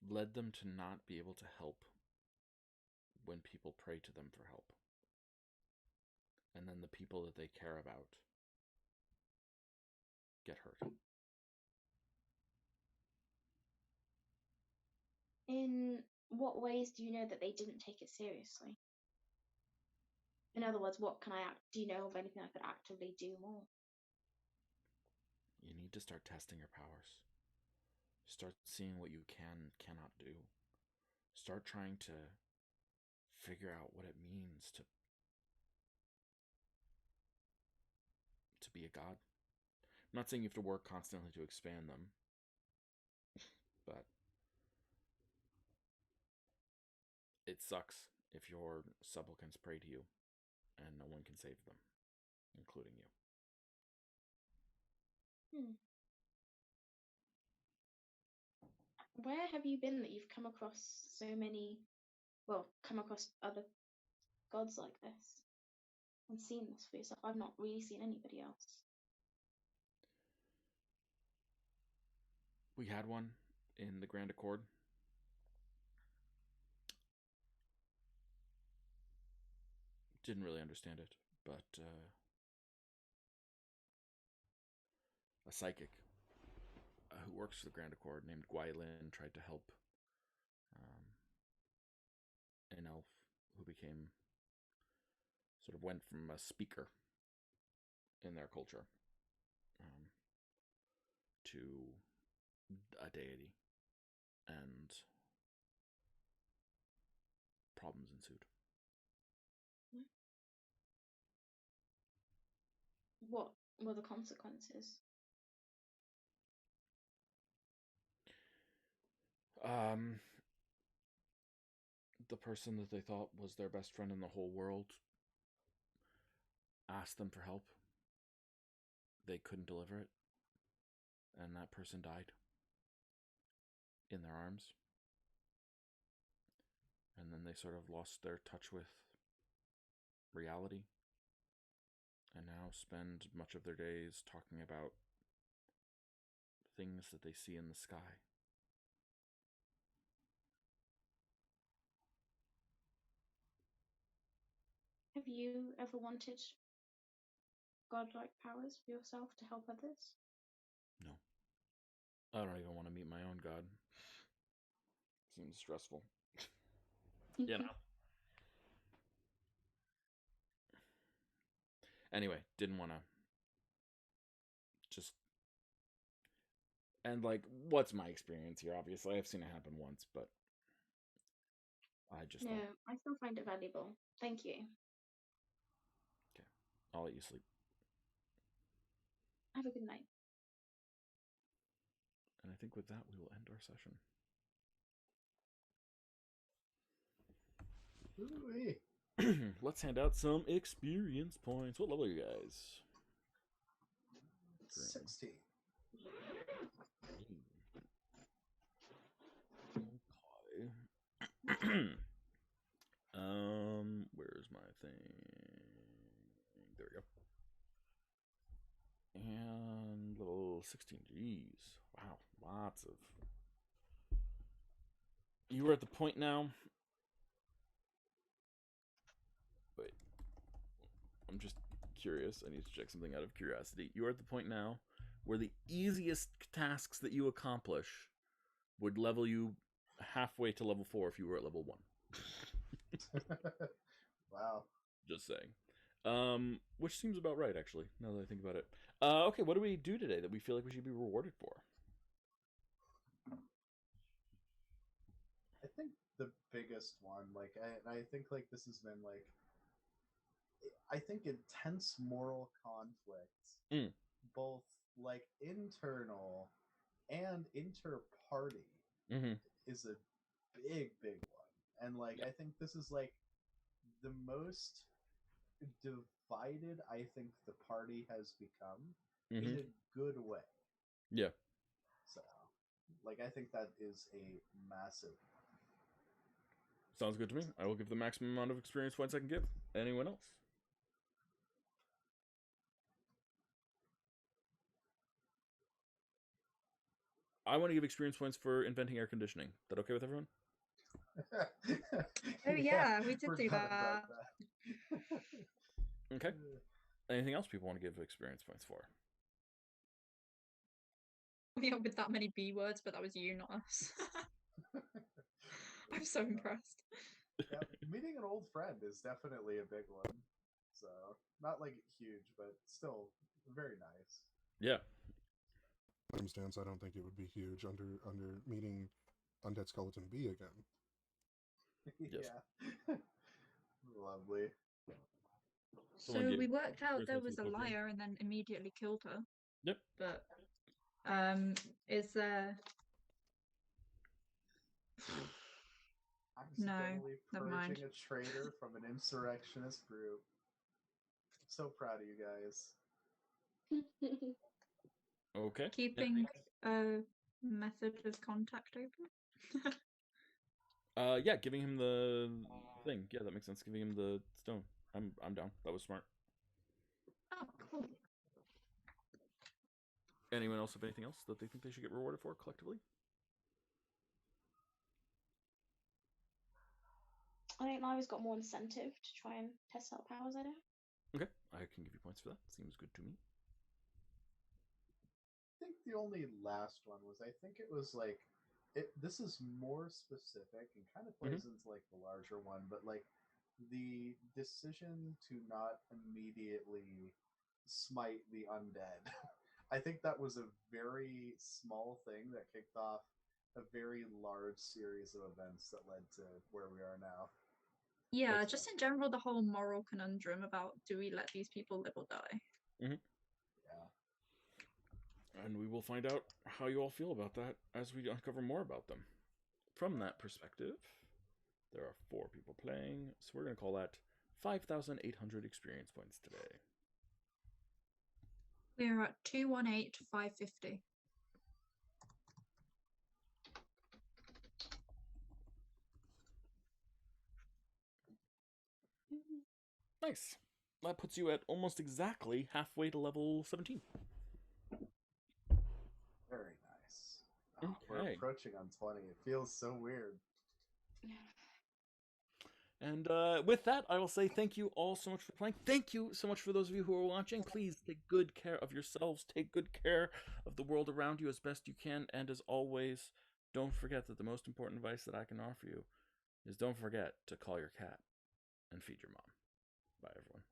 led them to not be able to help when people pray to them for help. And then the people that they care about get hurt. In what ways do you know that they didn't take it seriously? In other words, do you know of anything I could actively do more? You need to start testing your powers. Start seeing what you can and cannot do. Start trying to figure out what it means to be a god. I'm not saying you have to work constantly to expand them, but it sucks if your supplicants pray to you and no one can save them, including you. where have you been that you've come across so many, well, come across other gods like this and seen this for yourself? I've not really seen anybody else. We had one in the Grand Accord. Didn't really understand it, but a psychic who works for the Grand Accord named Guailin tried to help an elf who became sort of went from a speaker in their culture to a deity, and problems ensued. What were the consequences? The person that they thought was their best friend in the whole world asked them for help. They couldn't deliver it, and that person died in their arms. And then they sort of lost their touch with reality, and now spend much of their days talking about things that they see in the sky. Have you ever wanted godlike powers for yourself to help others? No. I don't even want to meet my own god. Seems stressful. You know. Anyway, didn't want to just... And, like, what's my experience here? Obviously, I've seen it happen once, but I just... No, I still find it valuable. Thank you. Okay, I'll let you sleep. Have a good night. And I think with that, we will end our session. Let's hand out some experience points. What level are you guys? 16. Okay. Where's my thing? There we go. And level 16. Jeez. Wow. Lots of... You are at the point now... Wait. I'm just curious. I need to check something out of curiosity. You are at the point now where the easiest tasks that you accomplish would level you halfway to level 4 if you were at level 1. Wow. Just saying. Which seems about right, actually, now that I think about it. Okay, what do we do today that we feel like we should be rewarded for? I think the biggest one, like, I think, like, this has been, like, I think intense moral conflict, both, like, internal and inter-party, is a big one. And, like, I think this is, like, the most divided I think the party has become in a good way. Yeah. So, like, I think that is a massive... Sounds good to me. I will give the maximum amount of experience points I can give. Anyone else? I want to give experience points for inventing air conditioning. Is that okay with everyone? Oh yeah, we did do that. Okay. Anything else people want to give experience points for? We up with that many B words, but that was you, not us. I'm so impressed. Yeah, meeting an old friend is definitely a big one. So, not like huge, but still very nice. Yeah. Circumstance, I don't think it would be huge under meeting Undead Skeleton B again. Yeah. Lovely. So we worked out there was a liar and then immediately killed her. Yep. But is there... Accidentally never mind. purging a traitor from an insurrectionist group. So proud of you guys. Okay. Keeping Method of contact open? Yeah, giving him the thing. Yeah, that makes sense. Giving him the stone. I'm down. That was smart. Oh, cool. Anyone else have anything else that they think they should get rewarded for collectively? I think Lyra's got more incentive to try and test out powers I do. Okay, I can give you points for that. Seems good to me. I think the only last one was, I think it was like, this is more specific and kind of plays into like the larger one, but like the decision to not immediately smite the undead. I think that was a very small thing that kicked off a very large series of events that led to where we are now. Yeah, just in general, the whole moral conundrum about do we let these people live or die? Yeah. And we will find out how you all feel about that as we uncover more about them. From that perspective, there are 4 people playing, so we're going to call that 5,800 experience points today. We're at 218,550. Nice. That puts you at almost exactly halfway to level 17. Very nice. Oh, we're Okay. approaching on 20. It feels so weird. And with that, I will say thank you all so much for playing. Thank you so much for those of you who are watching. Please take good care of yourselves. Take good care of the world around you as best you can. And as always, don't forget that the most important advice that I can offer you is don't forget to call your cat and feed your mom. Bye, everyone.